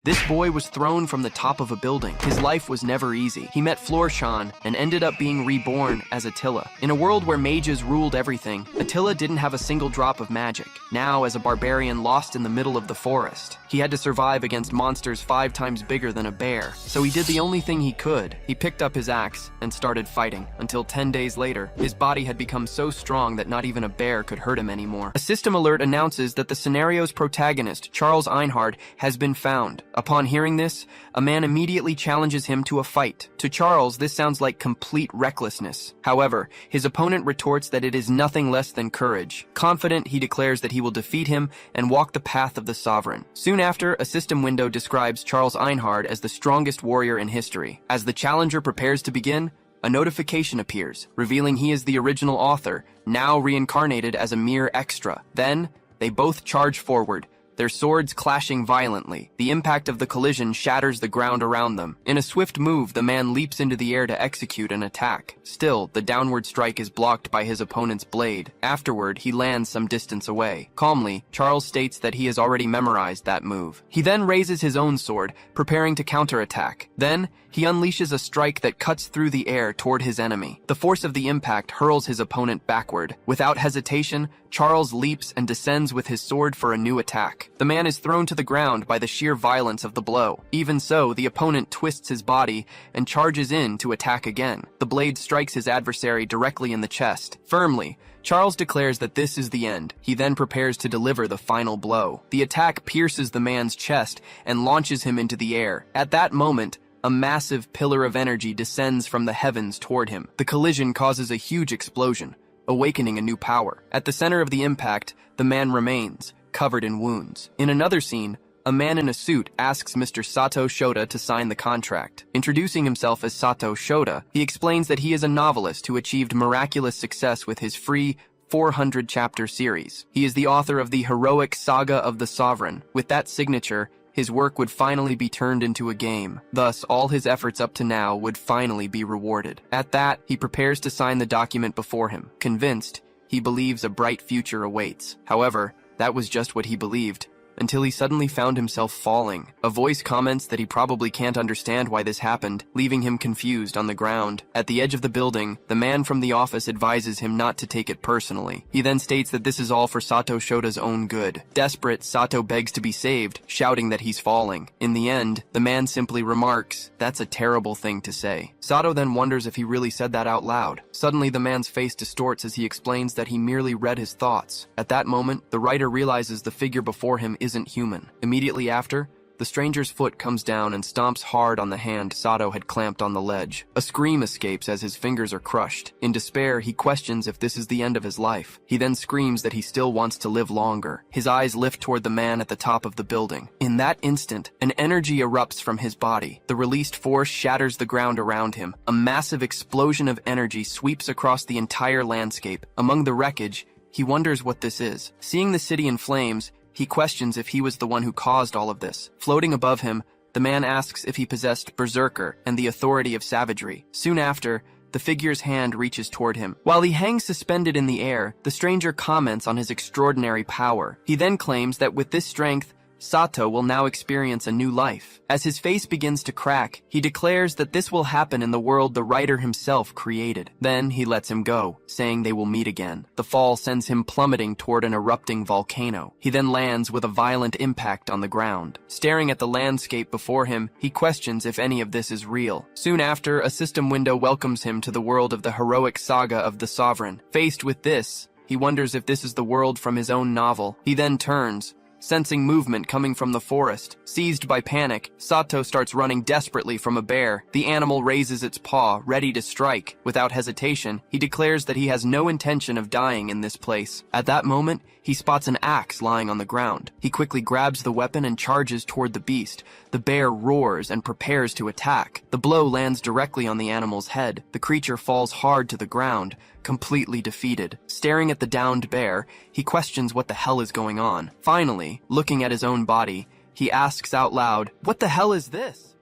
This boy was thrown from the top of a building. His life was never easy. He met Florshan and ended up being reborn as Attila. In a world where mages ruled everything, Attila didn't have a single drop of magic. Now, as a barbarian lost in the middle of the forest, he had to survive against monsters 5 times bigger than a bear. So he did the only thing he could. He picked up his axe and started fighting, until 10 days later, his body had become so strong that not even a bear could hurt him anymore. A system alert announces that the scenario's protagonist, Charles Einhard, has been found. Upon hearing this, a man immediately challenges him to a fight. To Charles, this sounds like complete recklessness. However, his opponent retorts that it is nothing less than courage. Confident, he declares that he will defeat him and walk the path of the sovereign. Soon after, a system window describes Charles Einhard as the strongest warrior in history. As the challenger prepares to begin, a notification appears, revealing he is the original author, now reincarnated as a mere extra. Then, they both charge forward, their swords clashing violently. The impact of the collision shatters the ground around them. In a swift move, the man leaps into the air to execute an attack. Still, the downward strike is blocked by his opponent's blade. Afterward, he lands some distance away. Calmly, Charles states that he has already memorized that move. He then raises his own sword, preparing to counterattack. Then, he unleashes a strike that cuts through the air toward his enemy. The force of the impact hurls his opponent backward. Without hesitation, Charles leaps and descends with his sword for a new attack. The man is thrown to the ground by the sheer violence of the blow. Even so, the opponent twists his body and charges in to attack again. The blade strikes his adversary directly in the chest. Firmly, Charles declares that this is the end. He then prepares to deliver the final blow. The attack pierces the man's chest and launches him into the air. At that moment, a massive pillar of energy descends from the heavens toward him. The collision causes a huge explosion, awakening a new power. At the center of the impact, the man remains, covered in wounds. In another scene, a man in a suit asks Mr. Sato Shota to sign the contract. Introducing himself as Sato Shota, he explains that he is a novelist who achieved miraculous success with his free 400-chapter series. He is the author of the heroic saga of the Sovereign. With that signature, his work would finally be turned into a game. Thus, all his efforts up to now would finally be rewarded. At that, he prepares to sign the document before him. Convinced, he believes a bright future awaits. However, that was just what he believed, until he suddenly found himself falling. A voice comments that he probably can't understand why this happened, leaving him confused on the ground. At the edge of the building, the man from the office advises him not to take it personally. He then states that this is all for Sato Shota's own good. Desperate, Sato begs to be saved, shouting that he's falling. In the end, the man simply remarks, "That's a terrible thing to say." Sato then wonders if he really said that out loud. Suddenly, the man's face distorts as he explains that he merely read his thoughts. At that moment, the writer realizes the figure before him isn't human. Immediately after, the stranger's foot comes down and stomps hard on the hand Sato had clamped on the ledge. A scream escapes as his fingers are crushed. In despair, he questions if this is the end of his life. He then screams that he still wants to live longer. His eyes lift toward the man at the top of the building. In that instant, an energy erupts from his body. The released force shatters the ground around him. A massive explosion of energy sweeps across the entire landscape. Among the wreckage, he wonders what this is. Seeing the city in flames, he questions if he was the one who caused all of this. Floating above him, the man asks if he possessed berserker and the authority of savagery. Soon after, the figure's hand reaches toward him. While he hangs suspended in the air, the stranger comments on his extraordinary power. He then claims that with this strength, Sato will now experience a new life. As his face begins to crack, he declares that this will happen in the world the writer himself created. Then he lets him go, saying they will meet again. The fall sends him plummeting toward an erupting volcano. He then lands with a violent impact on the ground. Staring at the landscape before him, he questions if any of this is real. Soon after, a system window welcomes him to the world of the heroic saga of the Sovereign. Faced with this, he wonders if this is the world from his own novel. He then turns, sensing movement coming from the forest. Seized by panic, Sato starts running desperately from a bear. The animal raises its paw, ready to strike. Without hesitation, he declares that he has no intention of dying in this place. At that moment, he spots an axe lying on the ground. He quickly grabs the weapon and charges toward the beast. The bear roars and prepares to attack. The blow lands directly on the animal's head. The creature falls hard to the ground, completely defeated. Staring at the downed bear, he questions what the hell is going on. Finally, looking at his own body, he asks out loud, "What the hell is this?"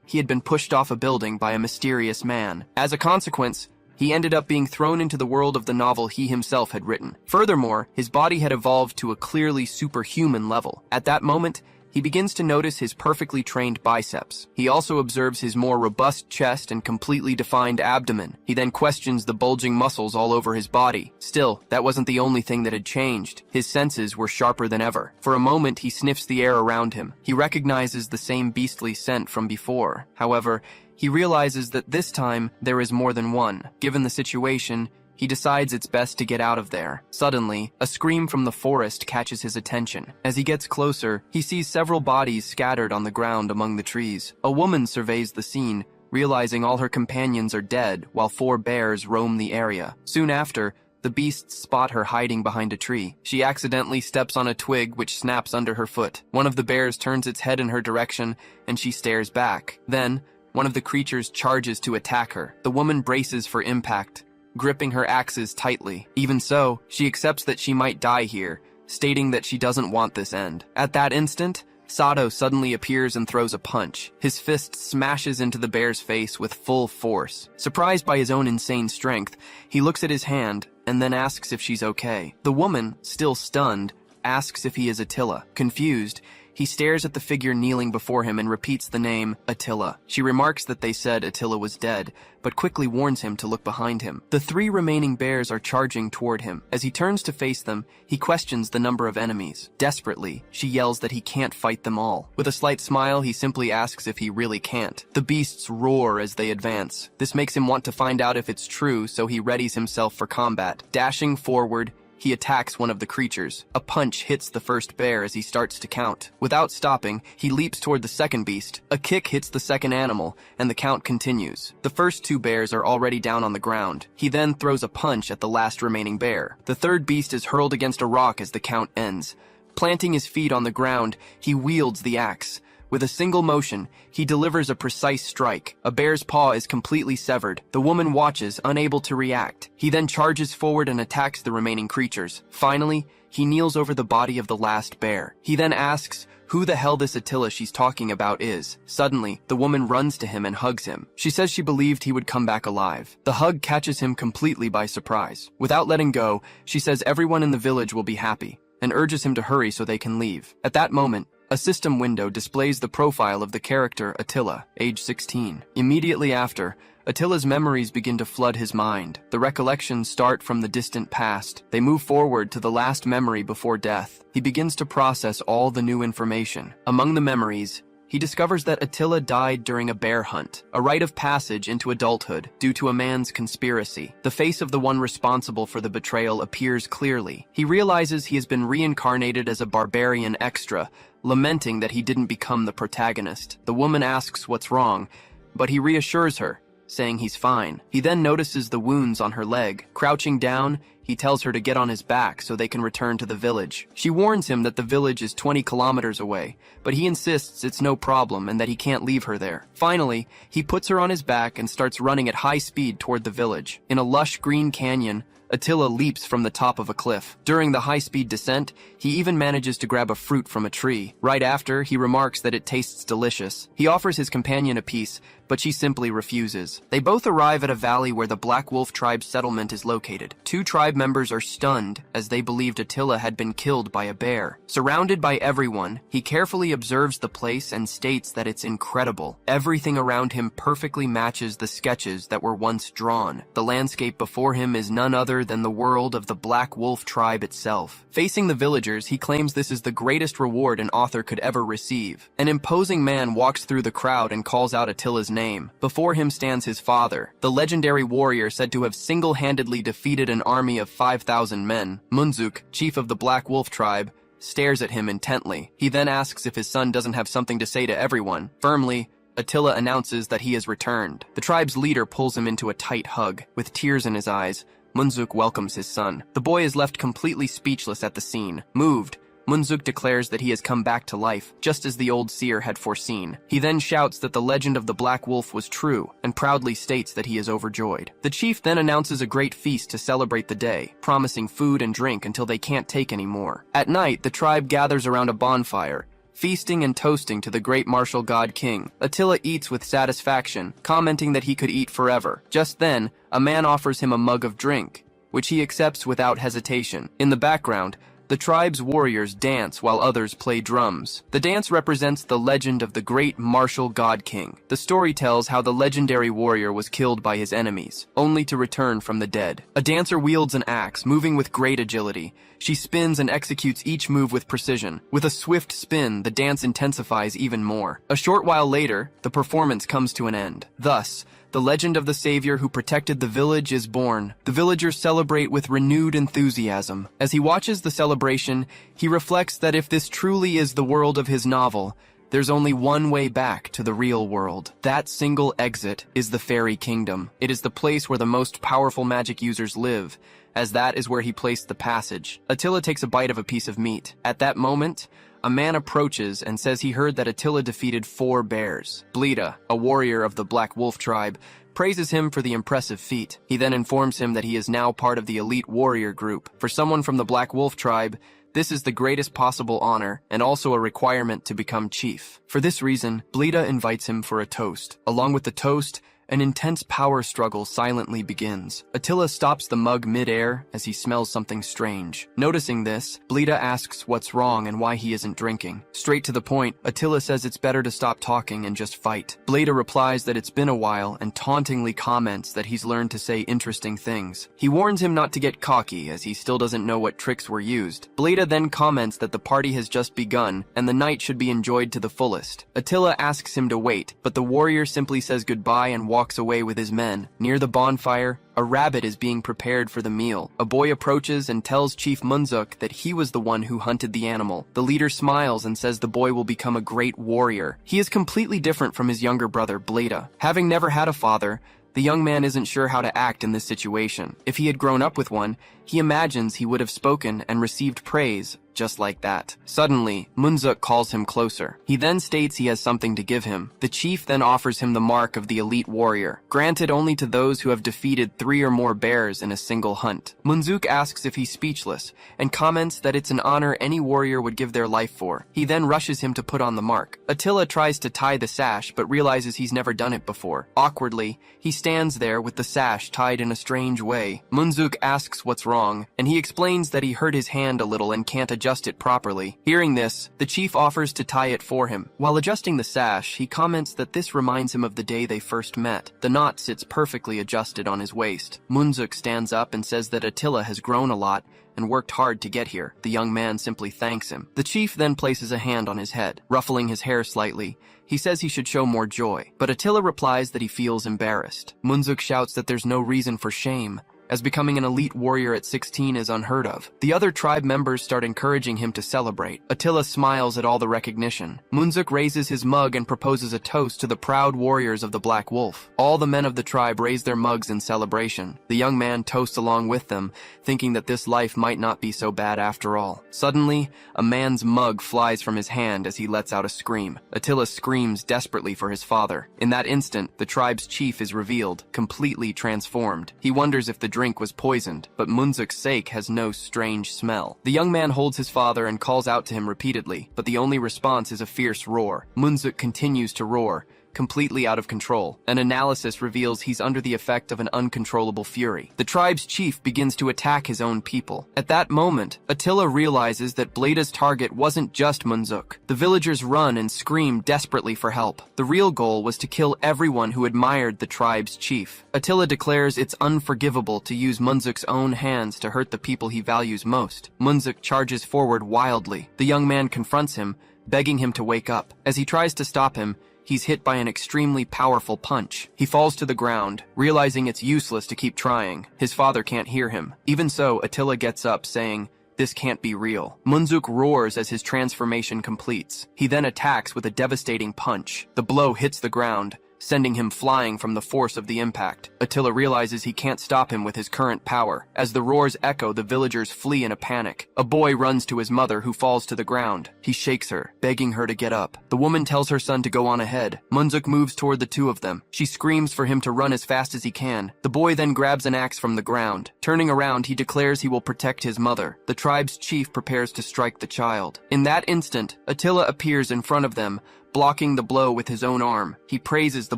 He had been pushed off a building by a mysterious man. As a consequence, he ended up being thrown into the world of the novel he himself had written. Furthermore, his body had evolved to a clearly superhuman level. At that moment, he begins to notice his perfectly trained biceps. He also observes his more robust chest and completely defined abdomen. He then questions the bulging muscles all over his body. Still, that wasn't the only thing that had changed. His senses were sharper than ever. For a moment, he sniffs the air around him. He recognizes the same beastly scent from before. However, he realizes that this time there is more than one. Given the situation, he decides it's best to get out of there. Suddenly, a scream from the forest catches his attention. As he gets closer, he sees several bodies scattered on the ground among the trees. A woman surveys the scene, realizing all her companions are dead, while 4 bears roam the area. Soon after, the beasts spot her hiding behind a tree. She accidentally steps on a twig which snaps under her foot. One of the bears turns its head in her direction, and she stares back. Then, one of the creatures charges to attack her. The woman braces for impact, gripping her axes tightly. Even so, she accepts that she might die here, stating that she doesn't want this end. At that instant, Sato suddenly appears and throws a punch. His fist smashes into the bear's face with full force. Surprised by his own insane strength, he looks at his hand and then asks if she's okay. The woman, still stunned, asks if he is Attila. Confused, he stares at the figure kneeling before him and repeats the name, Attila. She remarks that they said Attila was dead, but quickly warns him to look behind him. The 3 remaining bears are charging toward him. As he turns to face them, he questions the number of enemies. Desperately, she yells that he can't fight them all. With a slight smile, he simply asks if he really can't. The beasts roar as they advance. This makes him want to find out if it's true, so he readies himself for combat. Dashing forward, he attacks one of the creatures. A punch hits the first bear as he starts to count. Without stopping, he leaps toward the second beast. A kick hits the second animal, and the count continues. The first 2 bears are already down on the ground. He then throws a punch at the last remaining bear. The third beast is hurled against a rock as the count ends. Planting his feet on the ground, he wields the axe. With a single motion, he delivers a precise strike. A bear's paw is completely severed. The woman watches, unable to react. He then charges forward and attacks the remaining creatures. Finally, he kneels over the body of the last bear. He then asks who the hell this Attila she's talking about is. Suddenly, the woman runs to him and hugs him. She says she believed he would come back alive. The hug catches him completely by surprise. Without letting go, she says everyone in the village will be happy, and urges him to hurry so they can leave. At that moment, a system window displays the profile of the character Attila, age 16. Immediately after, Attila's memories begin to flood his mind. The recollections start from the distant past. They move forward to the last memory before death. He begins to process all the new information. Among the memories, he discovers that Attila died during a bear hunt, a rite of passage into adulthood due to a man's conspiracy. The face of the one responsible for the betrayal appears clearly. He realizes he has been reincarnated as a barbarian extra, lamenting that he didn't become the protagonist. The woman asks what's wrong, but he reassures her, saying he's fine. He then notices the wounds on her leg. Crouching down, he tells her to get on his back so they can return to the village. She warns him that the village is 20 kilometers away, but he insists it's no problem and that he can't leave her there. Finally, he puts her on his back and starts running at high speed toward the village. In a lush green canyon, Attila leaps from the top of a cliff. During the high-speed descent, he even manages to grab a fruit from a tree. Right after, he remarks that it tastes delicious. He offers his companion a piece, but she simply refuses. They both arrive at a valley where the Black Wolf tribe settlement is located. 2 tribe members are stunned as they believed Attila had been killed by a bear. Surrounded by everyone, he carefully observes the place and states that it's incredible. Everything around him perfectly matches the sketches that were once drawn. The landscape before him is none other than the world of the Black Wolf tribe itself. Facing the villagers, he claims this is the greatest reward an author could ever receive. An imposing man walks through the crowd and calls out Attila's name. Before him stands his father, the legendary warrior said to have single-handedly defeated an army of 5,000 men. Munzuk, chief of the Black Wolf tribe, stares at him intently. He then asks if his son doesn't have something to say to everyone. Firmly, Attila announces that he has returned. The tribe's leader pulls him into a tight hug. With tears in his eyes, Munzuk welcomes his son. The boy is left completely speechless at the scene. Moved, Munzuk declares that he has come back to life, just as the old seer had foreseen. He then shouts that the legend of the Black Wolf was true, and proudly states that he is overjoyed. The chief then announces a great feast to celebrate the day, promising food and drink until they can't take any more. At night, the tribe gathers around a bonfire, feasting and toasting to the great martial god king. Attila eats with satisfaction, commenting that he could eat forever. Just then, a man offers him a mug of drink, which he accepts without hesitation. In the background, The tribe's warriors dance while others play drums. The dance represents the legend of the great martial god king. The story tells how the legendary warrior was killed by his enemies, only to return from the dead. A dancer wields an axe, moving with great agility. She spins and executes each move with precision. With a swift spin, the dance intensifies even more. A short while later, the performance comes to an end. Thus, the legend of the savior who protected the village is born. The villagers celebrate with renewed enthusiasm. As he watches the celebration, he reflects that if this truly is the world of his novel, there's only one way back to the real world. That single exit is the fairy kingdom. It is the place where the most powerful magic users live, as that is where he placed the passage. Attila takes a bite of a piece of meat. At that moment, a man approaches and says he heard that Attila defeated 4 bears. Blida, a warrior of the Black Wolf tribe, praises him for the impressive feat. He then informs him that he is now part of the elite warrior group. For someone from the Black Wolf tribe, this is the greatest possible honor and also a requirement to become chief. For this reason, Blida invites him for a toast. Along with the toast, an intense power struggle silently begins. Attila stops the mug mid-air as he smells something strange. Noticing this, Blida asks what's wrong and why he isn't drinking. Straight to the point, Attila says it's better to stop talking and just fight. Blida replies that it's been a while and tauntingly comments that he's learned to say interesting things. He warns him not to get cocky as he still doesn't know what tricks were used. Blida then comments that the party has just begun and the night should be enjoyed to the fullest. Attila asks him to wait, but the warrior simply says goodbye and walks away with his men. Near the bonfire, a rabbit is being prepared for the meal. A boy approaches and tells Chief Munzuk that he was the one who hunted the animal. The leader smiles and says the boy will become a great warrior. He is completely different from his younger brother, Bleda. Having never had a father, the young man isn't sure how to act in this situation. If he had grown up with one, he imagines he would have spoken and received praise, just like that. Suddenly, Munzuk calls him closer. He then states he has something to give him. The chief then offers him the mark of the elite warrior, granted only to those who have defeated 3 or more bears in a single hunt. Munzuk asks if he's speechless, and comments that it's an honor any warrior would give their life for. He then rushes him to put on the mark. Attila tries to tie the sash, but realizes he's never done it before. Awkwardly, he stands there with the sash tied in a strange way. Munzuk asks what's wrong, and he explains that he hurt his hand a little and can't adjust it properly. Hearing this, the chief offers to tie it for him. While adjusting the sash, he comments that this reminds him of the day they first met. The knot sits perfectly adjusted on his waist. Munzuk stands up and says that Attila has grown a lot and worked hard to get here. The young man simply thanks him. The chief then places a hand on his head, ruffling his hair slightly. He says he should show more joy, but Attila replies that he feels embarrassed. Munzuk shouts that there's no reason for shame, as becoming an elite warrior at 16 is unheard of. The other tribe members start encouraging him to celebrate. Attila smiles at all the recognition. Munzuk raises his mug and proposes a toast to the proud warriors of the Black Wolf. All the men of the tribe raise their mugs in celebration. The young man toasts along with them, thinking that this life might not be so bad after all. Suddenly, a man's mug flies from his hand as he lets out a scream. Attila screams desperately for his father. In that instant, the tribe's chief is revealed, completely transformed. He wonders if the drink was poisoned, but Munzuk's sake has no strange smell. The young man holds his father and calls out to him repeatedly, but the only response is a fierce roar. Munzuk continues to roar, completely out of control. An analysis reveals he's under the effect of an uncontrollable fury. The tribe's chief begins to attack his own people. At that moment, Attila realizes that Bleda's target wasn't just Munzuk. The villagers run and scream desperately for help. The real goal was to kill everyone who admired the tribe's chief. Attila declares it's unforgivable to use Munzuk's own hands to hurt the people he values most. Munzuk charges forward wildly. The young man confronts him, begging him to wake up. As he tries to stop him, he's hit by an extremely powerful punch. He falls to the ground, realizing it's useless to keep trying. His father can't hear him. Even so, Attila gets up, saying, "This can't be real." Munzuk roars as his transformation completes. He then attacks with a devastating punch. The blow hits the ground, sending him flying from the force of the impact. Attila realizes he can't stop him with his current power. As the roars echo, the villagers flee in a panic. A boy runs to his mother, who falls to the ground. He shakes her, begging her to get up. The woman tells her son to go on ahead. Munzuk moves toward the two of them. She screams for him to run as fast as he can. The boy then grabs an axe from the ground. Turning around, he declares he will protect his mother. The tribe's chief prepares to strike the child. In that instant, Attila appears in front of them, blocking the blow with his own arm. He praises the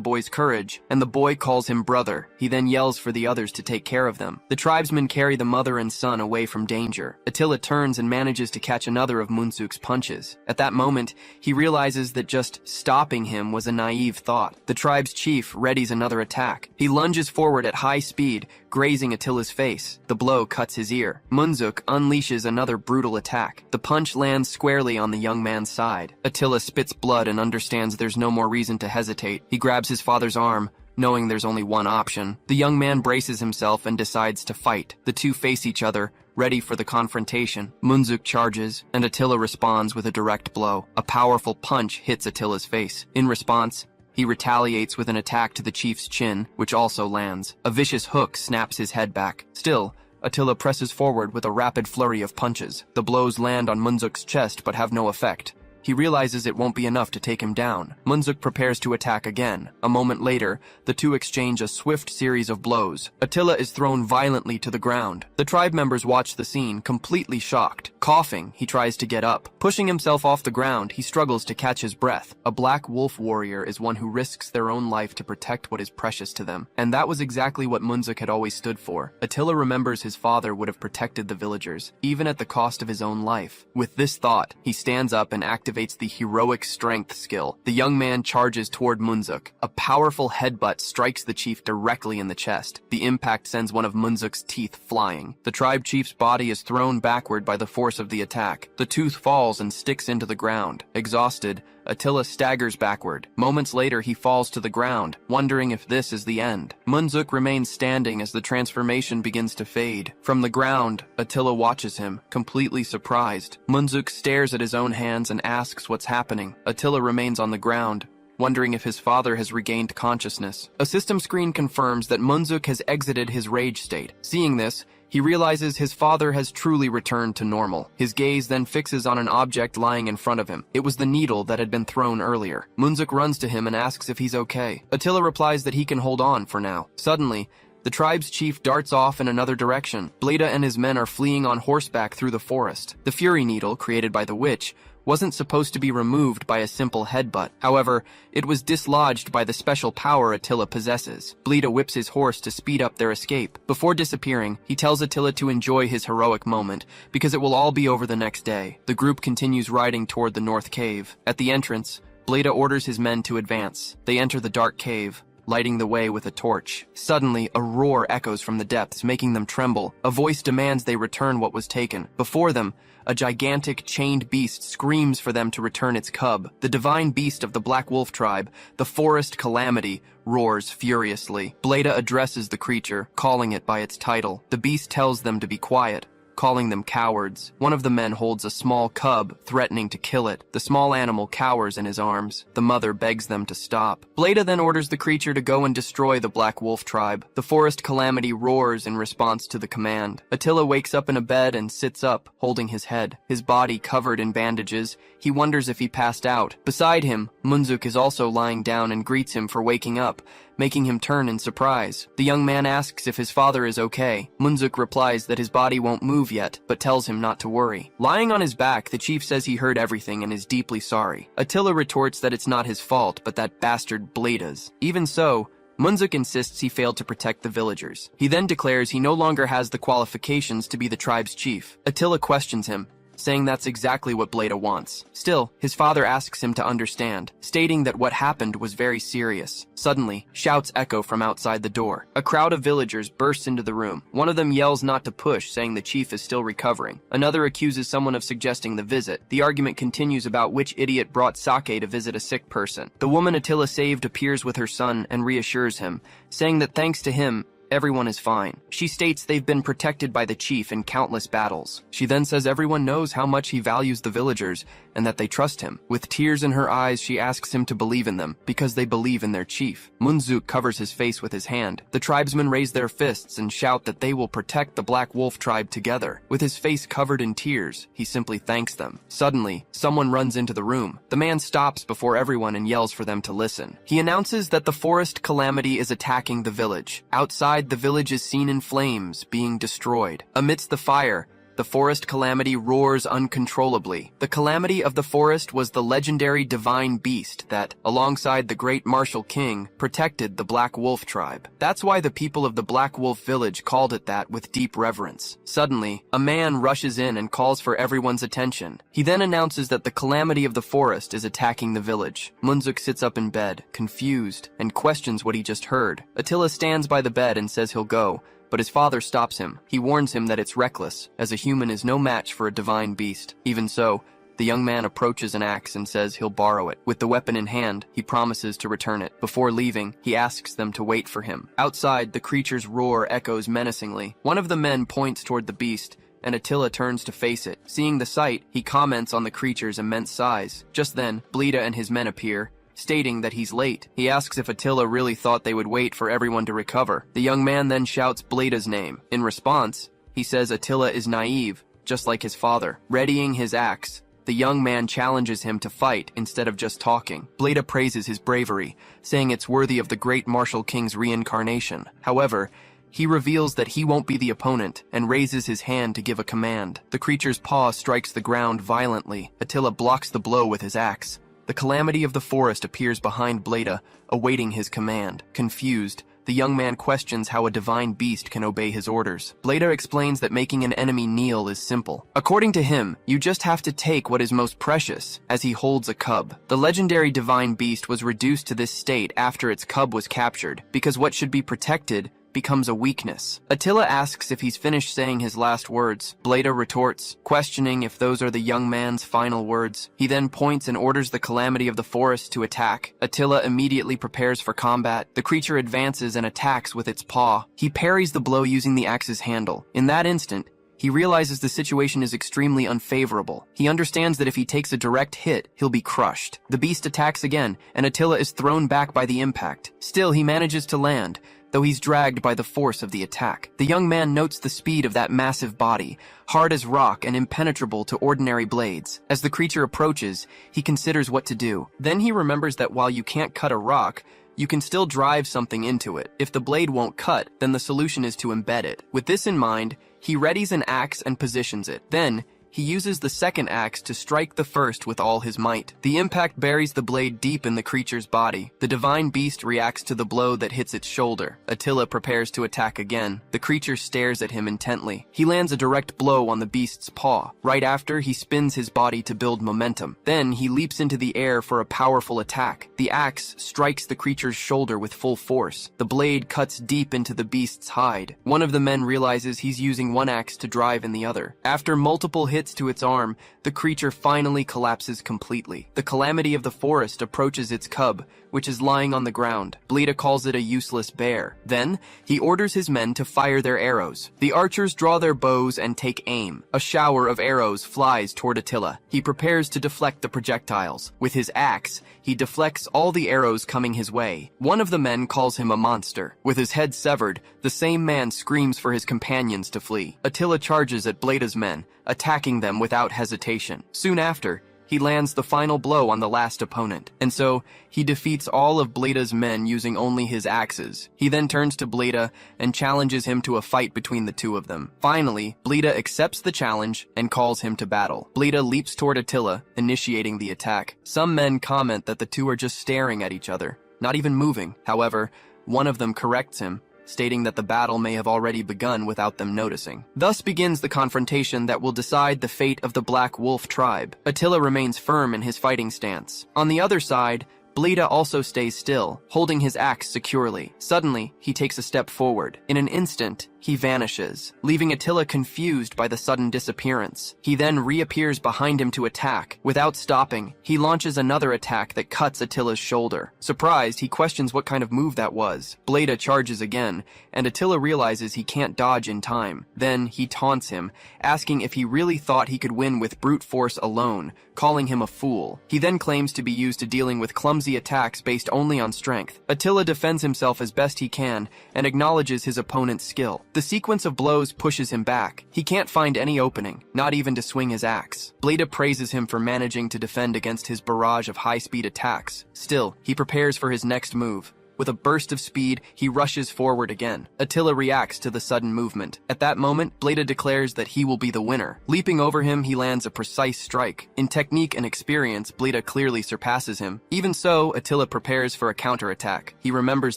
boy's courage, and the boy calls him brother. He then yells for the others to take care of them. The tribesmen carry the mother and son away from danger. Attila turns and manages to catch another of Munzuk's punches. At that moment, he realizes that just stopping him was a naive thought. The tribe's chief readies another attack. He lunges forward at high speed, grazing Attila's face. The blow cuts his ear. Munzuk unleashes another brutal attack. The punch lands squarely on the young man's side. Attila spits blood and understands there's no more reason to hesitate. He grabs his father's arm, knowing there's only one option. The young man braces himself and decides to fight. The two face each other, ready for the confrontation. Munzuk charges, and Attila responds with a direct blow. A powerful punch hits Attila's face. In response, he retaliates with an attack to the chief's chin, which also lands. A vicious hook snaps his head back. Still, Attila presses forward with a rapid flurry of punches. The blows land on Munzuk's chest but have no effect. He realizes it won't be enough to take him down. Munzuk prepares to attack again. A moment later, the two exchange a swift series of blows. Attila is thrown violently to the ground. The tribe members watch the scene, completely shocked. Coughing, he tries to get up. Pushing himself off the ground, he struggles to catch his breath. A black wolf warrior is one who risks their own life to protect what is precious to them. And that was exactly what Munzuk had always stood for. Attila remembers his father would have protected the villagers, even at the cost of his own life. With this thought, he stands up and activates the heroic strength skill. The young man charges toward Munzuk. A powerful headbutt strikes the chief directly in the chest. The impact sends one of Munzuk's teeth flying. The tribe chief's body is thrown backward by the force of the attack. The tooth falls and sticks into the ground. Exhausted, Attila staggers backward. Moments later, he falls to the ground, wondering if this is the end. Munzuk remains standing as the transformation begins to fade. From the ground, Attila watches him, completely surprised. Munzuk stares at his own hands and asks what's happening. Attila remains on the ground, wondering if his father has regained consciousness. A system screen confirms that Munzuk has exited his rage state. Seeing this, he realizes his father has truly returned to normal. His gaze then fixes on an object lying in front of him. It was the needle that had been thrown earlier. Munzuk runs to him and asks if he's okay. Attila replies that he can hold on for now. Suddenly, the tribe's chief darts off in another direction. Bleda and his men are fleeing on horseback through the forest. The Fury Needle, created by the witch, wasn't supposed to be removed by a simple headbutt. However, it was dislodged by the special power Attila possesses. Bleda whips his horse to speed up their escape. Before disappearing, he tells Attila to enjoy his heroic moment, because it will all be over the next day. The group continues riding toward the north cave. At the entrance, Bleda orders his men to advance. They enter the dark cave, lighting the way with a torch. Suddenly, a roar echoes from the depths, making them tremble. A voice demands they return what was taken. Before them, a gigantic chained beast screams for them to return its cub. The divine beast of the Black Wolf tribe, the Forest Calamity, roars furiously. Bleda addresses the creature, calling it by its title. The beast tells them to be quiet, calling them cowards. One of the men holds a small cub, threatening to kill it. The small animal cowers in his arms. The mother begs them to stop. Bleda then orders the creature to go and destroy the Black Wolf tribe. The Forest Calamity roars in response to the command. Attila wakes up in a bed and sits up, holding his head. His body covered in bandages, he wonders if he passed out. Beside him, Munzuk is also lying down and greets him for waking up, making him turn in surprise. The young man asks if his father is okay. Munzuk replies that his body won't move yet, but tells him not to worry. Lying on his back, the chief says he heard everything and is deeply sorry. Attila retorts that it's not his fault, but that bastard Bleda's. Even so, Munzuk insists he failed to protect the villagers. He then declares he no longer has the qualifications to be the tribe's chief. Attila questions him, saying that's exactly what Bleda wants. Still, his father asks him to understand, stating that what happened was very serious. Suddenly, shouts echo from outside the door. A crowd of villagers bursts into the room. One of them yells not to push, saying the chief is still recovering. Another accuses someone of suggesting the visit. The argument continues about which idiot brought sake to visit a sick person. The woman Attila saved appears with her son and reassures him, saying that thanks to him, everyone is fine. She states they've been protected by the chief in countless battles. She then says everyone knows how much he values the villagers and that they trust him. With tears in her eyes, she asks him to believe in them because they believe in their chief. Munzuk covers his face with his hand. The tribesmen raise their fists and shout that they will protect the Black Wolf tribe together. With his face covered in tears, he simply thanks them. Suddenly, someone runs into the room. The man stops before everyone and yells for them to listen. He announces that the Forest Calamity is attacking the village. Outside, the village is seen in flames, being destroyed. Amidst the fire, the forest calamity roars uncontrollably. The calamity of the forest was the legendary divine beast that, alongside the great martial king, protected the Black Wolf tribe. That's why the people of the Black Wolf village called it that with deep reverence. Suddenly, a man rushes in and calls for everyone's attention. He then announces that the calamity of the forest is attacking the village. Munzuk sits up in bed, confused, and questions what he just heard. Attila stands by the bed and says he'll go, but his father stops him. He warns him that it's reckless, as a human is no match for a divine beast. Even so, the young man approaches an axe and says he'll borrow it. With the weapon in hand, he promises to return it. Before leaving, he asks them to wait for him. Outside, the creature's roar echoes menacingly. One of the men points toward the beast, and Attila turns to face it. Seeing the sight, he comments on the creature's immense size. Just then, Blida and his men appear, stating that he's late. He asks if Attila really thought they would wait for everyone to recover. The young man then shouts Blida's name. In response, he says Attila is naive, just like his father. Readying his axe, the young man challenges him to fight instead of just talking. Blida praises his bravery, saying it's worthy of the great martial king's reincarnation. However, he reveals that he won't be the opponent and raises his hand to give a command. The creature's paw strikes the ground violently. Attila blocks the blow with his axe. The calamity of the forest appears behind Bleda, awaiting his command. Confused, the young man questions how a divine beast can obey his orders. Bleda explains that making an enemy kneel is simple. According to him, you just have to take what is most precious, as he holds a cub. The legendary divine beast was reduced to this state after its cub was captured, because what should be protected becomes a weakness. Attila asks if he's finished saying his last words. Bleda retorts, questioning if those are the young man's final words. He then points and orders the calamity of the forest to attack. Attila immediately prepares for combat. The creature advances and attacks with its paw. He parries the blow using the axe's handle. In that instant, he realizes the situation is extremely unfavorable. He understands that if he takes a direct hit, he'll be crushed. The beast attacks again, and Attila is thrown back by the impact. Still, he manages to land, though he's dragged by the force of the attack. The young man notes the speed of that massive body, hard as rock and impenetrable to ordinary blades. As the creature approaches, he considers what to do. Then he remembers that while you can't cut a rock, you can still drive something into it. If the blade won't cut, then the solution is to embed it. With this in mind, he readies an axe and positions it. Then, he uses the second axe to strike the first with all his might. The impact buries the blade deep in the creature's body. The divine beast reacts to the blow that hits its shoulder. Attila prepares to attack again. The creature stares at him intently. He lands a direct blow on the beast's paw. Right after, he spins his body to build momentum. Then, he leaps into the air for a powerful attack. The axe strikes the creature's shoulder with full force. The blade cuts deep into the beast's hide. One of the men realizes he's using one axe to drive in the other. After multiple hits to its arm, the creature finally collapses completely. The calamity of the forest approaches its cub, which is lying on the ground. Bleda calls it a useless bear. Then, he orders his men to fire their arrows. The archers draw their bows and take aim. A shower of arrows flies toward Attila. He prepares to deflect the projectiles. With his axe, he deflects all the arrows coming his way. One of the men calls him a monster. With his head severed, the same man screams for his companions to flee. Attila charges at Bleda's men, attacking them without hesitation. Soon after, he lands the final blow on the last opponent, and so he defeats all of Bleda's men using only his axes. He then turns to Bleda and challenges him to a fight between the two of them. Finally, Bleda accepts the challenge and calls him to battle. Bleda leaps toward Attila, initiating the attack. Some men comment that the two are just staring at each other, not even moving. However, one of them corrects him, stating that the battle may have already begun without them noticing. Thus begins the confrontation that will decide the fate of the Black Wolf tribe. Attila remains firm in his fighting stance. On the other side, Bleda also stays still, holding his axe securely. Suddenly, he takes a step forward. In an instant, he vanishes, leaving Attila confused by the sudden disappearance. He then reappears behind him to attack. Without stopping, he launches another attack that cuts Attila's shoulder. Surprised, he questions what kind of move that was. Bleda charges again, and Attila realizes he can't dodge in time. Then, he taunts him, asking if he really thought he could win with brute force alone, calling him a fool. He then claims to be used to dealing with clumsy attacks based only on strength. Attila defends himself as best he can, and acknowledges his opponent's skill. The sequence of blows pushes him back. He can't find any opening, not even to swing his axe. Bleda praises him for managing to defend against his barrage of high-speed attacks. Still, he prepares for his next move. With a burst of speed, he rushes forward again. Attila reacts to the sudden movement. At that moment, Bleda declares that he will be the winner. Leaping over him, he lands a precise strike. In technique and experience, Bleda clearly surpasses him. Even so, Attila prepares for a counterattack. He remembers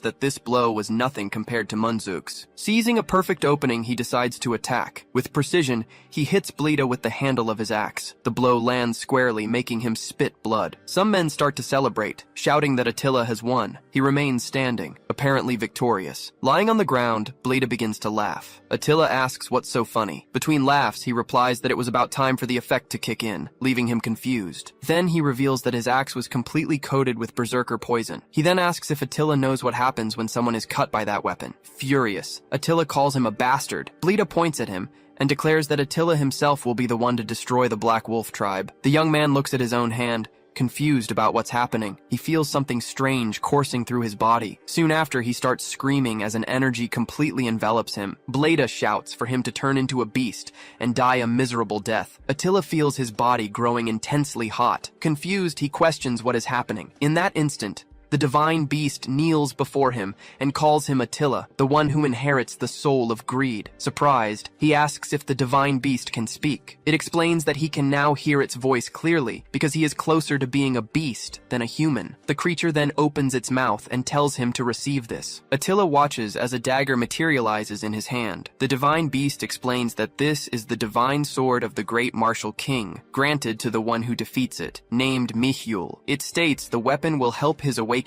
that this blow was nothing compared to Munzuk's. Seizing a perfect opening, he decides to attack. With precision, he hits Bleda with the handle of his axe. The blow lands squarely, making him spit blood. Some men start to celebrate, shouting that Attila has won. He remains standing, apparently victorious. Lying on the ground, Bleda begins to laugh. Attila asks what's so funny. Between laughs, he replies that it was about time for the effect to kick in, leaving him confused. Then he reveals that his axe was completely coated with berserker poison. He then asks if Attila knows what happens when someone is cut by that weapon. Furious, Attila calls him a bastard. Bleda points at him and declares that Attila himself will be the one to destroy the Black Wolf tribe. The young man looks at his own hand, confused about what's happening. He feels something strange coursing through his body. Soon after, he starts screaming as an energy completely envelops him. Bleda shouts for him to turn into a beast and die a miserable death. Attila feels his body growing intensely hot. Confused, he questions what is happening. In that instant, the divine beast kneels before him and calls him Attila, the one who inherits the soul of greed. Surprised, he asks if the divine beast can speak. It explains that he can now hear its voice clearly because he is closer to being a beast than a human. The creature then opens its mouth and tells him to receive this. Attila watches as a dagger materializes in his hand. The divine beast explains that this is the divine sword of the great martial king, granted to the one who defeats it, named Mihyul. It states the weapon will help his awakening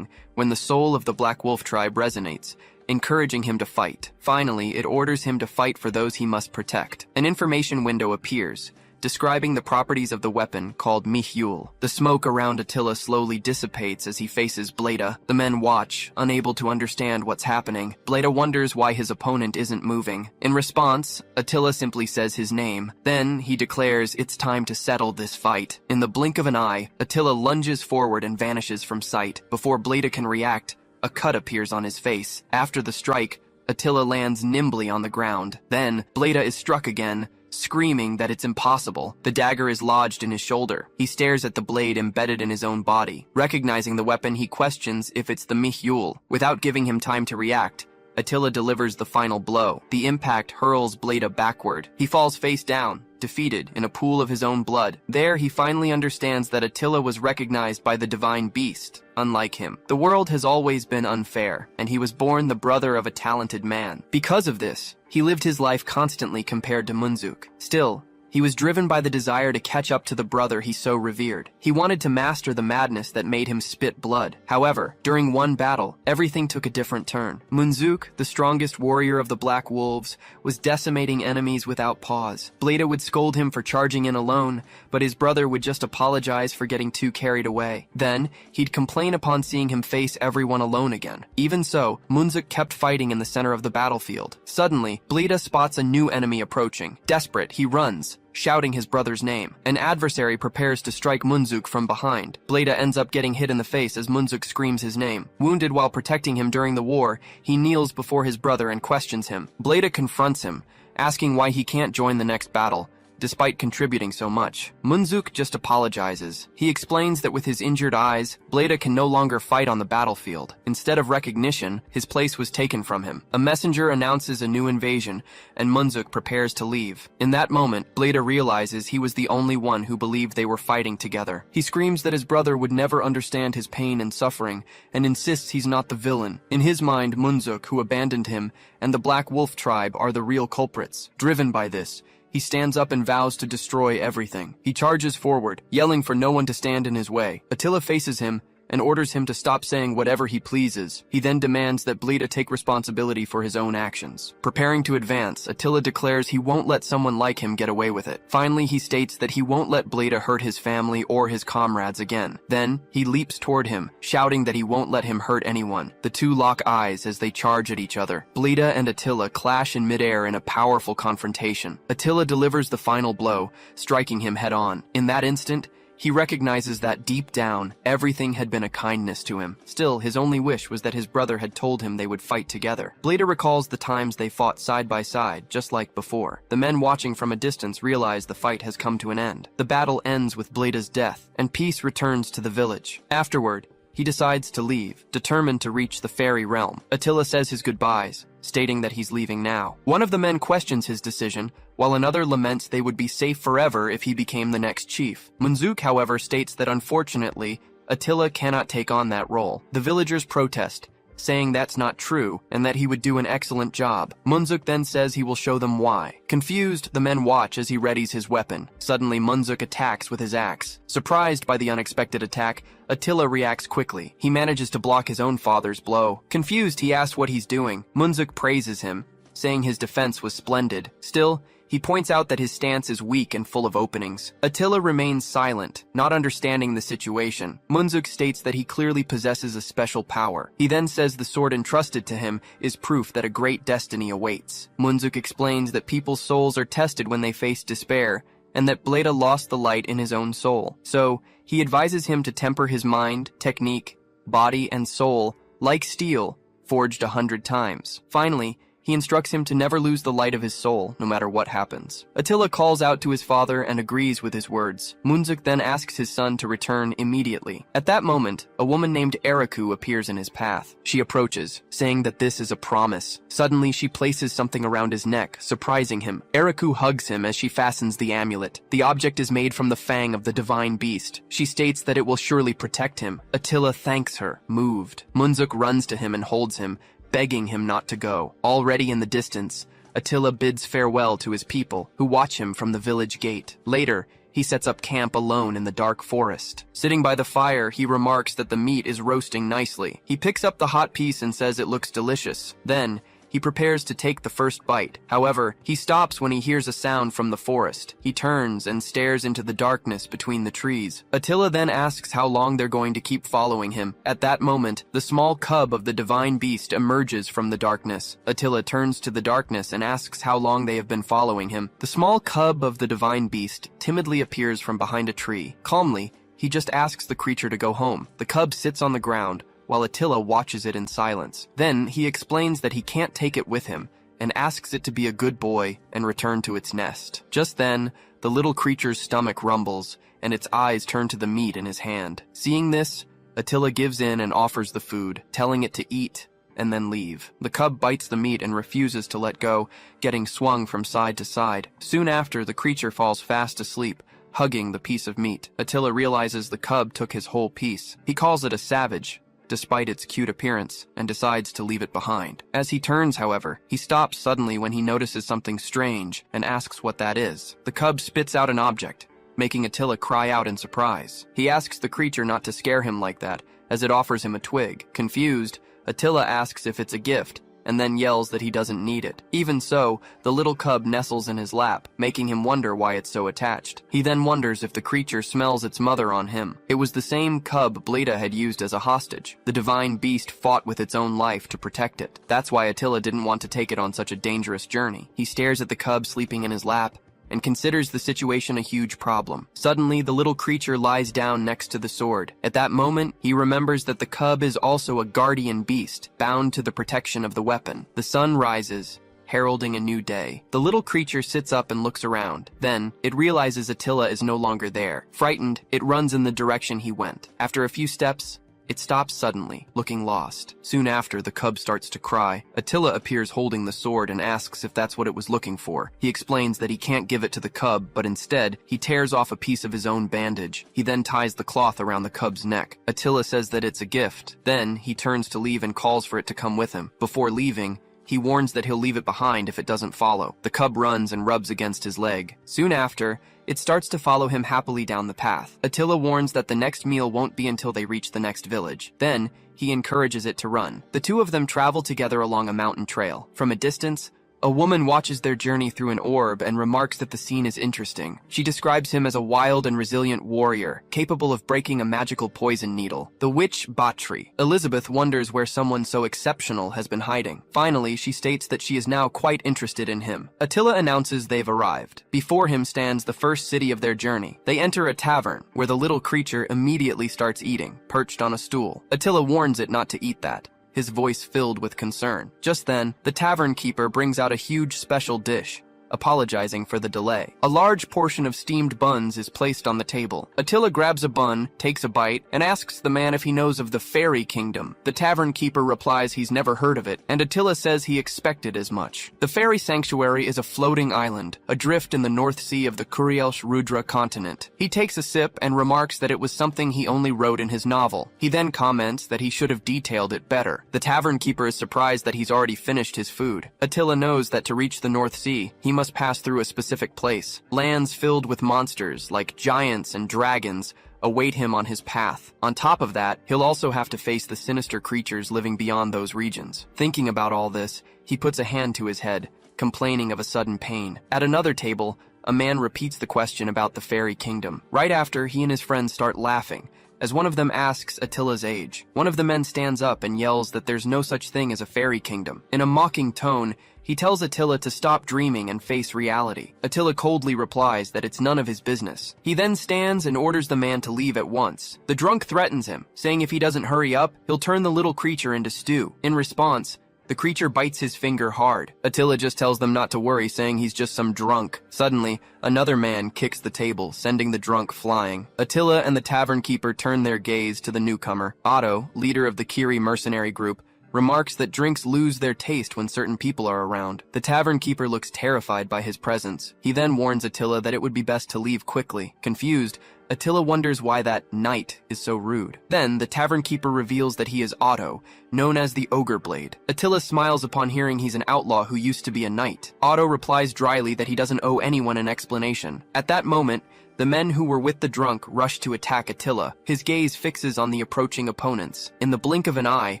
when the soul of the Black Wolf tribe resonates, encouraging him to fight. Finally, it orders him to fight for those he must protect. An information window appears, describing the properties of the weapon called Mihyul. The smoke around Attila slowly dissipates as he faces Bleda. The men watch, unable to understand what's happening. Bleda wonders why his opponent isn't moving. In response, Attila simply says his name. Then he declares it's time to settle this fight. In the blink of an eye, Attila lunges forward and vanishes from sight. Before Bleda can react, a cut appears on his face. After the strike, Attila lands nimbly on the ground. Then, Bleda is struck again, screaming that it's impossible. The dagger is lodged in his shoulder. He stares at the blade embedded in his own body. Recognizing the weapon, he questions if it's the Mihyul. Without giving him time to react, Attila delivers the final blow. The impact hurls Bleda backward. He falls face down, defeated in a pool of his own blood. There, he finally understands that Attila was recognized by the divine beast, unlike him. The world has always been unfair, and he was born the brother of a talented man. Because of this, he lived his life constantly compared to Munzuk. Still, he was driven by the desire to catch up to the brother he so revered. He wanted to master the madness that made him spit blood. However, during one battle, everything took a different turn. Munzuk, the strongest warrior of the Black Wolves, was decimating enemies without pause. Bleda would scold him for charging in alone, but his brother would just apologize for getting too carried away. Then, he'd complain upon seeing him face everyone alone again. Even so, Munzuk kept fighting in the center of the battlefield. Suddenly, Bleda spots a new enemy approaching. Desperate, he runs, shouting his brother's name. An adversary prepares to strike Munzuk from behind. Bleda ends up getting hit in the face as Munzuk screams his name. Wounded while protecting him during the war, he kneels before his brother and questions him. Bleda confronts him, asking why he can't join the next battle, despite contributing so much. Munzuk just apologizes. He explains that with his injured eyes, Bleda can no longer fight on the battlefield. Instead of recognition, his place was taken from him. A messenger announces a new invasion, and Munzuk prepares to leave. In that moment, Bleda realizes he was the only one who believed they were fighting together. He screams that his brother would never understand his pain and suffering, and insists he's not the villain. In his mind, Munzuk, who abandoned him, and the Black Wolf tribe are the real culprits. Driven by this, he stands up and vows to destroy everything. He charges forward, yelling for no one to stand in his way. Attila faces him and orders him to stop saying whatever he pleases. He then demands that Bleda take responsibility for his own actions. Preparing to advance, Attila declares he won't let someone like him get away with it. Finally, he states that he won't let Bleda hurt his family or his comrades again. Then, he leaps toward him, shouting that he won't let him hurt anyone. The two lock eyes as they charge at each other. Bleda and Attila clash in midair in a powerful confrontation. Attila delivers the final blow, striking him head on. In that instant, he recognizes that deep down, everything had been a kindness to him. Still, his only wish was that his brother had told him they would fight together. Bleda recalls the times they fought side by side, just like before. The men watching from a distance realize the fight has come to an end. The battle ends with Bleda's death, and peace returns to the village. Afterward, he decides to leave, determined to reach the fairy realm. Attila says his goodbyes, stating that he's leaving now. One of the men questions his decision, while another laments they would be safe forever if he became the next chief. Munzuk, however, states that unfortunately, Attila cannot take on that role. The villagers protest, saying that's not true and that he would do an excellent job. Munzuk then says he will show them why. Confused, the men watch as he readies his weapon. Suddenly, Munzuk attacks with his axe. Surprised by the unexpected attack, Attila reacts quickly. He manages to block his own father's blow. Confused, he asks what he's doing. Munzuk praises him, saying his defense was splendid. Still, he points out that his stance is weak and full of openings. Attila remains silent, not understanding the situation. Munzuk states that he clearly possesses a special power. He then says the sword entrusted to him is proof that a great destiny awaits. Munzuk explains that people's souls are tested when they face despair, and that Bleda lost the light in his own soul. So, he advises him to temper his mind, technique, body, and soul, like steel, forged 100 times. Finally, he instructs him to never lose the light of his soul, no matter what happens. Attila calls out to his father and agrees with his words. Munzuk then asks his son to return immediately. At that moment, a woman named Eriku appears in his path. She approaches, saying that this is a promise. Suddenly, she places something around his neck, surprising him. Eriku hugs him as she fastens the amulet. The object is made from the fang of the divine beast. She states that it will surely protect him. Attila thanks her, moved. Munzuk runs to him and holds him, begging him not to go. Already in the distance, Attila bids farewell to his people, who watch him from the village gate. Later, he sets up camp alone in the dark forest. Sitting by the fire, he remarks that the meat is roasting nicely. He picks up the hot piece and says it looks delicious. Then, he prepares to take the first bite. However, he stops when he hears a sound from the forest. He turns and stares into the darkness between the trees. Attila then asks how long they're going to keep following him. At that moment, the small cub of the divine beast emerges from the darkness. Attila turns to the darkness and asks how long they have been following him. The small cub of the divine beast timidly appears from behind a tree. Calmly, he just asks the creature to go home. The cub sits on the ground, while Attila watches it in silence. Then, he explains that he can't take it with him, and asks it to be a good boy and return to its nest. Just then, the little creature's stomach rumbles, and its eyes turn to the meat in his hand. Seeing this, Attila gives in and offers the food, telling it to eat and then leave. The cub bites the meat and refuses to let go, getting swung from side to side. Soon after, the creature falls fast asleep, hugging the piece of meat. Attila realizes the cub took his whole piece. He calls it a savage, despite its cute appearance, and decides to leave it behind. As he turns, however, he stops suddenly when he notices something strange and asks what that is. The cub spits out an object, making Attila cry out in surprise. He asks the creature not to scare him like that, as it offers him a twig. Confused, Attila asks if it's a gift, and then yells that he doesn't need it. Even so, the little cub nestles in his lap, making him wonder why it's so attached. He then wonders if the creature smells its mother on him. It was the same cub Bleda had used as a hostage. The divine beast fought with its own life to protect it. That's why Attila didn't want to take it on such a dangerous journey. He stares at the cub sleeping in his lap, and considers the situation a huge problem. Suddenly, the little creature lies down next to the sword. At that moment, he remembers that the cub is also a guardian beast, bound to the protection of the weapon. The sun rises, heralding a new day. The little creature sits up and looks around. Then, it realizes Attila is no longer there. Frightened, it runs in the direction he went. After a few steps, it stops suddenly, looking lost. Soon after, the cub starts to cry. Attila appears holding the sword and asks if that's what it was looking for. He explains that he can't give it to the cub, but instead, he tears off a piece of his own bandage. He then ties the cloth around the cub's neck. Attila says that it's a gift. Then, he turns to leave and calls for it to come with him. Before leaving, he warns that he'll leave it behind if it doesn't follow. The cub runs and rubs against his leg. Soon after, it starts to follow him happily down the path. Attila warns that the next meal won't be until they reach the next village. Then, he encourages it to run. The two of them travel together along a mountain trail. From a distance, a woman watches their journey through an orb and remarks that the scene is interesting. She describes him as a wild and resilient warrior, capable of breaking a magical poison needle. The witch Batri. Elizabeth wonders where someone so exceptional has been hiding. Finally, she states that she is now quite interested in him. Attila announces they've arrived. Before him stands the first city of their journey. They enter a tavern, where the little creature immediately starts eating, perched on a stool. Attila warns it not to eat that, his voice filled with concern. Just then, the tavern keeper brings out a huge special dish, apologizing for the delay. A large portion of steamed buns is placed on the table. Attila grabs a bun, takes a bite, and asks the man if he knows of the Fairy Kingdom. The tavern keeper replies he's never heard of it, and Attila says he expected as much. The Fairy Sanctuary is a floating island, adrift in the North Sea of the Kurielsh Rudra continent. He takes a sip and remarks that it was something he only wrote in his novel. He then comments that he should have detailed it better. The tavern keeper is surprised that he's already finished his food. Attila knows that to reach the North Sea, he must pass through a specific place. Lands filled with monsters, like giants and dragons, await him on his path. On top of that, he'll also have to face the sinister creatures living beyond those regions. Thinking about all this, he puts a hand to his head, complaining of a sudden pain. At another table, a man repeats the question about the Fairy Kingdom. Right after, he and his friends start laughing, as one of them asks Attila's age. One of the men stands up and yells that there's no such thing as a fairy kingdom. In a mocking tone, he tells Attila to stop dreaming and face reality. Attila coldly replies that it's none of his business. He then stands and orders the man to leave at once. The drunk threatens him, saying if he doesn't hurry up, he'll turn the little creature into stew. In response, the creature bites his finger hard. Attila just tells them not to worry, saying he's just some drunk. Suddenly, another man kicks the table, sending the drunk flying. Attila and the tavern keeper turn their gaze to the newcomer. Otto, leader of the Kiri mercenary group, remarks that drinks lose their taste when certain people are around. The tavern keeper looks terrified by his presence. He then warns Attila that it would be best to leave quickly. Confused, Attila wonders why that knight is so rude. Then, the tavern keeper reveals that he is Otto, known as the Ogre Blade. Attila smiles upon hearing he's an outlaw who used to be a knight. Otto replies dryly that he doesn't owe anyone an explanation. At that moment, the men who were with the drunk rush to attack Attila. His gaze fixes on the approaching opponents. In the blink of an eye,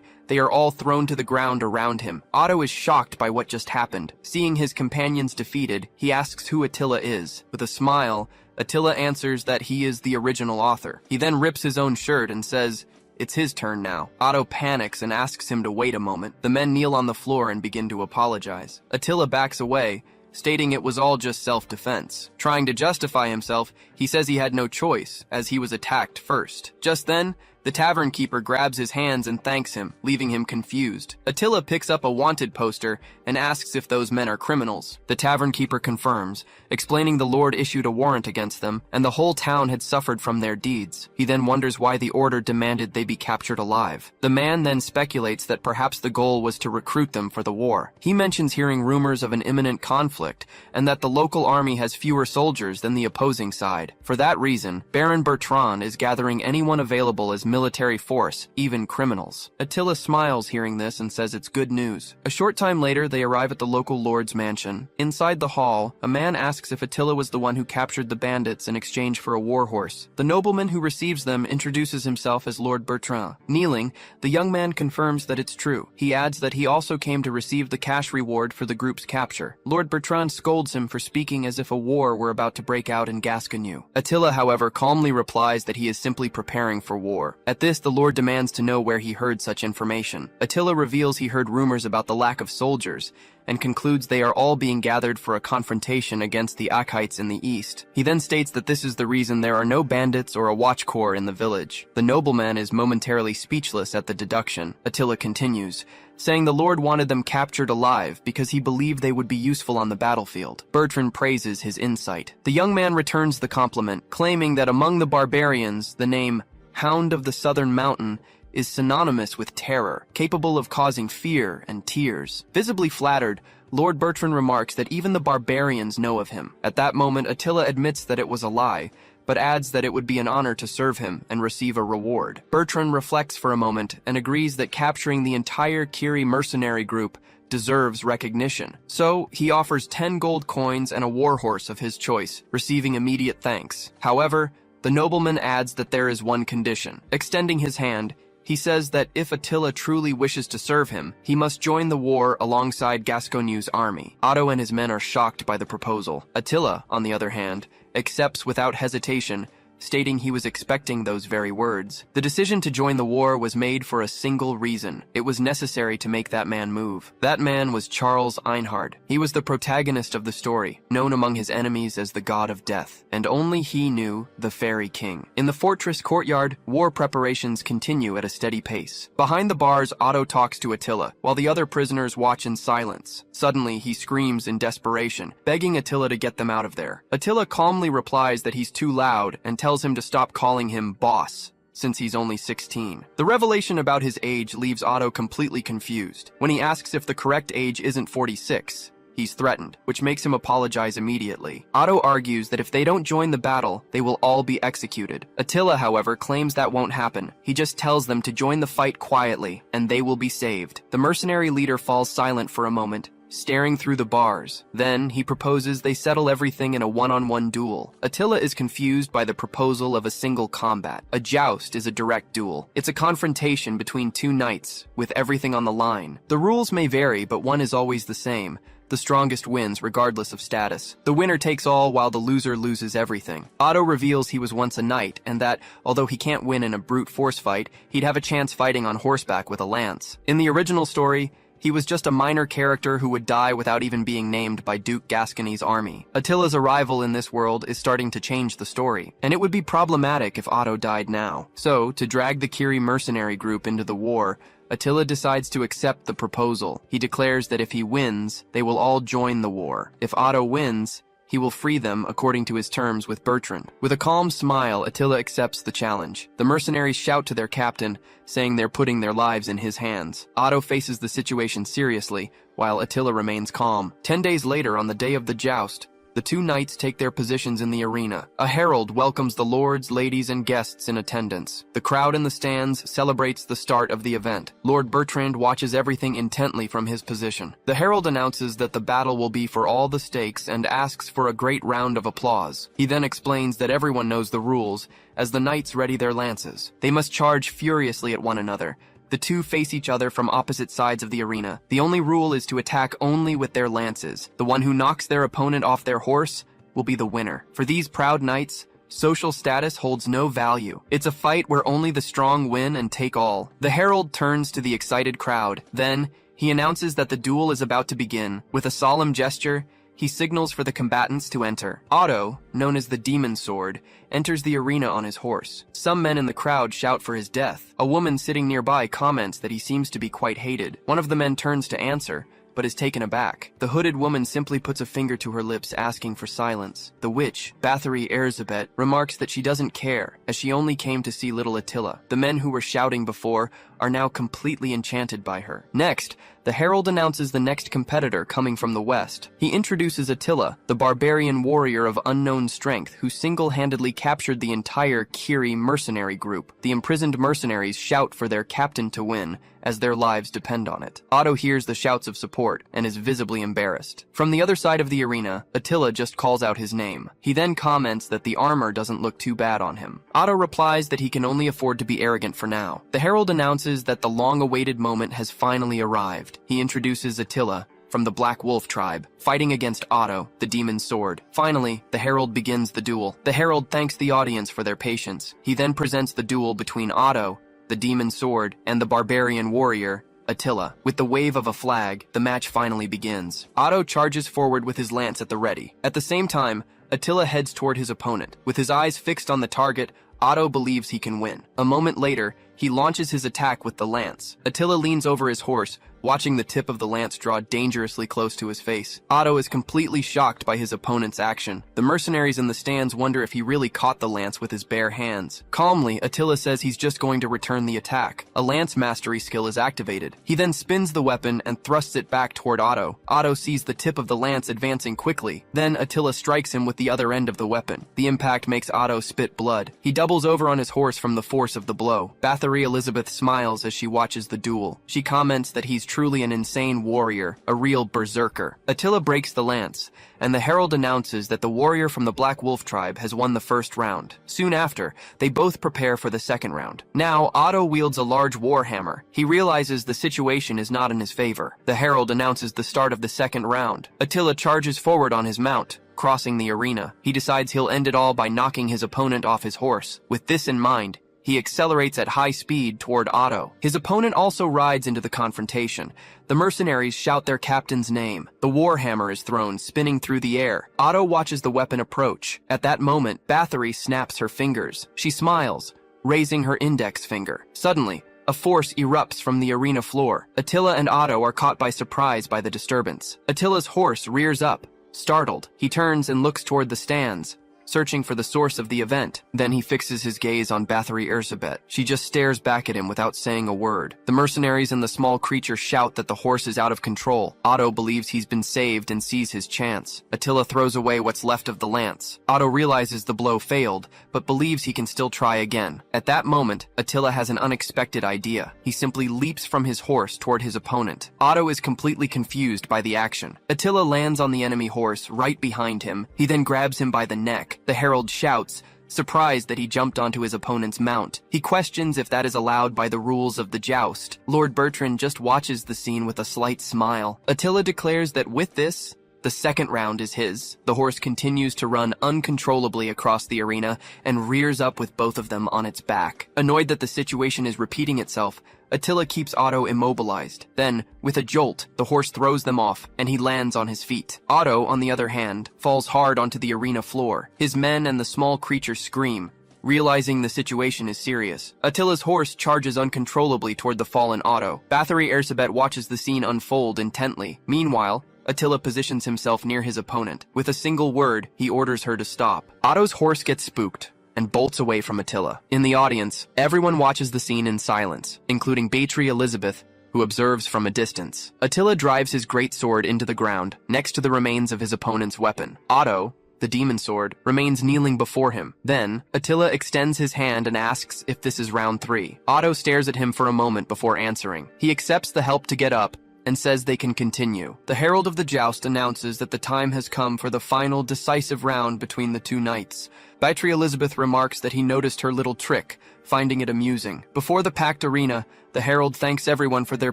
they are all thrown to the ground around him. Otto is shocked by what just happened. Seeing his companions defeated, he asks who Attila is. With a smile, Attila answers that he is the original author. He then rips his own shirt and says, it's his turn now. Otto panics and asks him to wait a moment. The men kneel on the floor and begin to apologize. Attila backs away, stating it was all just self-defense. Trying to justify himself, he says he had no choice, as he was attacked first. Just then, the tavern keeper grabs his hands and thanks him, leaving him confused. Attila picks up a wanted poster and asks if those men are criminals. The tavern keeper confirms, explaining the Lord issued a warrant against them, and the whole town had suffered from their deeds. He then wonders why the order demanded they be captured alive. The man then speculates that perhaps the goal was to recruit them for the war. He mentions hearing rumors of an imminent conflict, and that the local army has fewer soldiers than the opposing side. For that reason, Baron Bertrand is gathering anyone available as military force, even criminals. Attila smiles hearing this and says it's good news. A short time later, they arrive at the local lord's mansion. Inside the hall, a man asks if Attila was the one who captured the bandits in exchange for a war horse. The nobleman who receives them introduces himself as Lord Bertrand. Kneeling, the young man confirms that it's true. He adds that he also came to receive the cash reward for the group's capture. Lord Bertrand scolds him for speaking as if a war were about to break out in Gascony. Attila, however, calmly replies that he is simply preparing for war. At this, the Lord demands to know where he heard such information. Attila reveals he heard rumors about the lack of soldiers, and concludes they are all being gathered for a confrontation against the Akites in the east. He then states that this is the reason there are no bandits or a watch corps in the village. The nobleman is momentarily speechless at the deduction. Attila continues, saying the Lord wanted them captured alive because he believed they would be useful on the battlefield. Bertrand praises his insight. The young man returns the compliment, claiming that among the barbarians, the name Hound of the Southern Mountain is synonymous with terror, capable of causing fear and tears. Visibly flattered, Lord Bertrand remarks that even the barbarians know of him. At that moment, Attila admits that it was a lie, but adds that it would be an honor to serve him and receive a reward. Bertrand reflects for a moment and agrees that capturing the entire Kiri mercenary group deserves recognition. So, he offers 10 gold coins and a warhorse of his choice, receiving immediate thanks. However, the nobleman adds that there is one condition. Extending his hand, he says that if Attila truly wishes to serve him, he must join the war alongside Gascony's army. Otto and his men are shocked by the proposal. Attila, on the other hand, accepts without hesitation, stating he was expecting those very words. The decision to join the war was made for a single reason. It was necessary to make that man move. That man was Charles Einhard. He was the protagonist of the story, known among his enemies as the God of Death, and only he knew the Fairy King. In the fortress courtyard, war preparations continue at a steady pace. Behind the bars, Otto talks to Attila, while the other prisoners watch in silence. Suddenly, he screams in desperation, begging Attila to get them out of there. Attila calmly replies that he's too loud and tells him to stop calling him boss, since he's only 16. The revelation about his age leaves Otto completely confused. When he asks if the correct age isn't 46, he's threatened, which makes him apologize immediately. Otto argues that if they don't join the battle, they will all be executed. Attila, however, claims that won't happen. He just tells them to join the fight quietly, and they will be saved. The mercenary leader falls silent for a moment, staring through the bars. Then, he proposes they settle everything in a one-on-one duel. Attila is confused by the proposal of a single combat. A joust is a direct duel. It's a confrontation between two knights, with everything on the line. The rules may vary, but one is always the same. The strongest wins, regardless of status. The winner takes all, while the loser loses everything. Otto reveals he was once a knight, and that, although he can't win in a brute force fight, he'd have a chance fighting on horseback with a lance. In the original story, he was just a minor character who would die without even being named by Duke Gascony's army. Attila's arrival in this world is starting to change the story, and it would be problematic if Otto died now. So, to drag the Kiri mercenary group into the war, Attila decides to accept the proposal. He declares that if he wins, they will all join the war. If Otto wins, he will free them according to his terms with Bertrand. With a calm smile, Attila accepts the challenge. The mercenaries shout to their captain, saying they're putting their lives in his hands. Otto faces the situation seriously, while Attila remains calm. 10 days later, on the day of the joust, the two knights take their positions in the arena. A herald welcomes the lords, ladies, and guests in attendance. The crowd in the stands celebrates the start of the event. Lord Bertrand watches everything intently from his position. The herald announces that the battle will be for all the stakes and asks for a great round of applause. He then explains that everyone knows the rules, as the knights ready their lances. They must charge furiously at one another. The two face each other from opposite sides of the arena. The only rule is to attack only with their lances. The one who knocks their opponent off their horse will be the winner. For these proud knights, social status holds no value. It's a fight where only the strong win and take all. The herald turns to the excited crowd. Then, he announces that the duel is about to begin. With a solemn gesture, he signals for the combatants to enter. Otto, known as the Demon Sword, enters the arena on his horse. Some men in the crowd shout for his death. A woman sitting nearby comments that he seems to be quite hated. One of the men turns to answer, but is taken aback. The hooded woman simply puts a finger to her lips, asking for silence. The witch, Bathory Erzsébet, remarks that she doesn't care, as she only came to see little Attila. The men who were shouting before are now completely enchanted by her. Next, the herald announces the next competitor coming from the west. He introduces Attila, the barbarian warrior of unknown strength who single-handedly captured the entire Kiri mercenary group. The imprisoned mercenaries shout for their captain to win, as their lives depend on it. Otto hears the shouts of support and is visibly embarrassed. From the other side of the arena, Attila just calls out his name. He then comments that the armor doesn't look too bad on him. Otto replies that he can only afford to be arrogant for now. The herald announces that the long-awaited moment has finally arrived. He introduces Attila, from the Black Wolf tribe, fighting against Otto, the Demon Sword. Finally, the herald begins the duel. The herald thanks the audience for their patience. He then presents the duel between Otto, the Demon Sword, and the barbarian warrior, Attila. With the wave of a flag, the match finally begins. Otto charges forward with his lance at the ready. At the same time, Attila heads toward his opponent. With his eyes fixed on the target, Otto believes he can win. A moment later, he launches his attack with the lance. Attila leans over his horse, watching the tip of the lance draw dangerously close to his face. Otto is completely shocked by his opponent's action. The mercenaries in the stands wonder if he really caught the lance with his bare hands. Calmly, Attila says he's just going to return the attack. A lance mastery skill is activated. He then spins the weapon and thrusts it back toward Otto. Otto sees the tip of the lance advancing quickly. Then Attila strikes him with the other end of the weapon. The impact makes Otto spit blood. He doubles over on his horse from the force of the blow. Bathory Elizabeth smiles as she watches the duel. She comments that he's truly an insane warrior, a real berserker. Attila breaks the lance, and the herald announces that the warrior from the Black Wolf tribe has won the first round. Soon after, they both prepare for the second round. Now, Otto wields a large warhammer. He realizes the situation is not in his favor. The herald announces the start of the second round. Attila charges forward on his mount, crossing the arena. He decides he'll end it all by knocking his opponent off his horse. With this in mind, he accelerates at high speed toward Otto. His opponent also rides into the confrontation. The mercenaries shout their captain's name. The warhammer is thrown, spinning through the air. Otto watches the weapon approach. At that moment, Bathory snaps her fingers. She smiles, raising her index finger. Suddenly, a force erupts from the arena floor. Attila and Otto are caught by surprise by the disturbance. Attila's horse rears up. Startled, he turns and looks toward the stands, searching for the source of the event. Then he fixes his gaze on Bathory Erzsébet. She just stares back at him without saying a word. The mercenaries and the small creature shout that the horse is out of control. Otto believes he's been saved and sees his chance. Attila throws away what's left of the lance. Otto realizes the blow failed, but believes he can still try again. At that moment, Attila has an unexpected idea. He simply leaps from his horse toward his opponent. Otto is completely confused by the action. Attila lands on the enemy horse right behind him. He then grabs him by the neck. The herald shouts, surprised that he jumped onto his opponent's mount. He questions if that is allowed by the rules of the joust. Lord Bertrand just watches the scene with a slight smile. Attila declares that with this, the second round is his. The horse continues to run uncontrollably across the arena and rears up with both of them on its back. Annoyed that the situation is repeating itself, Attila keeps Otto immobilized. Then, with a jolt, the horse throws them off, and he lands on his feet. Otto, on the other hand, falls hard onto the arena floor. His men and the small creature scream, realizing the situation is serious. Attila's horse charges uncontrollably toward the fallen Otto. Bathory Erzsébet watches the scene unfold intently. Meanwhile, Attila positions himself near his opponent. With a single word, he orders her to stop. Otto's horse gets spooked and bolts away from Attila. In the audience, everyone watches the scene in silence, including Beatrice Elizabeth, who observes from a distance. Attila drives his great sword into the ground, next to the remains of his opponent's weapon. Otto, the demon sword, remains kneeling before him. Then, Attila extends his hand and asks if this is round 3. Otto stares at him for a moment before answering. He accepts the help to get up and says they can continue. The herald of the joust announces that the time has come for the final decisive round between the two knights. Beatrice Elizabeth remarks that he noticed her little trick, finding it amusing. Before the packed arena, the herald thanks everyone for their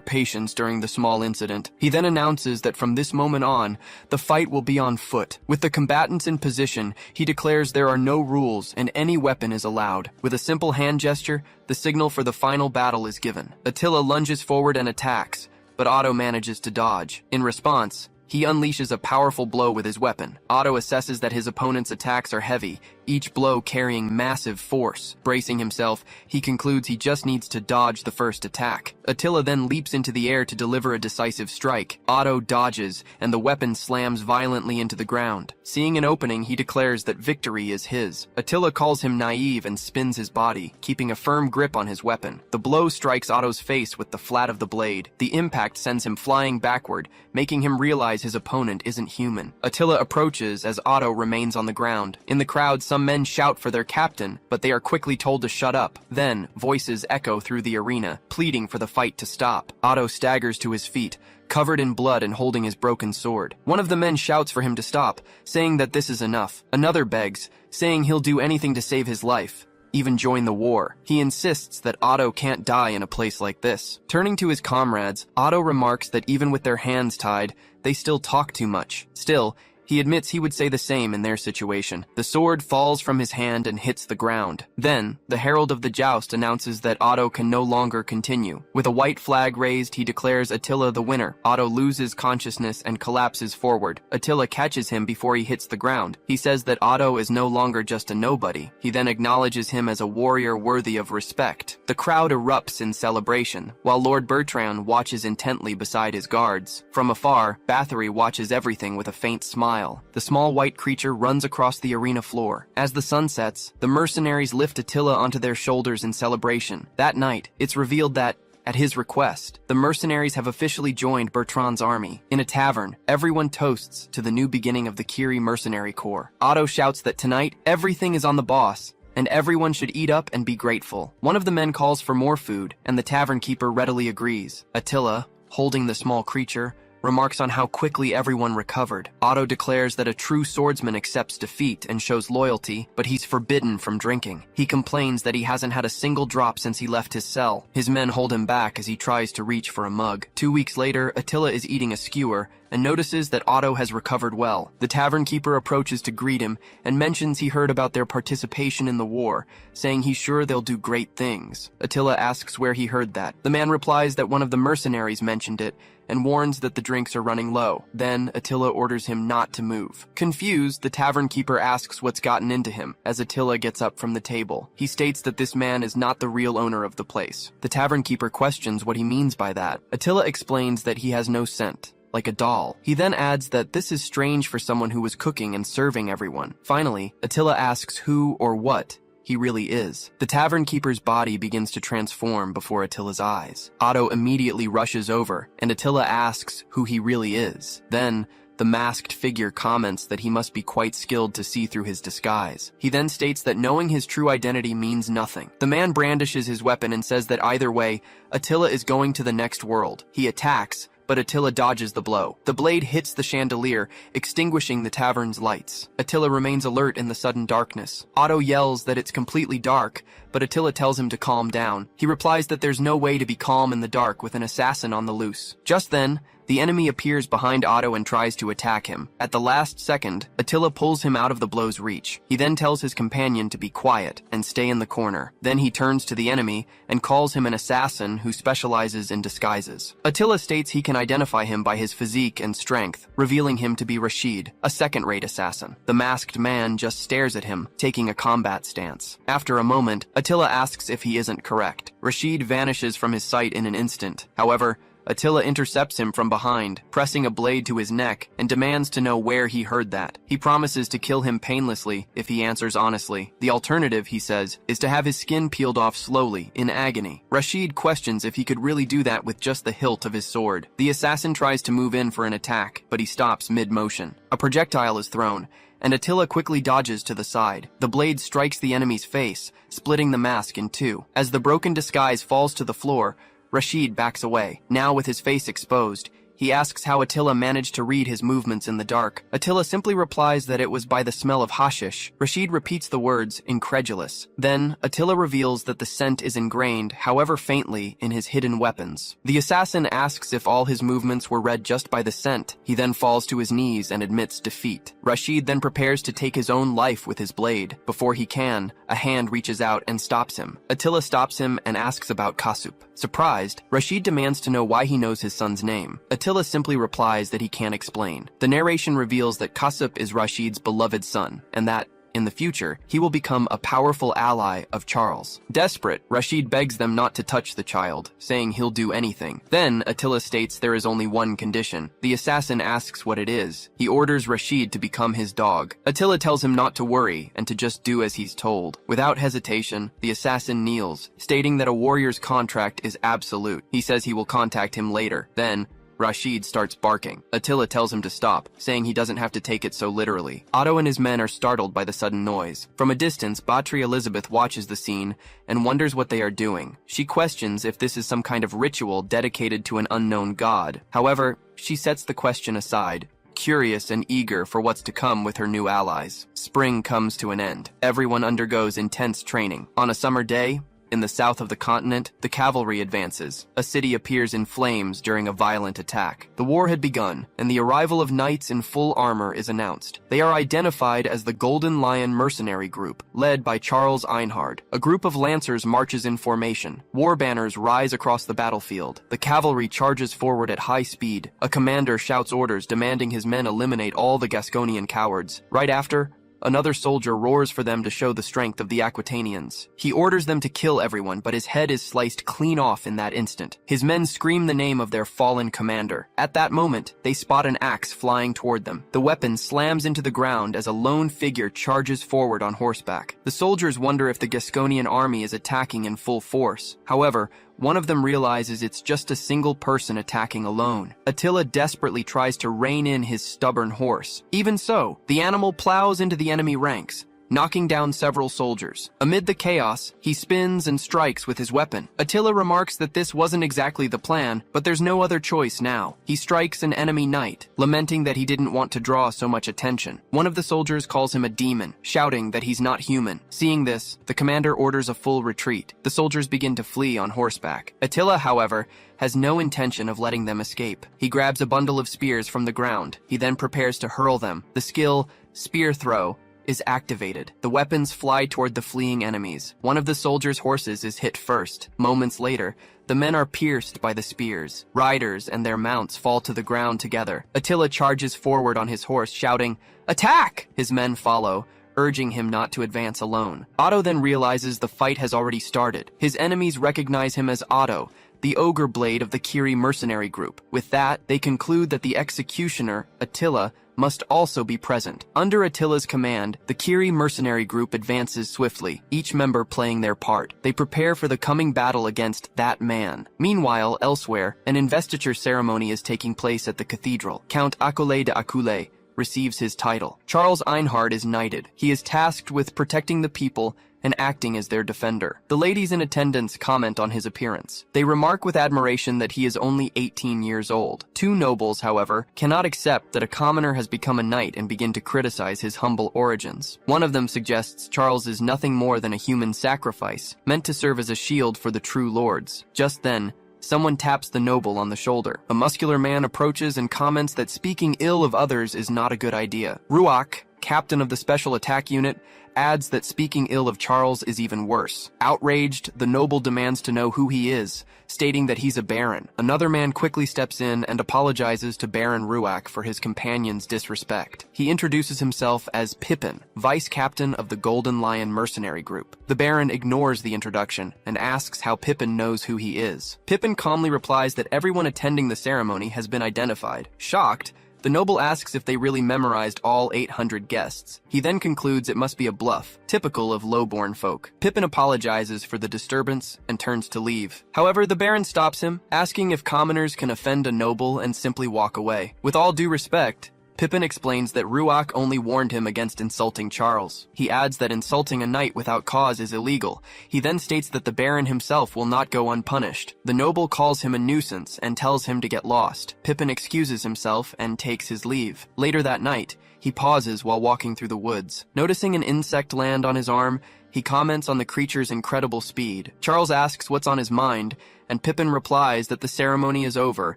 patience during the small incident. He then announces that from this moment on, the fight will be on foot. With the combatants in position, he declares there are no rules and any weapon is allowed. With a simple hand gesture, the signal for the final battle is given. Attila lunges forward and attacks, but Otto manages to dodge. In response, he unleashes a powerful blow with his weapon. Otto assesses that his opponent's attacks are heavy, each blow carrying massive force. Bracing himself, he concludes he just needs to dodge the first attack. Attila then leaps into the air to deliver a decisive strike. Otto dodges, and the weapon slams violently into the ground. Seeing an opening, he declares that victory is his. Attila calls him naive and spins his body, keeping a firm grip on his weapon. The blow strikes Otto's face with the flat of the blade. The impact sends him flying backward, making him realize his opponent isn't human. Attila approaches as Otto remains on the ground. In the crowd, some men shout for their captain, but they are quickly told to shut up. Then, voices echo through the arena, pleading for the fight to stop. Otto staggers to his feet, covered in blood and holding his broken sword. One of the men shouts for him to stop, saying that this is enough. Another begs, saying he'll do anything to save his life, even join the war. He insists that Otto can't die in a place like this. Turning to his comrades, Otto remarks that even with their hands tied, they still talk too much. Still, he admits he would say the same in their situation. The sword falls from his hand and hits the ground. Then, the herald of the joust announces that Otto can no longer continue. With a white flag raised, he declares Attila the winner. Otto loses consciousness and collapses forward. Attila catches him before he hits the ground. He says that Otto is no longer just a nobody. He then acknowledges him as a warrior worthy of respect. The crowd erupts in celebration, while Lord Bertrand watches intently beside his guards. From afar, Bathory watches everything with a faint smile. The small white creature runs across the arena floor. As the sun sets, the mercenaries lift Attila onto their shoulders in celebration. That night, it's revealed that, at his request, the mercenaries have officially joined Bertrand's army. In a tavern, everyone toasts to the new beginning of the Kiri mercenary corps. Otto shouts that tonight, everything is on the boss, and everyone should eat up and be grateful. One of the men calls for more food, and the tavern keeper readily agrees. Attila, holding the small creature, remarks on how quickly everyone recovered. Otto declares that a true swordsman accepts defeat and shows loyalty, but he's forbidden from drinking. He complains that he hasn't had a single drop since he left his cell. His men hold him back as he tries to reach for a mug. 2 weeks later, Attila is eating a skewer and notices that Otto has recovered well. The tavern keeper approaches to greet him and mentions he heard about their participation in the war, saying he's sure they'll do great things. Attila asks where he heard that. The man replies that one of the mercenaries mentioned it and warns that the drinks are running low. Then Attila orders him not to move. Confused, the tavern keeper asks what's gotten into him as Attila gets up from the table. He states that this man is not the real owner of the place. The tavern keeper questions what he means by that. Attila explains that he has no scent, like a doll. He then adds that this is strange for someone who was cooking and serving everyone. Finally, Attila asks who or what he really is. The tavern keeper's body begins to transform before Attila's eyes. Otto immediately rushes over, and Attila asks who he really is. Then, the masked figure comments that he must be quite skilled to see through his disguise. He then states that knowing his true identity means nothing. The man brandishes his weapon and says that either way, Attila is going to the next world. He attacks, but Attila dodges the blow. The blade hits the chandelier, extinguishing the tavern's lights. Attila remains alert in the sudden darkness. Otto yells that it's completely dark, but Attila tells him to calm down. He replies that there's no way to be calm in the dark with an assassin on the loose. Just then, the enemy appears behind Otto and tries to attack him. At the last second, Attila pulls him out of the blow's reach. He then tells his companion to be quiet and stay in the corner. Then he turns to the enemy and calls him an assassin who specializes in disguises. Attila states he can identify him by his physique and strength, revealing him to be Rashid, a second-rate assassin. The masked man just stares at him, taking a combat stance. After a moment, Attila asks if he isn't correct. Rashid vanishes from his sight in an instant. However, Attila intercepts him from behind, pressing a blade to his neck, and demands to know where he heard that. He promises to kill him painlessly if he answers honestly. The alternative, he says, is to have his skin peeled off slowly, in agony. Rashid questions if he could really do that with just the hilt of his sword. The assassin tries to move in for an attack, but he stops mid-motion. A projectile is thrown, and Attila quickly dodges to the side. The blade strikes the enemy's face, splitting the mask in two. As the broken disguise falls to the floor, Rashid backs away. Now with his face exposed, he asks how Attila managed to read his movements in the dark. Attila simply replies that it was by the smell of hashish. Rashid repeats the words, incredulous. Then, Attila reveals that the scent is ingrained, however faintly, in his hidden weapons. The assassin asks if all his movements were read just by the scent. He then falls to his knees and admits defeat. Rashid then prepares to take his own life with his blade. Before he can, a hand reaches out and stops him. Attila stops him and asks about Kasup. Surprised, Rashid demands to know why he knows his son's name. Attila simply replies that he can't explain. The narration reveals that Kasup is Rashid's beloved son, and that, in the future, he will become a powerful ally of Charles. Desperate, Rashid begs them not to touch the child, saying he'll do anything. Then, Attila states there is only one condition. The assassin asks what it is. He orders Rashid to become his dog. Attila tells him not to worry and to just do as he's told. Without hesitation, the assassin kneels, stating that a warrior's contract is absolute. He says he will contact him later. Then, Rashid starts barking. Attila tells him to stop, saying he doesn't have to take it so literally. Otto and his men are startled by the sudden noise. From a distance, Batri Elizabeth watches the scene and wonders what they are doing. She questions if this is some kind of ritual dedicated to an unknown god. However, she sets the question aside, curious and eager for what's to come with her new allies. Spring comes to an end. Everyone undergoes intense training. On a summer day, in the south of the continent, the cavalry advances. A city appears in flames during a violent attack. The war had begun, and the arrival of knights in full armor is announced. They are identified as the Golden Lion Mercenary Group, led by Charles Einhard. A group of lancers marches in formation. War banners rise across the battlefield. The cavalry charges forward at high speed. A commander shouts orders demanding his men eliminate all the Gasconian cowards. Right after, another soldier roars for them to show the strength of the Aquitanians. He orders them to kill everyone, but his head is sliced clean off in that instant. His men scream the name of their fallen commander. At that moment, they spot an axe flying toward them. The weapon slams into the ground as a lone figure charges forward on horseback. The soldiers wonder if the Gasconian army is attacking in full force. However, one of them realizes it's just a single person attacking alone. Attila desperately tries to rein in his stubborn horse. Even so, the animal plows into the enemy ranks. knocking down several soldiers. Amid the chaos, he spins and strikes with his weapon. Attila remarks that this wasn't exactly the plan, but there's no other choice now. He strikes an enemy knight, lamenting that he didn't want to draw so much attention. One of the soldiers calls him a demon, shouting that he's not human. Seeing this, the commander orders a full retreat. The soldiers begin to flee on horseback. Attila, however, has no intention of letting them escape. He grabs a bundle of spears from the ground. He then prepares to hurl them. The skill, spear throw, is activated. The weapons fly toward the fleeing enemies. One of the soldiers' horses is hit first. Moments later, the men are pierced by the spears. Riders and their mounts fall to the ground together. Attila charges forward on his horse, shouting, "Attack!" His men follow, urging him not to advance alone. Otto then realizes the fight has already started. His enemies recognize him as Otto, the ogre blade of the Kiri mercenary group. With that, they conclude that the executioner, Attila, must also be present. Under Attila's command, the Kiri mercenary group advances swiftly, each member playing their part. They prepare for the coming battle against that man. Meanwhile, elsewhere, an investiture ceremony is taking place at the cathedral. Count Akule de Akule receives his title. Charles Einhard is knighted. He is tasked with protecting the people and acting as their defender. The ladies in attendance comment on his appearance. They remark with admiration that he is only 18 years old. Two nobles, however, cannot accept that a commoner has become a knight and begin to criticize his humble origins. One of them suggests Charles is nothing more than a human sacrifice, meant to serve as a shield for the true lords. Just then, someone taps the noble on the shoulder. A muscular man approaches and comments that speaking ill of others is not a good idea. Ruach, captain of the special attack unit, adds that speaking ill of Charles is even worse. Outraged, the noble demands to know who he is, stating that he's a baron. Another man quickly steps in and apologizes to Baron Ruach for his companion's disrespect. He introduces himself as Pippin, vice captain of the Golden Lion mercenary group. The baron ignores the introduction and asks how Pippin knows who he is. Pippin calmly replies that everyone attending the ceremony has been identified. Shocked, the noble asks if they really memorized all 800 guests. He then concludes it must be a bluff, typical of low-born folk. Pippin apologizes for the disturbance and turns to leave. However, the baron stops him, asking if commoners can offend a noble and simply walk away. With all due respect, Pippin explains that Ruach only warned him against insulting Charles. He adds that insulting a knight without cause is illegal. He then states that the baron himself will not go unpunished. The noble calls him a nuisance and tells him to get lost. Pippin excuses himself and takes his leave. Later that night, he pauses while walking through the woods. Noticing an insect land on his arm, he comments on the creature's incredible speed. Charles asks what's on his mind, and Pippin replies that the ceremony is over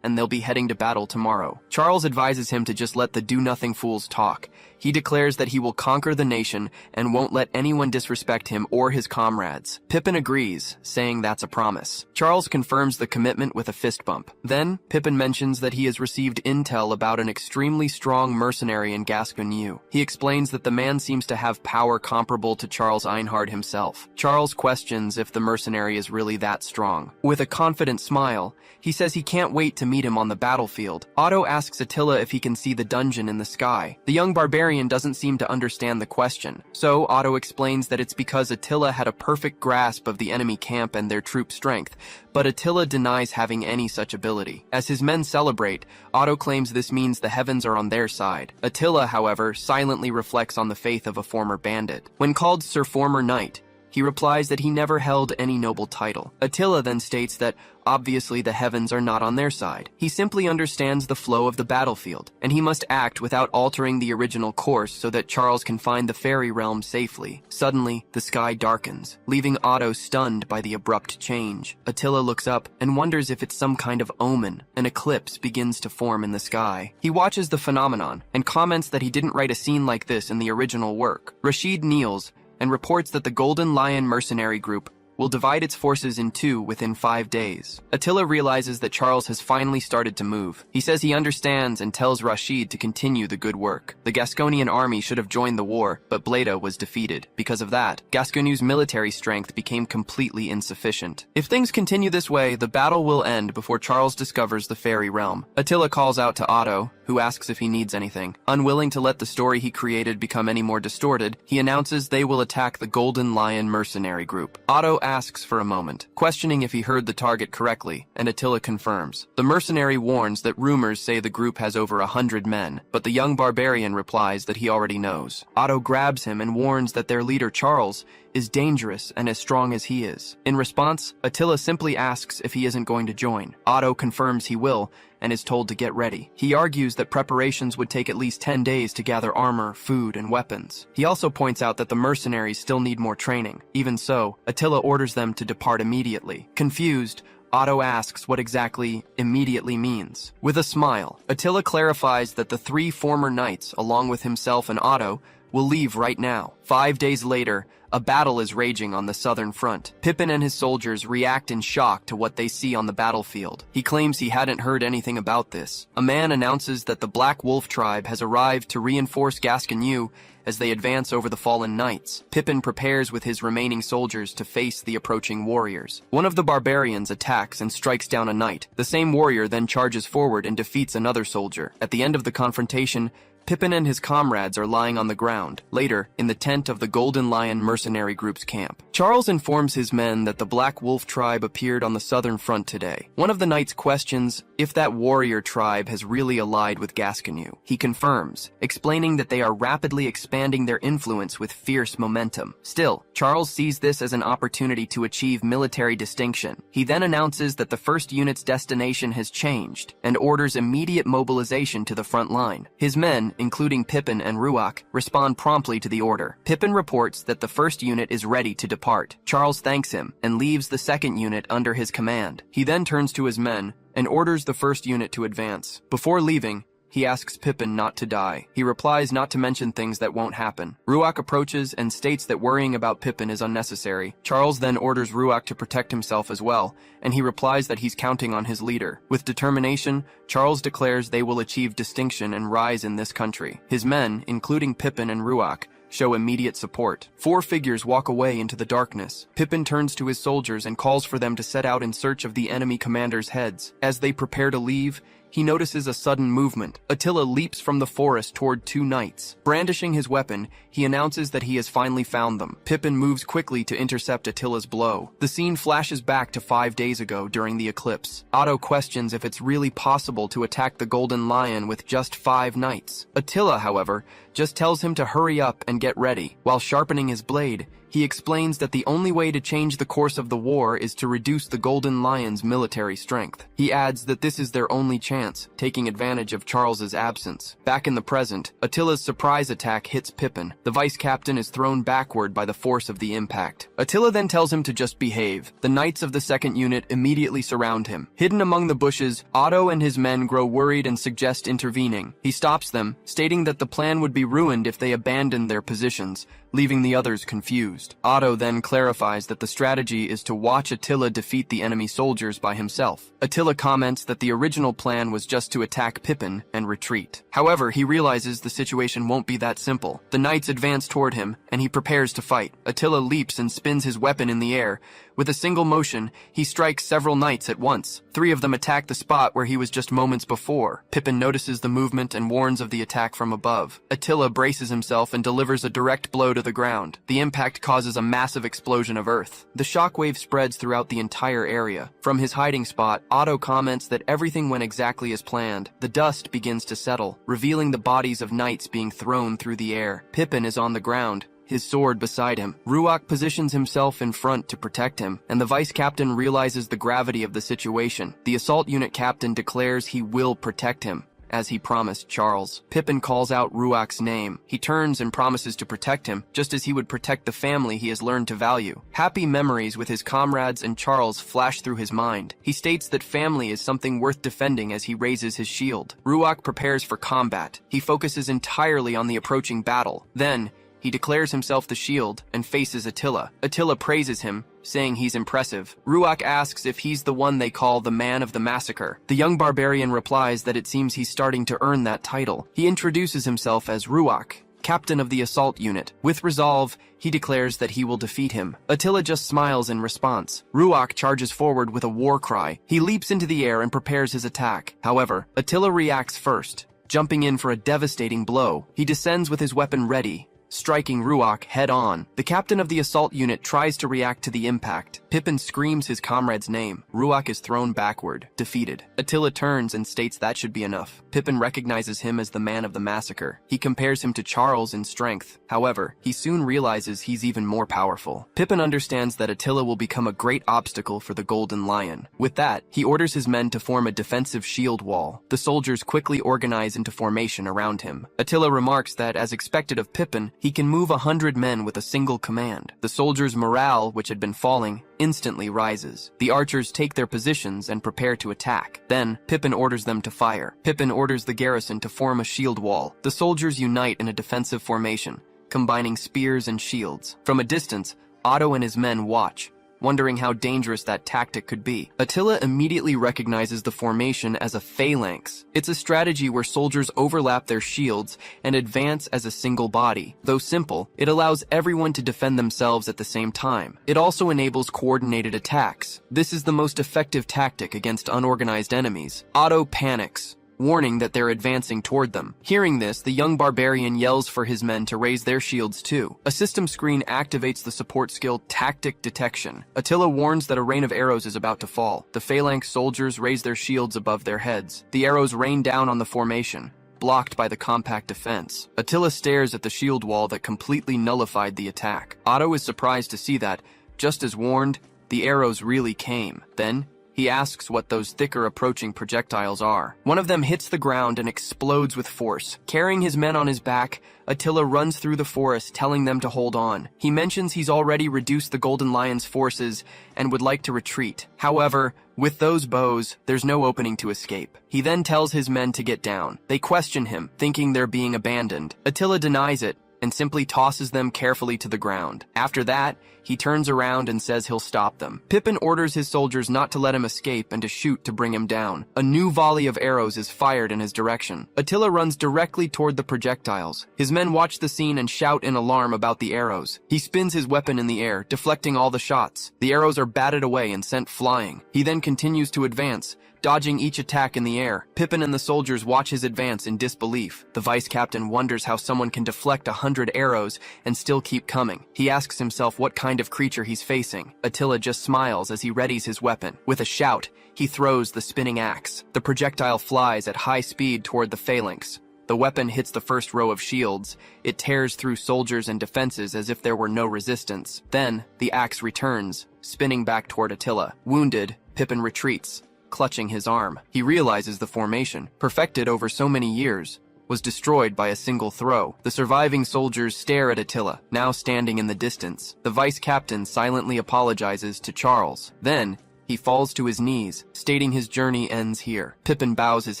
and they'll be heading to battle tomorrow. Charles advises him to just let the do-nothing fools talk. He declares that he will conquer the nation and won't let anyone disrespect him or his comrades. Pippin agrees, saying that's a promise. Charles confirms the commitment with a fist bump. Then, Pippin mentions that he has received intel about an extremely strong mercenary in Gascony. He explains that the man seems to have power comparable to Charles Einhard himself. Charles questions if the mercenary is really that strong. With a confident smile, he says he can't wait to meet him on the battlefield. Otto asks Attila if he can see the dungeon in the sky. The young barbarian doesn't seem to understand the question, so Otto explains that it's because Attila had a perfect grasp of the enemy camp and their troop strength, but Attila denies having any such ability. As his men celebrate, Otto claims this means the heavens are on their side. Attila, however, silently reflects on the faith of a former bandit. When called Sir Former Knight, he replies that he never held any noble title. Attila then states that obviously the heavens are not on their side. He simply understands the flow of the battlefield, and he must act without altering the original course so that Charles can find the fairy realm safely. Suddenly, the sky darkens, leaving Otto stunned by the abrupt change. Attila looks up and wonders if it's some kind of omen. An eclipse begins to form in the sky. He watches the phenomenon and comments that he didn't write a scene like this in the original work. Rashid kneels and reports that the Golden Lion mercenary group will divide its forces in two within 5 days. Attila realizes that Charles has finally started to move. He says he understands and tells Rashid to continue the good work. The Gasconian army should have joined the war, but Bleda was defeated. Because of that, Gascony's military strength became completely insufficient. If things continue this way, the battle will end before Charles discovers the fairy realm. Attila calls out to Otto, who asks if he needs anything. Unwilling to let the story he created become any more distorted, he announces they will attack the Golden Lion mercenary group. Otto asks for a moment, questioning if he heard the target correctly, and Attila confirms. The mercenary warns that rumors say the group has over 100 men, but the young barbarian replies that he already knows. Otto grabs him and warns that their leader Charles is dangerous and as strong as he is. In response, Attila simply asks if he isn't going to join. Otto confirms he will, and is told to get ready. He argues that preparations would take at least 10 days to gather armor, food, and weapons. He also points out that the mercenaries still need more training. Even so, Attila orders them to depart immediately. Confused, Otto asks what exactly immediately means. With a smile, Attila clarifies that the 3 former knights, along with himself and Otto, will leave right now. 5 days later, a battle is raging on the southern front. Pippin and his soldiers react in shock to what they see on the battlefield. He claims he hadn't heard anything about this. A man announces that the Black Wolf tribe has arrived to reinforce Gascony as they advance over the fallen knights. Pippin prepares with his remaining soldiers to face the approaching warriors. One of the barbarians attacks and strikes down a knight. The same warrior then charges forward and defeats another soldier. At the end of the confrontation, Pippin and his comrades are lying on the ground, later in the tent of the Golden Lion mercenary group's camp. Charles informs his men that the Black Wolf tribe appeared on the southern front today. One of the knights questions if that warrior tribe has really allied with Gascony. He confirms, explaining that they are rapidly expanding their influence with fierce momentum. Still, Charles sees this as an opportunity to achieve military distinction. He then announces that the first unit's destination has changed and orders immediate mobilization to the front line. His men, including Pippin and Ruach, respond promptly to the order. Pippin reports that the first unit is ready to depart. Charles thanks him and leaves the second unit under his command. He then turns to his men and orders the first unit to advance. Before leaving, he asks Pippin not to die. He replies not to mention things that won't happen. Ruach approaches and states that worrying about Pippin is unnecessary. Charles then orders Ruach to protect himself as well, and he replies that he's counting on his leader. With determination, Charles declares they will achieve distinction and rise in this country. His men, including Pippin and Ruach, show immediate support. 4 figures walk away into the darkness. Pippin turns to his soldiers and calls for them to set out in search of the enemy commanders' heads. As they prepare to leave, he notices a sudden movement. Attila leaps from the forest toward 2 knights. Brandishing his weapon, he announces that he has finally found them. Pippin moves quickly to intercept Attila's blow. The scene flashes back to 5 days ago during the eclipse. Otto questions if it's really possible to attack the Golden Lion with just 5 knights. Attila, however, just tells him to hurry up and get ready. While sharpening his blade, he explains that the only way to change the course of the war is to reduce the Golden Lion's military strength. He adds that this is their only chance, taking advantage of Charles's absence. Back in the present, Attila's surprise attack hits Pippin. The vice captain is thrown backward by the force of the impact. Attila then tells him to just behave. The knights of the second unit immediately surround him. Hidden among the bushes, Otto and his men grow worried and suggest intervening. He stops them, stating that the plan would be ruined if they abandoned their positions, leaving the others confused. Otto then clarifies that the strategy is to watch Attila defeat the enemy soldiers by himself. Attila comments that the original plan was just to attack Pippin and retreat. However, he realizes the situation won't be that simple. The knights advance toward him, and he prepares to fight. Attila leaps and spins his weapon in the air. With a single motion, he strikes several knights at once. 3 of them attack the spot where he was just moments before. Pippin notices the movement and warns of the attack from above. Attila braces himself and delivers a direct blow to the ground. The impact causes a massive explosion of earth. The shockwave spreads throughout the entire area. From his hiding spot, Otto comments that everything went exactly as planned. The dust begins to settle, revealing the bodies of knights being thrown through the air. Pippin is on the ground, his sword beside him. Ruach positions himself in front to protect him, and the vice captain realizes the gravity of the situation. The assault unit captain declares he will protect him, as he promised Charles. Pippin calls out Ruach's name. He turns and promises to protect him, just as he would protect the family he has learned to value. Happy memories with his comrades and Charles flash through his mind. He states that family is something worth defending as he raises his shield. Ruach prepares for combat. He focuses entirely on the approaching battle. Then, he declares himself the shield and faces Attila. Attila praises him, saying he's impressive. Ruach asks if he's the one they call the Man of the Massacre. The young barbarian replies that it seems he's starting to earn that title. He introduces himself as Ruach, captain of the assault unit. With resolve, he declares that he will defeat him. Attila just smiles in response. Ruach charges forward with a war cry. He leaps into the air and prepares his attack. However, Attila reacts first, jumping in for a devastating blow. He descends with his weapon ready, striking Ruach head-on. The captain of the assault unit tries to react to the impact. Pippin screams his comrade's name. Ruach is thrown backward, defeated. Attila turns and states that should be enough. Pippin recognizes him as the man of the massacre. He compares him to Charles in strength. However, he soon realizes he's even more powerful. Pippin understands that Attila will become a great obstacle for the Golden Lion. With that, he orders his men to form a defensive shield wall. The soldiers quickly organize into formation around him. Attila remarks that, as expected of Pippin, he can move 100 men with a single command. The soldiers' morale, which had been falling, instantly rises. The archers take their positions and prepare to attack. Then, Pippin orders them to fire. Pippin orders the garrison to form a shield wall. The soldiers unite in a defensive formation, combining spears and shields. From a distance, Otto and his men watch, wondering how dangerous that tactic could be. Attila immediately recognizes the formation as a phalanx. It's a strategy where soldiers overlap their shields and advance as a single body. Though simple, it allows everyone to defend themselves at the same time. It also enables coordinated attacks. This is the most effective tactic against unorganized enemies. Otto panics, warning that they're advancing toward them. Hearing this, the young barbarian yells for his men to raise their shields too. A system screen activates the support skill Tactic Detection. Attila warns that a rain of arrows is about to fall. The phalanx soldiers raise their shields above their heads. The arrows rain down on the formation, blocked by the compact defense. Attila stares at the shield wall that completely nullified the attack. Otto is surprised to see that, just as warned, the arrows really came. Then, he asks what those thicker approaching projectiles are. One of them hits the ground and explodes with force. Carrying his men on his back, Attila runs through the forest, telling them to hold on. He mentions he's already reduced the Golden Lion's forces and would like to retreat. However, with those bows, there's no opening to escape. He then tells his men to get down. They question him, thinking they're being abandoned. Attila denies it and simply tosses them carefully to the ground. After that, he turns around and says he'll stop them. Pippin orders his soldiers not to let him escape and to shoot to bring him down. A new volley of arrows is fired in his direction. Attila runs directly toward the projectiles. His men watch the scene and shout in alarm about the arrows. He spins his weapon in the air, deflecting all the shots. The arrows are batted away and sent flying. He then continues to advance, dodging each attack in the air. Pippin and the soldiers watch his advance in disbelief. The vice-captain wonders how someone can deflect 100 arrows and still keep coming. He asks himself what kind of creature he's facing. Attila just smiles as he readies his weapon. With a shout, he throws the spinning axe. The projectile flies at high speed toward the phalanx. The weapon hits the first row of shields. It tears through soldiers and defenses as if there were no resistance. Then, the axe returns, spinning back toward Attila. Wounded, Pippin retreats, clutching his arm. He realizes the formation, perfected over so many years, was destroyed by a single throw. The surviving soldiers stare at Attila, now standing in the distance. The vice-captain silently apologizes to Charles. Then, he falls to his knees, stating his journey ends here. Pippin bows his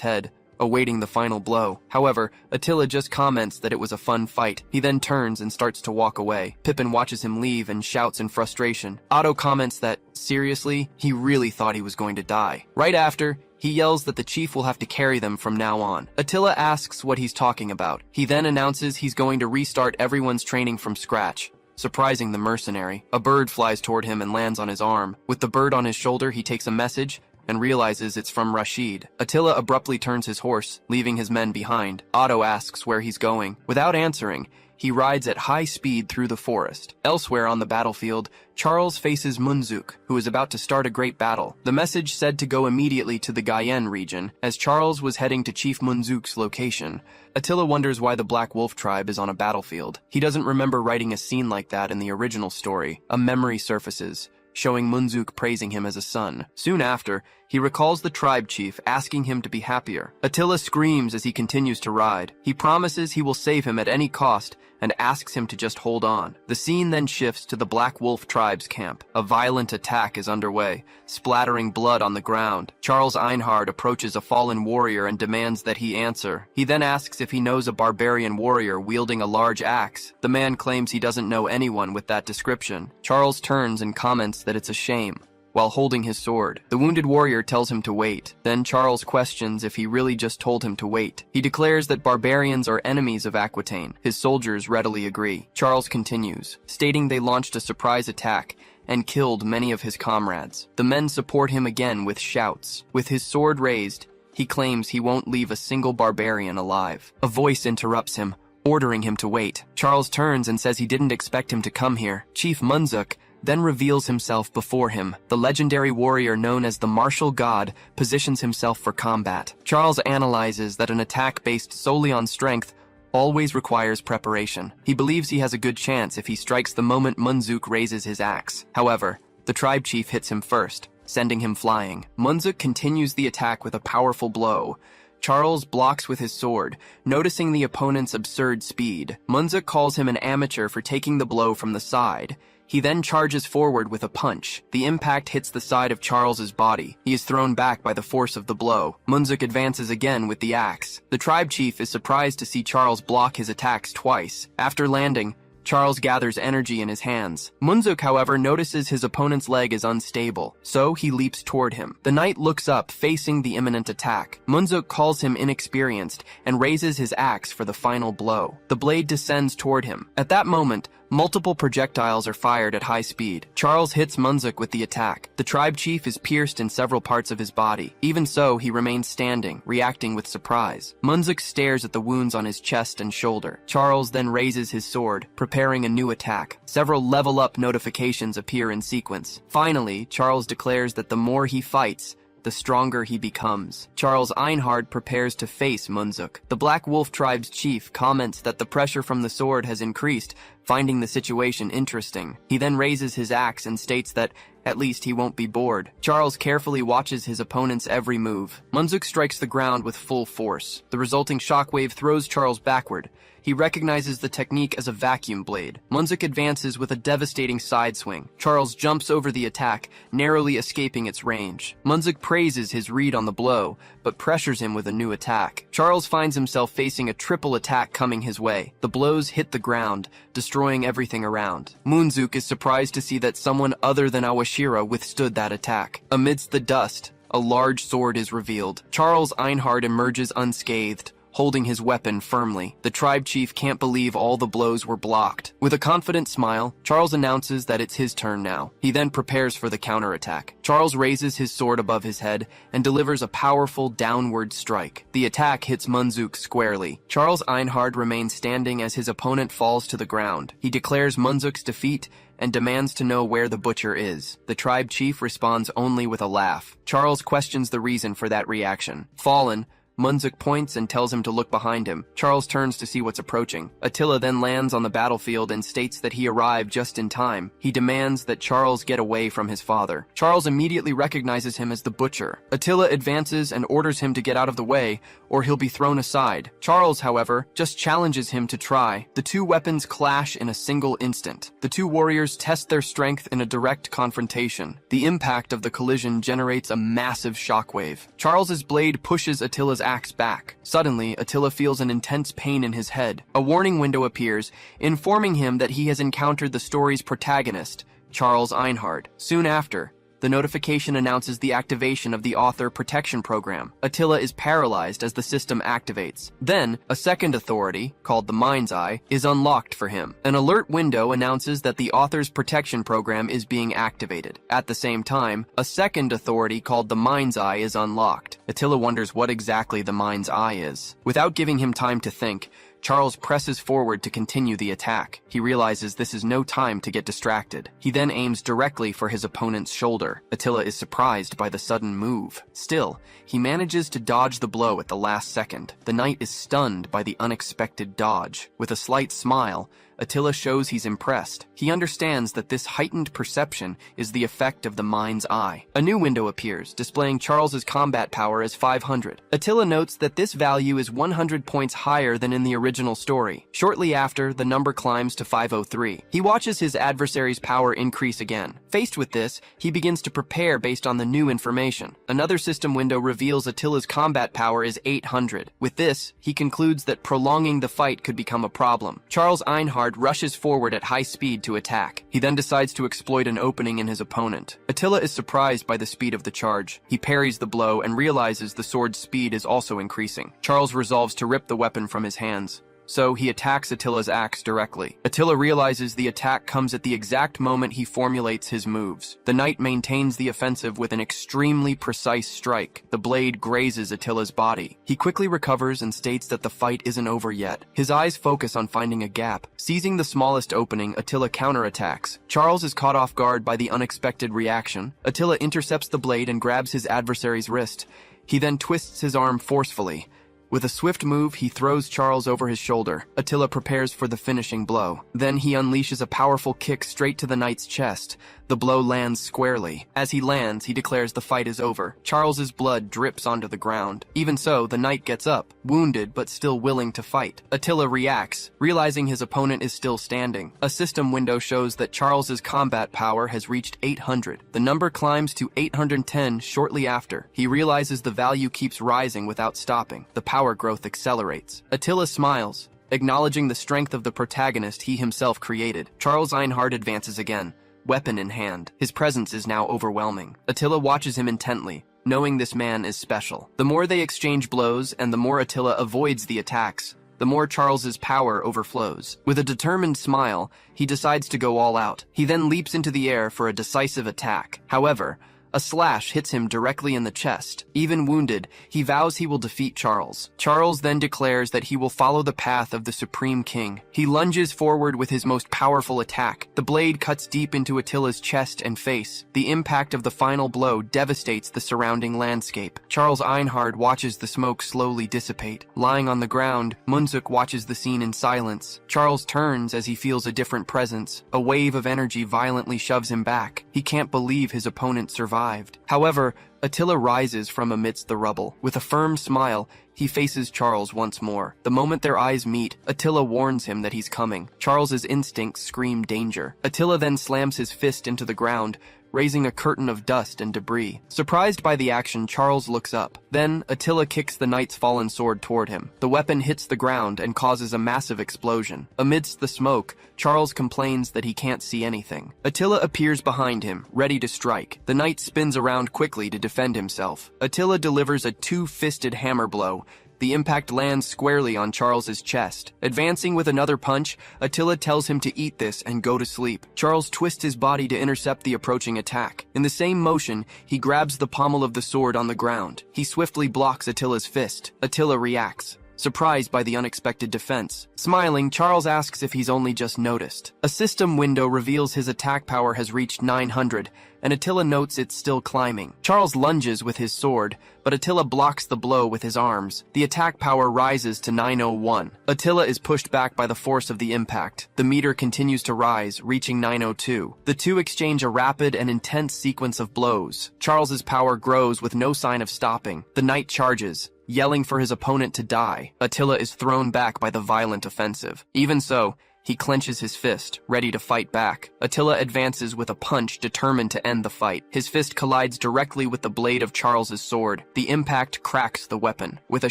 head, awaiting the final blow. However, Attila just comments that it was a fun fight. He then turns and starts to walk away. Pippin watches him leave and shouts in frustration. Otto comments that, seriously, he really thought he was going to die. Right after, he yells that the chief will have to carry them from now on. Attila asks what he's talking about. He then announces he's going to restart everyone's training from scratch, surprising the mercenary. A bird flies toward him and lands on his arm. With the bird on his shoulder, he takes a message and realizes it's from Rashid. Attila abruptly turns his horse, leaving his men behind. Otto asks where he's going. Without answering, he rides at high speed through the forest. Elsewhere on the battlefield, Charles faces Munzuk, who is about to start a great battle. The message said to go immediately to the Guyenne region, as Charles was heading to Chief Munzuk's location. Attila wonders why the Black Wolf tribe is on a battlefield. He doesn't remember writing a scene like that in the original story. A memory surfaces, showing Munzuk praising him as a son. Soon after, he recalls the tribe chief asking him to be happier. Attila screams as he continues to ride. He promises he will save him at any cost and asks him to just hold on. The scene then shifts to the Black Wolf tribe's camp. A violent attack is underway, splattering blood on the ground. Charles Einhard approaches a fallen warrior and demands that he answer. He then asks if he knows a barbarian warrior wielding a large axe. The man claims he doesn't know anyone with that description. Charles turns and comments that it's a shame, while holding his sword. The wounded warrior tells him to wait. Then Charles questions if he really just told him to wait. He declares that barbarians are enemies of Aquitaine. His soldiers readily agree. Charles continues, stating they launched a surprise attack and killed many of his comrades. The men support him again with shouts. With his sword raised, he claims he won't leave a single barbarian alive. A voice interrupts him. ordering him to wait. Charles turns and says he didn't expect him to come here. Chief Munzuk then reveals himself before him. The legendary warrior known as the martial god positions himself for combat. Charles analyzes that an attack based solely on strength always requires preparation. He believes he has a good chance if he strikes the moment Munzuk raises his axe. However, the tribe chief hits him first, sending him flying. Munzuk continues the attack with a powerful blow. Charles blocks with his sword, noticing the opponent's absurd speed. Munzuk calls him an amateur for taking the blow from the side. He then charges forward with a punch. The impact hits the side of Charles's body. He is thrown back by the force of the blow. Munzuk advances again with the axe. The tribe chief is surprised to see Charles block his attacks twice. After landing, Charles gathers energy in his hands. Munzuk, however, notices his opponent's leg is unstable, so he leaps toward him. The knight looks up, facing the imminent attack. Munzuk calls him inexperienced and raises his axe for the final blow. The blade descends toward him. At that moment, multiple projectiles are fired at high speed. Charles hits Munzuk with the attack. The tribe chief is pierced in several parts of his body. Even so, he remains standing, reacting with surprise. Munzuk stares at the wounds on his chest and shoulder. Charles then raises his sword, preparing a new attack. Several level-up notifications appear in sequence. Finally, Charles declares that the more he fights, the stronger he becomes. Charles Einhard prepares to face Munzuk. The Black Wolf tribe's chief comments that the pressure from the sword has increased, finding the situation interesting. He then raises his axe and states that at least he won't be bored. Charles carefully watches his opponent's every move. Munzuk strikes the ground with full force. The resulting shockwave throws Charles backward. He recognizes the technique as a vacuum blade. Munzuk advances with a devastating side swing. Charles jumps over the attack, narrowly escaping its range. Munzuk praises his read on the blow, but pressures him with a new attack. Charles finds himself facing a triple attack coming his way. The blows hit the ground, destroying everything around. Munzuk is surprised to see that someone other than Awashira withstood that attack. Amidst the dust, a large sword is revealed. Charles Einhard emerges unscathed, holding his weapon firmly. The tribe chief can't believe all the blows were blocked. With a confident smile, Charles announces that it's his turn now. He then prepares for the counterattack. Charles raises his sword above his head and delivers a powerful downward strike. The attack hits Munzuk squarely. Charles Einhard remains standing as his opponent falls to the ground. He declares Munzuk's defeat and demands to know where the butcher is. The tribe chief responds only with a laugh. Charles questions the reason for that reaction. Fallen, Munzuk points and tells him to look behind him. Charles turns to see what's approaching. Attila then lands on the battlefield and states that he arrived just in time. He demands that Charles get away from his father. Charles immediately recognizes him as the butcher. Attila advances and orders him to get out of the way, or he'll be thrown aside. Charles, however, just challenges him to try. The two weapons clash in a single instant. The two warriors test their strength in a direct confrontation. The impact of the collision generates a massive shockwave. Charles's blade pushes Attila's axe back. Suddenly, Attila feels an intense pain in his head. A warning window appears, informing him that he has encountered the story's protagonist, Charles Einhard. Soon after, the notification announces the activation of the Author Protection Program. Attila is paralyzed as the system activates. Then, a second authority, called the Mind's Eye, is unlocked for him. An alert window announces that the Author's Protection Program is being activated. At the same time, a second authority called the Mind's Eye is unlocked. Attila wonders what exactly the Mind's Eye is. Without giving him time to think, Charles presses forward to continue the attack. He realizes this is no time to get distracted. He then aims directly for his opponent's shoulder. Attila is surprised by the sudden move. Still, he manages to dodge the blow at the last second. The knight is stunned by the unexpected dodge. With a slight smile, Attila shows he's impressed. He understands that this heightened perception is the effect of the Mind's Eye. A new window appears, displaying Charles's combat power as 500. Attila notes that this value is 100 points higher than in the original story. Shortly after, the number climbs to 503. He watches his adversary's power increase again. Faced with this, he begins to prepare based on the new information. Another system window reveals Attila's combat power is 800. With this, he concludes that prolonging the fight could become a problem. Charles Einhard rushes forward at high speed to attack. He then decides to exploit an opening in his opponent. Attila is surprised by the speed of the charge. He parries the blow and realizes the sword's speed is also increasing. Charles resolves to rip the weapon from his hands. so he attacks Attila's axe directly. Attila realizes the attack comes at the exact moment he formulates his moves. The knight maintains the offensive with an extremely precise strike. The blade grazes Attila's body. He quickly recovers and states that the fight isn't over yet. His eyes focus on finding a gap. Seizing the smallest opening, Attila counterattacks. Charles is caught off guard by the unexpected reaction. Attila intercepts the blade and grabs his adversary's wrist. He then twists his arm forcefully. With a swift move, he throws Charles over his shoulder. Attila prepares for the finishing blow. Then he unleashes a powerful kick straight to the knight's chest. The blow lands squarely. As he lands, he declares the fight is over. Charles's blood drips onto the ground. Even so, the knight gets up, wounded but still willing to fight. Attila reacts, realizing his opponent is still standing. A system window shows that Charles's combat power has reached 800. The number climbs to 810 shortly after. He realizes the value keeps rising without stopping. The power growth accelerates. Attila smiles, acknowledging the strength of the protagonist he himself created. Charles Einhard advances again, weapon in hand. His presence is now overwhelming. Attila watches him intently, knowing this man is special. The more they exchange blows and the more Attila avoids the attacks, the more Charles's power overflows. With a determined smile, he decides to go all out. He then leaps into the air for a decisive attack. However, a slash hits him directly in the chest. Even wounded, he vows he will defeat Charles. Charles then declares that he will follow the path of the Supreme King. He lunges forward with his most powerful attack. The blade cuts deep into Attila's chest and face. The impact of the final blow devastates the surrounding landscape. Charles Einhard watches the smoke slowly dissipate. Lying on the ground, Munzuk watches the scene in silence. Charles turns as he feels a different presence. A wave of energy violently shoves him back. He can't believe his opponent survived. However, Attila rises from amidst the rubble. With a firm smile, he faces Charles once more. The moment their eyes meet, Attila warns him that he's coming. Charles's instincts scream danger. Attila then slams his fist into the ground, raising a curtain of dust and debris. Surprised by the action, Charles looks up. Then, Attila kicks the knight's fallen sword toward him. The weapon hits the ground and causes a massive explosion. Amidst the smoke, Charles complains that he can't see anything. Attila appears behind him, ready to strike. The knight spins around quickly to defend himself. Attila delivers a two-fisted hammer blow. The impact lands squarely on Charles's chest. Advancing with another punch, Attila tells him to eat this and go to sleep. Charles twists his body to intercept the approaching attack. In the same motion, he grabs the pommel of the sword on the ground. He swiftly blocks Attila's fist. Attila reacts, surprised by the unexpected defense. Smiling, Charles asks if he's only just noticed. A system window reveals his attack power has reached 900, and Attila notes it's still climbing. Charles lunges with his sword, but Attila blocks the blow with his arms. The attack power rises to 901. Attila is pushed back by the force of the impact. The meter continues to rise, reaching 902. The two exchange a rapid and intense sequence of blows. Charles's power grows with no sign of stopping. The knight charges, yelling for his opponent to die. Attila is thrown back by the violent offensive. Even so, he clenches his fist, ready to fight back. Attila advances with a punch, determined to end the fight. His fist collides directly with the blade of Charles's sword. The impact cracks the weapon. With a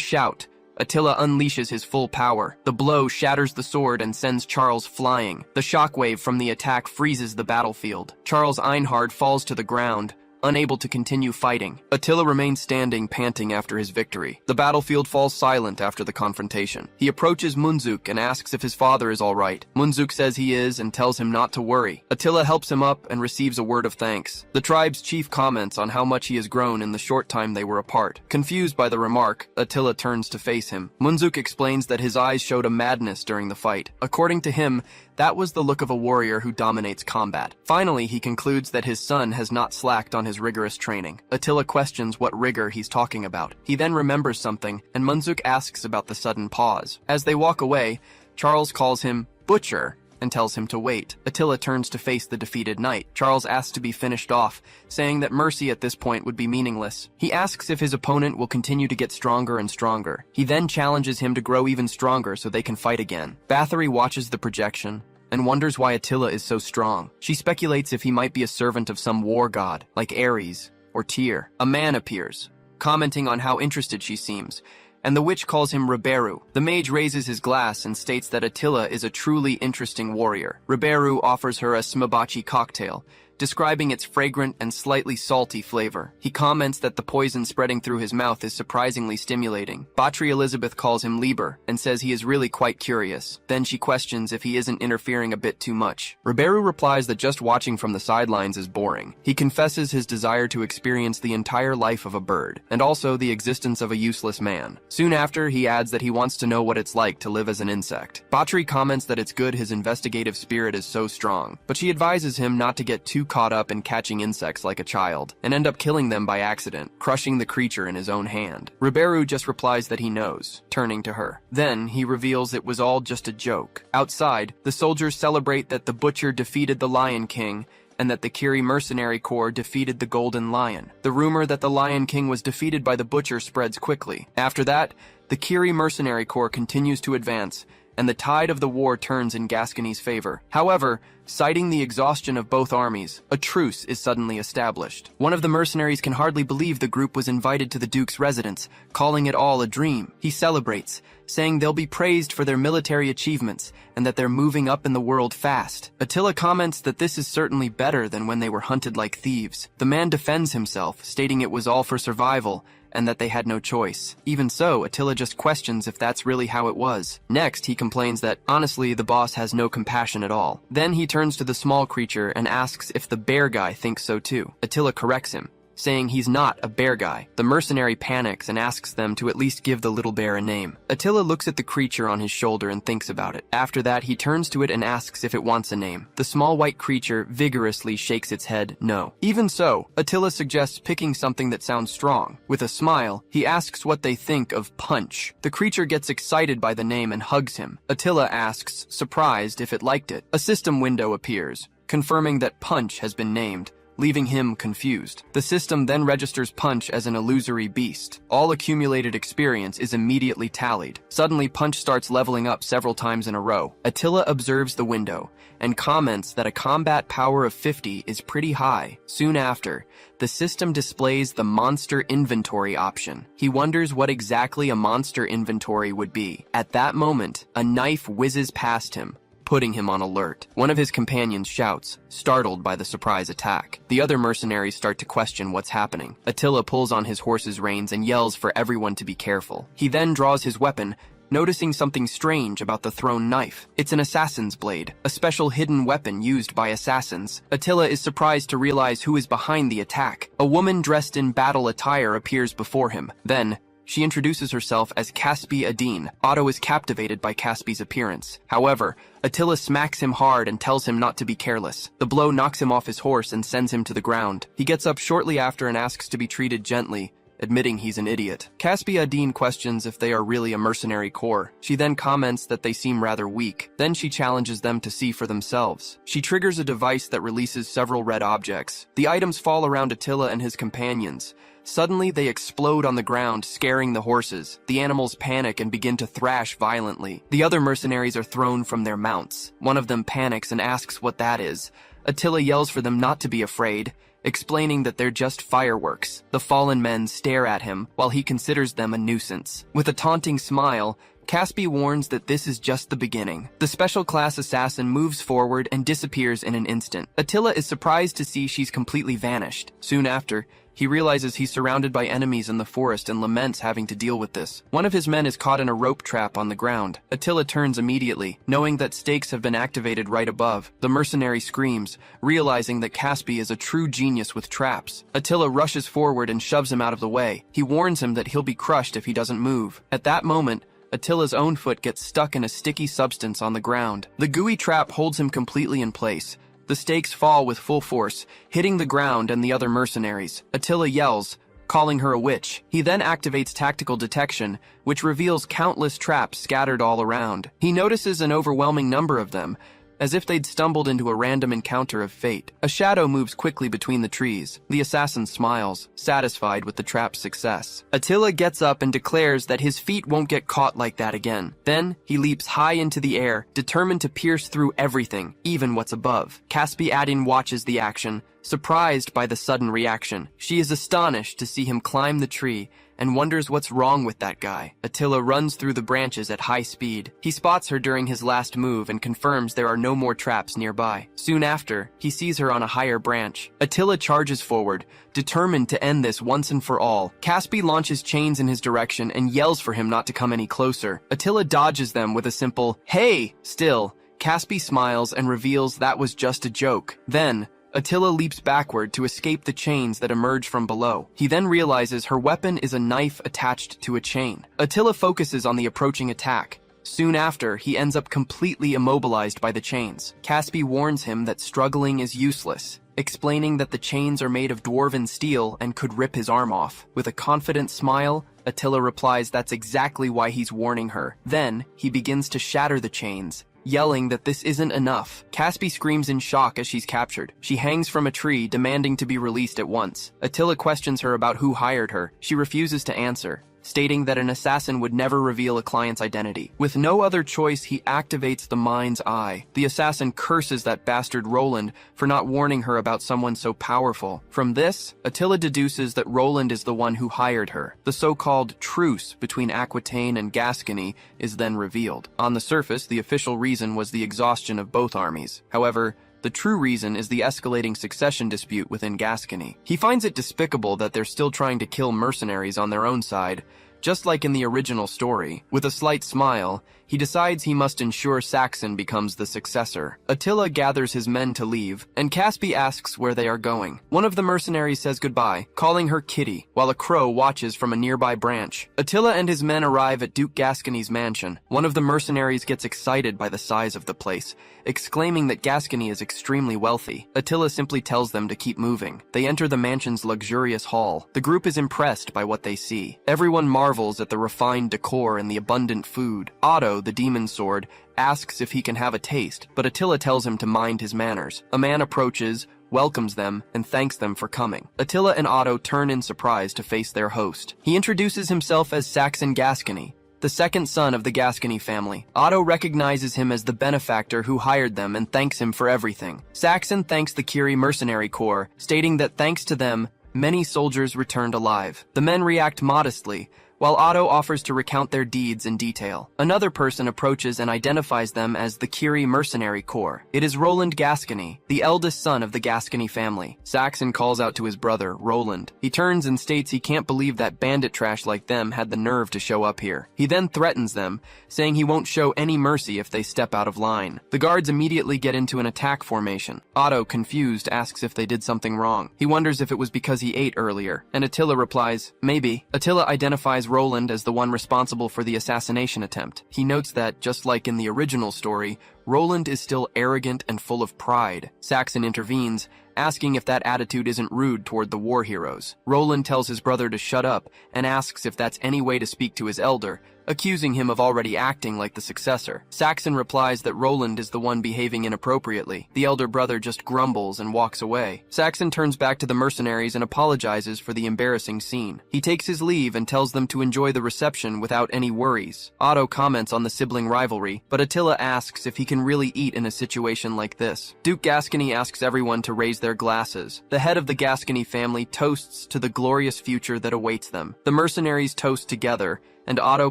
shout, Attila unleashes his full power. The blow shatters the sword and sends Charles flying. The shockwave from the attack freezes the battlefield. Charles Einhard falls to the ground, unable to continue fighting. Attila remains standing, panting after his victory. The battlefield falls silent after the confrontation. He approaches Munzuk and asks if his father is all right. Munzuk says he is and tells him not to worry. Attila helps him up and receives a word of thanks. The tribe's chief comments on how much he has grown in the short time they were apart. Confused by the remark, Attila turns to face him. Munzuk explains that his eyes showed a madness during the fight. According to him, that was the look of a warrior who dominates combat. Finally, he concludes that his son has not slacked on his rigorous training. Attila questions what rigor he's talking about. He then remembers something, and Munzuk asks about the sudden pause. As they walk away, Charles calls him Butcher and tells him to wait. Attila turns to face the defeated knight. Charles asks to be finished off, saying that mercy at this point would be meaningless. He asks if his opponent will continue to get stronger and stronger. He then challenges him to grow even stronger so they can fight again. Bathory watches the projection and wonders why Attila is so strong. She speculates if he might be a servant of some war god, like Ares or Tyr. A man appears, commenting on how interested she seems, and the witch calls him Reborn. The mage raises his glass and states that Attila is a truly interesting warrior. Reborn offers her a smabachi cocktail, describing its fragrant and slightly salty flavor. He comments that the poison spreading through his mouth is surprisingly stimulating. Botry Elizabeth calls him Lieber and says he is really quite curious. Then she questions if he isn't interfering a bit too much. Riberu replies that just watching from the sidelines is boring. He confesses his desire to experience the entire life of a bird, and also the existence of a useless man. Soon after, he adds that he wants to know what it's like to live as an insect. Botry comments that it's good his investigative spirit is so strong, but she advises him not to get too caught up in catching insects like a child, and end up killing them by accident, crushing the creature in his own hand. Riberu just replies that he knows, turning to her. Then, he reveals it was all just a joke. Outside, the soldiers celebrate that the butcher defeated the Lion King, and that the Kiri Mercenary Corps defeated the Golden Lion. The rumor that the Lion King was defeated by the butcher spreads quickly. After that, the Kiri Mercenary Corps continues to advance, and the tide of the war turns in Gascony's favor. However, citing the exhaustion of both armies, a truce is suddenly established. One of the mercenaries can hardly believe the group was invited to the Duke's residence, calling it all a dream. He celebrates, saying they'll be praised for their military achievements and that they're moving up in the world fast. Attila comments that this is certainly better than when they were hunted like thieves. The man defends himself, stating it was all for survival and that they had no choice. Even so, Attila just questions if that's really how it was. Next, he complains that, honestly, the boss has no compassion at all. Then he turns to the small creature and asks if the bear guy thinks so too. Attila corrects him, saying he's not a bear guy. The mercenary panics and asks them to at least give the little bear a name. Attila looks at the creature on his shoulder and thinks about it. After that, he turns to it and asks if it wants a name. The small white creature vigorously shakes its head no. Even so, Attila suggests picking something that sounds strong. With a smile, he asks what they think of Punch. The creature gets excited by the name and hugs him. Attila asks, surprised, if it liked it. A system window appears, confirming that Punch has been named, leaving him confused. The system then registers Punch as an illusory beast. All accumulated experience is immediately tallied. Suddenly, Punch starts leveling up several times in a row. Attila observes the window and comments that a combat power of 50 is pretty high. Soon after, the system displays the monster inventory option. He wonders what exactly a monster inventory would be. At that moment, a knife whizzes past him, putting him on alert. One of his companions shouts, startled by the surprise attack. The other mercenaries start to question what's happening. Attila pulls on his horse's reins and yells for everyone to be careful. He then draws his weapon, noticing something strange about the thrown knife. It's an assassin's blade, a special hidden weapon used by assassins. Attila is surprised to realize who is behind the attack. A woman dressed in battle attire appears before him. Then, she introduces herself as Caspi Adine. Otto is captivated by Caspi's appearance. However, Attila smacks him hard and tells him not to be careless. The blow knocks him off his horse and sends him to the ground. He gets up shortly after and asks to be treated gently, admitting he's an idiot. Caspi Adine questions if they are really a mercenary corps. She then comments that they seem rather weak. Then she challenges them to see for themselves. She triggers a device that releases several red objects. The items fall around Attila and his companions. Suddenly, they explode on the ground, scaring the horses. The animals panic and begin to thrash violently. The other mercenaries are thrown from their mounts. One of them panics and asks what that is. Attila yells for them not to be afraid, explaining that they're just fireworks. The fallen men stare at him while he considers them a nuisance. With a taunting smile, Caspi warns that this is just the beginning. The special class assassin moves forward and disappears in an instant. Attila is surprised to see she's completely vanished. Soon after, he realizes he's surrounded by enemies in the forest and laments having to deal with this. One of his men is caught in a rope trap on the ground. Attila turns immediately, knowing that stakes have been activated right above. The mercenary screams, realizing that Caspi is a true genius with traps. Attila rushes forward and shoves him out of the way. He warns him that he'll be crushed if he doesn't move. At that moment, Attila's own foot gets stuck in a sticky substance on the ground. The gooey trap holds him completely in place. The stakes fall with full force, hitting the ground and the other mercenaries. Attila yells, calling her a witch. He then activates tactical detection, which reveals countless traps scattered all around. He notices an overwhelming number of them, as if they'd stumbled into a random encounter of fate. A shadow moves quickly between the trees. The assassin smiles, satisfied with the trap's success. Attila gets up and declares that his feet won't get caught like that again. Then, he leaps high into the air, determined to pierce through everything, even what's above. Caspi Adin watches the action, surprised by the sudden reaction. She is astonished to see him climb the tree and wonders what's wrong with that guy. Attila runs through the branches at high speed. He spots her during his last move and confirms there are no more traps nearby. Soon after, he sees her on a higher branch. Attila charges forward, determined to end this once and for all. Caspi launches chains in his direction and yells for him not to come any closer. Attila dodges them with a simple, "Hey!" Still, Caspi smiles and reveals that was just a joke. Then, Attila leaps backward to escape the chains that emerge from below. He then realizes her weapon is a knife attached to a chain. Attila focuses on the approaching attack. Soon after, he ends up completely immobilized by the chains. Caspi warns him that struggling is useless, explaining that the chains are made of dwarven steel and could rip his arm off. With a confident smile, Attila replies that's exactly why he's warning her. Then, he begins to shatter the chains, yelling that this isn't enough. Caspi screams in shock as she's captured. She hangs from a tree, demanding to be released at once. Attila questions her about who hired her. She refuses to answer, stating that an assassin would never reveal a client's identity. With no other choice, he activates the mind's eye. The assassin curses that bastard Roland for not warning her about someone so powerful. From this, Attila deduces that Roland is the one who hired her. The so-called truce between Aquitaine and Gascony is then revealed. On the surface, the official reason was the exhaustion of both armies. However, the true reason is the escalating succession dispute within Gascony. He finds it despicable that they're still trying to kill mercenaries on their own side, just like in the original story. With a slight smile, he decides he must ensure Saxon becomes the successor. Attila gathers his men to leave, and Caspi asks where they are going. One of the mercenaries says goodbye, calling her Kitty, while a crow watches from a nearby branch. Attila and his men arrive at Duke Gascony's mansion. One of the mercenaries gets excited by the size of the place, exclaiming that Gascony is extremely wealthy. Attila simply tells them to keep moving. They enter the mansion's luxurious hall. The group is impressed by what they see. Everyone marvels at the refined decor and the abundant food. Otto, the demon sword, asks if he can have a taste, but Attila tells him to mind his manners. A man approaches, welcomes them, and thanks them for coming. Attila and Otto turn in surprise to face their host. He introduces himself as Saxon Gascony, the second son of the Gascony family. Otto recognizes him as the benefactor who hired them and thanks him for everything. Saxon thanks the Curie Mercenary Corps, stating that thanks to them, many soldiers returned alive. The men react modestly, while Otto offers to recount their deeds in detail. Another person approaches and identifies them as the Curie Mercenary Corps. It is Roland Gascony, the eldest son of the Gascony family. Saxon calls out to his brother, Roland. He turns and states he can't believe that bandit trash like them had the nerve to show up here. He then threatens them, saying he won't show any mercy if they step out of line. The guards immediately get into an attack formation. Otto, confused, asks if they did something wrong. He wonders if it was because he ate earlier, and Attila replies, maybe. Attila identifies Roland as the one responsible for the assassination attempt. He notes that, just like in the original story, Roland is still arrogant and full of pride. Saxon intervenes, asking if that attitude isn't rude toward the war heroes. Roland tells his brother to shut up and asks if that's any way to speak to his elder, accusing him of already acting like the successor. Saxon replies that Roland is the one behaving inappropriately. The elder brother just grumbles and walks away. Saxon turns back to the mercenaries and apologizes for the embarrassing scene. He takes his leave and tells them to enjoy the reception without any worries. Otto comments on the sibling rivalry, but Attila asks if he can really eat in a situation like this. Duke Gascony asks everyone to raise their glasses. The head of the Gascony family toasts to the glorious future that awaits them. The mercenaries toast together, and Otto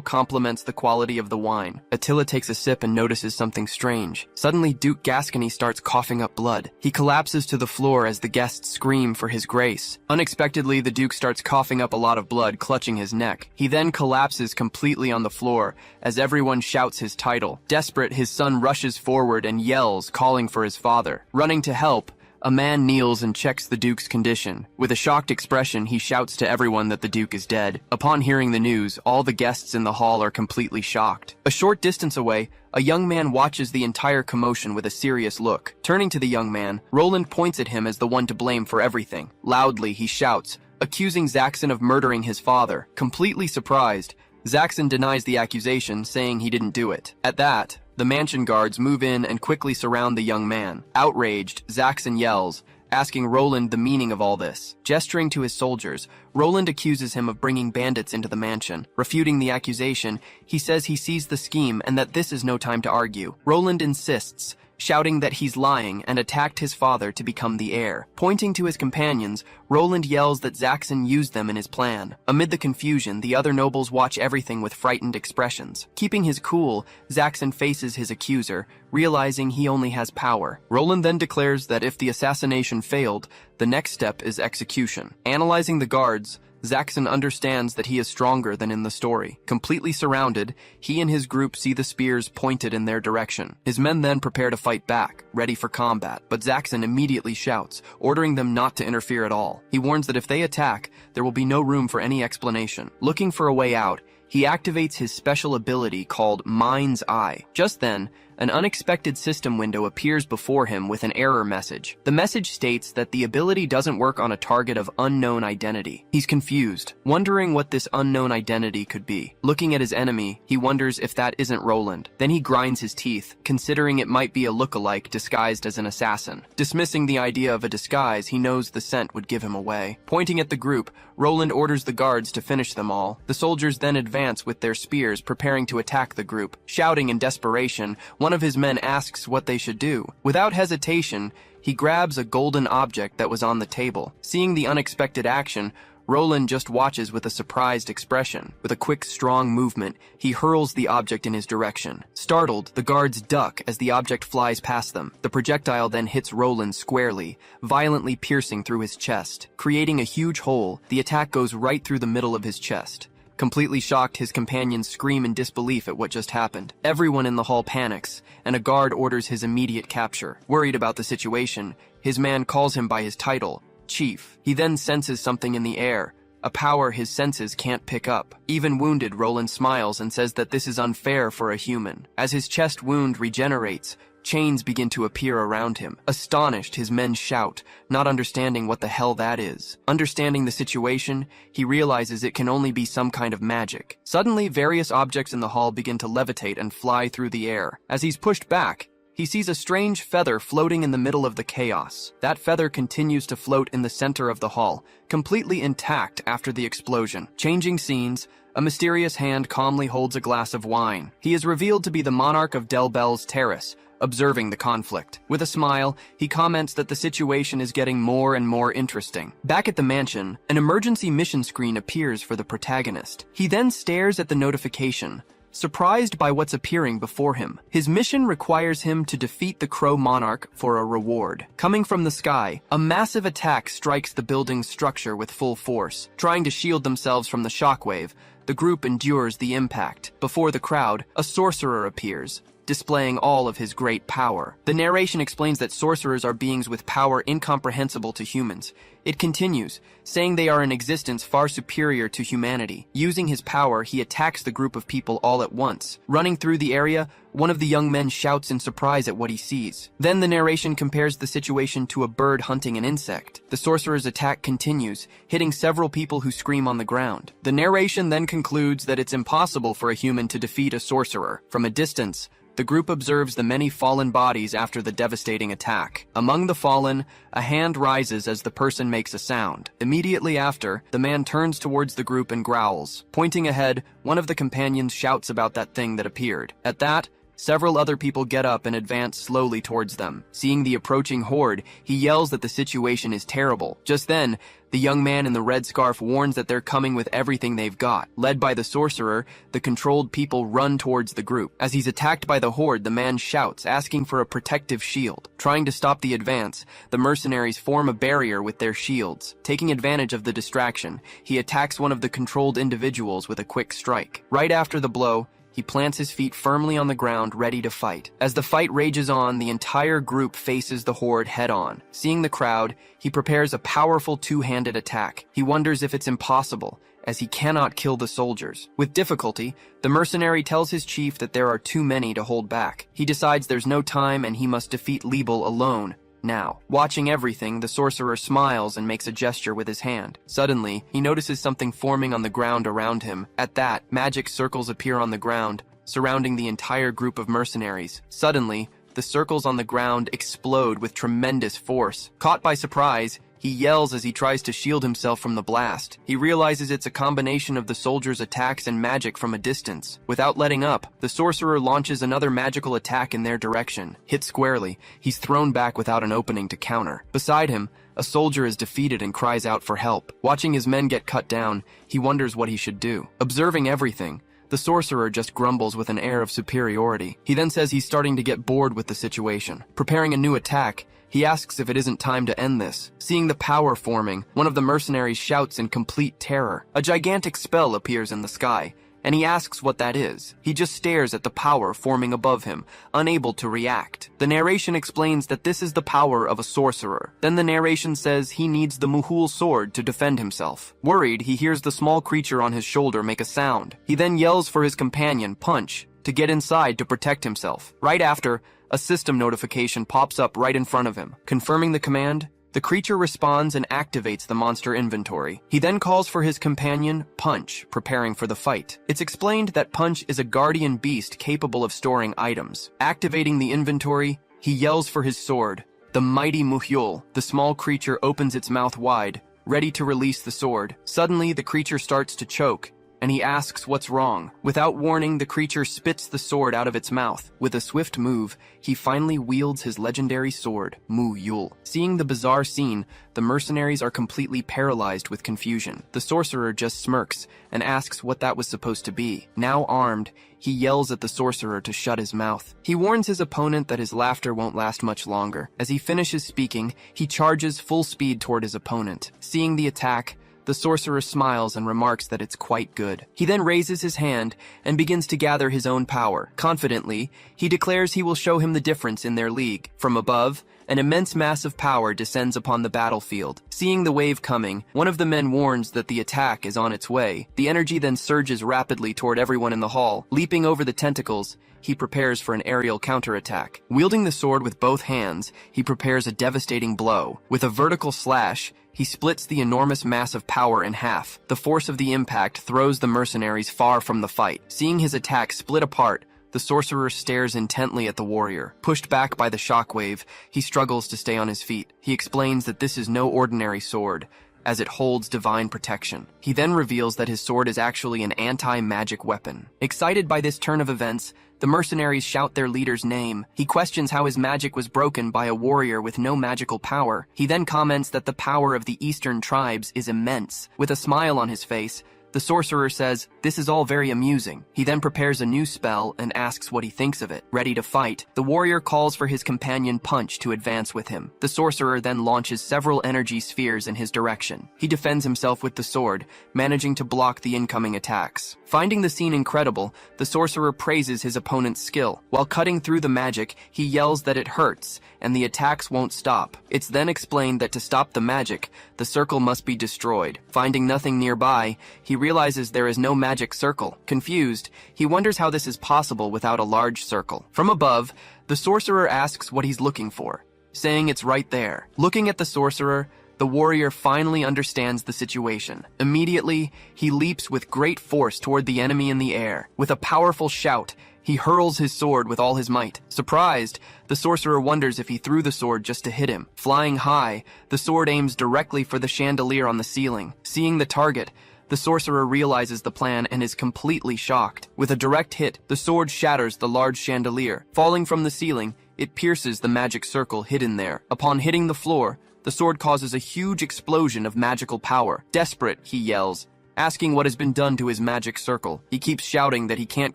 compliments the quality of the wine. Attila takes a sip and notices something strange. Suddenly, Duke Gascony starts coughing up blood. He collapses to the floor as the guests scream for his grace. Unexpectedly, the Duke starts coughing up a lot of blood, clutching his neck. He then collapses completely on the floor as everyone shouts his title. Desperate, his son rushes forward and yells, calling for his father. Running to help, a man kneels and checks the Duke's condition. With a shocked expression, he shouts to everyone that the Duke is dead. Upon hearing the news, all the guests in the hall are completely shocked. A short distance away, a young man watches the entire commotion with a serious look. Turning to the young man, Roland points at him as the one to blame for everything. Loudly, he shouts, accusing Saxon of murdering his father. Completely surprised, Saxon denies the accusation, saying he didn't do it. At that, the mansion guards move in and quickly surround the young man. Outraged, Saxon yells, asking Roland the meaning of all this. Gesturing to his soldiers, Roland accuses him of bringing bandits into the mansion. Refuting the accusation, he says he sees the scheme and that this is no time to argue. Roland insists, shouting that he's lying and attacked his father to become the heir. Pointing to his companions, Roland yells that Zaxxon used them in his plan. Amid the confusion, the other nobles watch everything with frightened expressions. Keeping his cool, Zaxxon faces his accuser, realizing he only has power. Roland then declares that if the assassination failed, the next step is execution. Analyzing the guards, Zaxxon understands that he is stronger than in the story. Completely surrounded, he and his group see the spears pointed in their direction. His men then prepare to fight back, ready for combat, but Zaxxon immediately shouts, ordering them not to interfere at all. He warns that if they attack, there will be no room for any explanation. Looking for a way out, he activates his special ability called Mind's Eye. Just then, an unexpected system window appears before him with an error message. The message states that the ability doesn't work on a target of unknown identity. He's confused, wondering what this unknown identity could be. Looking at his enemy, he wonders if that isn't Roland. Then he grinds his teeth, considering it might be a lookalike disguised as an assassin. Dismissing the idea of a disguise, he knows the scent would give him away. Pointing at the group, Roland orders the guards to finish them all. The soldiers then advance with their spears, preparing to attack the group. Shouting in desperation, one of his men asks what they should do. Without hesitation, he grabs a golden object that was on the table. Seeing the unexpected action, Roland just watches with a surprised expression. With a quick, strong movement, he hurls the object in his direction. Startled, the guards duck as the object flies past them. The projectile then hits Roland squarely, violently piercing through his chest. Creating a huge hole, the attack goes right through the middle of his chest. Completely shocked, his companions scream in disbelief at what just happened. Everyone in the hall panics, and a guard orders his immediate capture. Worried about the situation, his man calls him by his title, Chief. He then senses something in the air, a power his senses can't pick up. Even wounded, Roland smiles and says that this is unfair for a human. As his chest wound regenerates, chains begin to appear around him. Astonished, his men shout, not understanding what the hell that is. Understanding the situation, he realizes it can only be some kind of magic. Suddenly, various objects in the hall begin to levitate and fly through the air. As he's pushed back, he sees a strange feather floating in the middle of the chaos. That feather continues to float in the center of the hall, completely intact after the explosion. Changing scenes, a mysterious hand calmly holds a glass of wine. He is revealed to be the monarch of Del Bel's terrace, observing the conflict. With a smile, he comments that the situation is getting more and more interesting. Back at the mansion, an emergency mission screen appears for the protagonist. He then stares at the notification, surprised by what's appearing before him. His mission requires him to defeat the Crow Monarch for a reward. Coming from the sky, a massive attack strikes the building's structure with full force. Trying to shield themselves from the shockwave, the group endures the impact. Before the crowd, a sorcerer appears, displaying all of his great power. The narration explains that sorcerers are beings with power incomprehensible to humans. It continues, saying they are in existence far superior to humanity. Using his power, he attacks the group of people all at once. Running through the area, one of the young men shouts in surprise at what he sees. Then the narration compares the situation to a bird hunting an insect. The sorcerer's attack continues, hitting several people who scream on the ground. The narration then concludes that it's impossible for a human to defeat a sorcerer. From a distance, the group observes the many fallen bodies after the devastating attack. Among the fallen, a hand rises as the person makes a sound. Immediately after, the man turns towards the group and growls. Pointing ahead, one of the companions shouts about that thing that appeared. At that, several other people get up and advance slowly towards them. Seeing the approaching horde, he yells that the situation is terrible. Just then, the young man in the red scarf warns that they're coming with everything they've got. Led by the sorcerer, the controlled people run towards the group. As he's attacked by the horde, the man shouts, asking for a protective shield. Trying to stop the advance, the mercenaries form a barrier with their shields. Taking advantage of the distraction, he attacks one of the controlled individuals with a quick strike. Right after the blow, he plants his feet firmly on the ground, ready to fight. As the fight rages on, the entire group faces the horde head-on. Seeing the crowd, he prepares a powerful two-handed attack. He wonders if it's impossible, as he cannot kill the soldiers. With difficulty, the mercenary tells his chief that there are too many to hold back. He decides there's no time and he must defeat Liebel alone. Now, watching everything, the sorcerer smiles and makes a gesture with his hand. Suddenly, he notices something forming on the ground around him. At that, magic circles appear on the ground, surrounding the entire group of mercenaries. Suddenly, the circles on the ground explode with tremendous force. Caught by surprise, He yells as he tries to shield himself from the blast. He realizes it's a combination of the soldier's attacks and magic from a distance. Without letting up, the sorcerer launches another magical attack in their direction. Hit squarely, he's thrown back without an opening to counter. Beside him, a soldier is defeated and cries out for help. Watching his men get cut down, he wonders what he should do. Observing everything, the sorcerer just grumbles with an air of superiority. He then says he's starting to get bored with the situation. Preparing a new attack, he asks if it isn't time to end this. Seeing the power forming, one of the mercenaries shouts in complete terror. A gigantic spell appears in the sky, and he asks what that is. He just stares at the power forming above him, unable to react. The narration explains that this is the power of a sorcerer. Then the narration says he needs the Muhul sword to defend himself. Worried, he hears the small creature on his shoulder make a sound. He then yells for his companion, Punch, to get inside to protect himself. Right after, a system notification pops up right in front of him. Confirming the command, the creature responds and activates the monster inventory. He then calls for his companion, Punch, preparing for the fight. It's explained that Punch is a guardian beast capable of storing items. Activating the inventory, he yells for his sword, the mighty Muhyul. The small creature opens its mouth wide, ready to release the sword. Suddenly, the creature starts to choke, and he asks what's wrong. Without warning, the creature spits the sword out of its mouth. With a swift move, he finally wields his legendary sword, Muhyul. Seeing the bizarre scene, the mercenaries are completely paralyzed with confusion. The sorcerer just smirks and asks what that was supposed to be. Now armed, he yells at the sorcerer to shut his mouth. He warns his opponent that his laughter won't last much longer. As he finishes speaking, he charges full speed toward his opponent. Seeing the attack, the sorcerer smiles and remarks that it's quite good. He then raises his hand and begins to gather his own power. Confidently, he declares he will show him the difference in their league. From above, an immense mass of power descends upon the battlefield. Seeing the wave coming, one of the men warns that the attack is on its way. The energy then surges rapidly toward everyone in the hall. Leaping over the tentacles, he prepares for an aerial counterattack. Wielding the sword with both hands, he prepares a devastating blow. With a vertical slash, he splits the enormous mass of power in half. The force of the impact throws the mercenaries far from the fight. Seeing his attack split apart, the sorcerer stares intently at the warrior. Pushed back by the shockwave, he struggles to stay on his feet. He explains that this is no ordinary sword, as it holds divine protection. He then reveals that his sword is actually an anti-magic weapon. Excited by this turn of events, the mercenaries shout their leader's name. He questions how his magic was broken by a warrior with no magical power. He then comments that the power of the eastern tribes is immense. With a smile on his face, the sorcerer says, "This is all very amusing." He then prepares a new spell and asks what he thinks of it. Ready to fight, the warrior calls for his companion Punch to advance with him. The sorcerer then launches several energy spheres in his direction. He defends himself with the sword, managing to block the incoming attacks. Finding the scene incredible, the sorcerer praises his opponent's skill. While cutting through the magic, he yells that it hurts, and the attacks won't stop. It's then explained that to stop the magic, the circle must be destroyed. Finding nothing nearby, he realizes there is no magic circle. Confused, he wonders how this is possible without a large circle. From above, the sorcerer asks what he's looking for, saying it's right there. Looking at the sorcerer, the warrior finally understands the situation. Immediately, he leaps with great force toward the enemy in the air. With a powerful shout, he hurls his sword with all his might. Surprised, the sorcerer wonders if he threw the sword just to hit him. Flying high, the sword aims directly for the chandelier on the ceiling. Seeing the target, the sorcerer realizes the plan and is completely shocked. With a direct hit, the sword shatters the large chandelier. Falling from the ceiling, it pierces the magic circle hidden there. Upon hitting the floor, the sword causes a huge explosion of magical power. Desperate, he yells, asking what has been done to his magic circle. He keeps shouting that he can't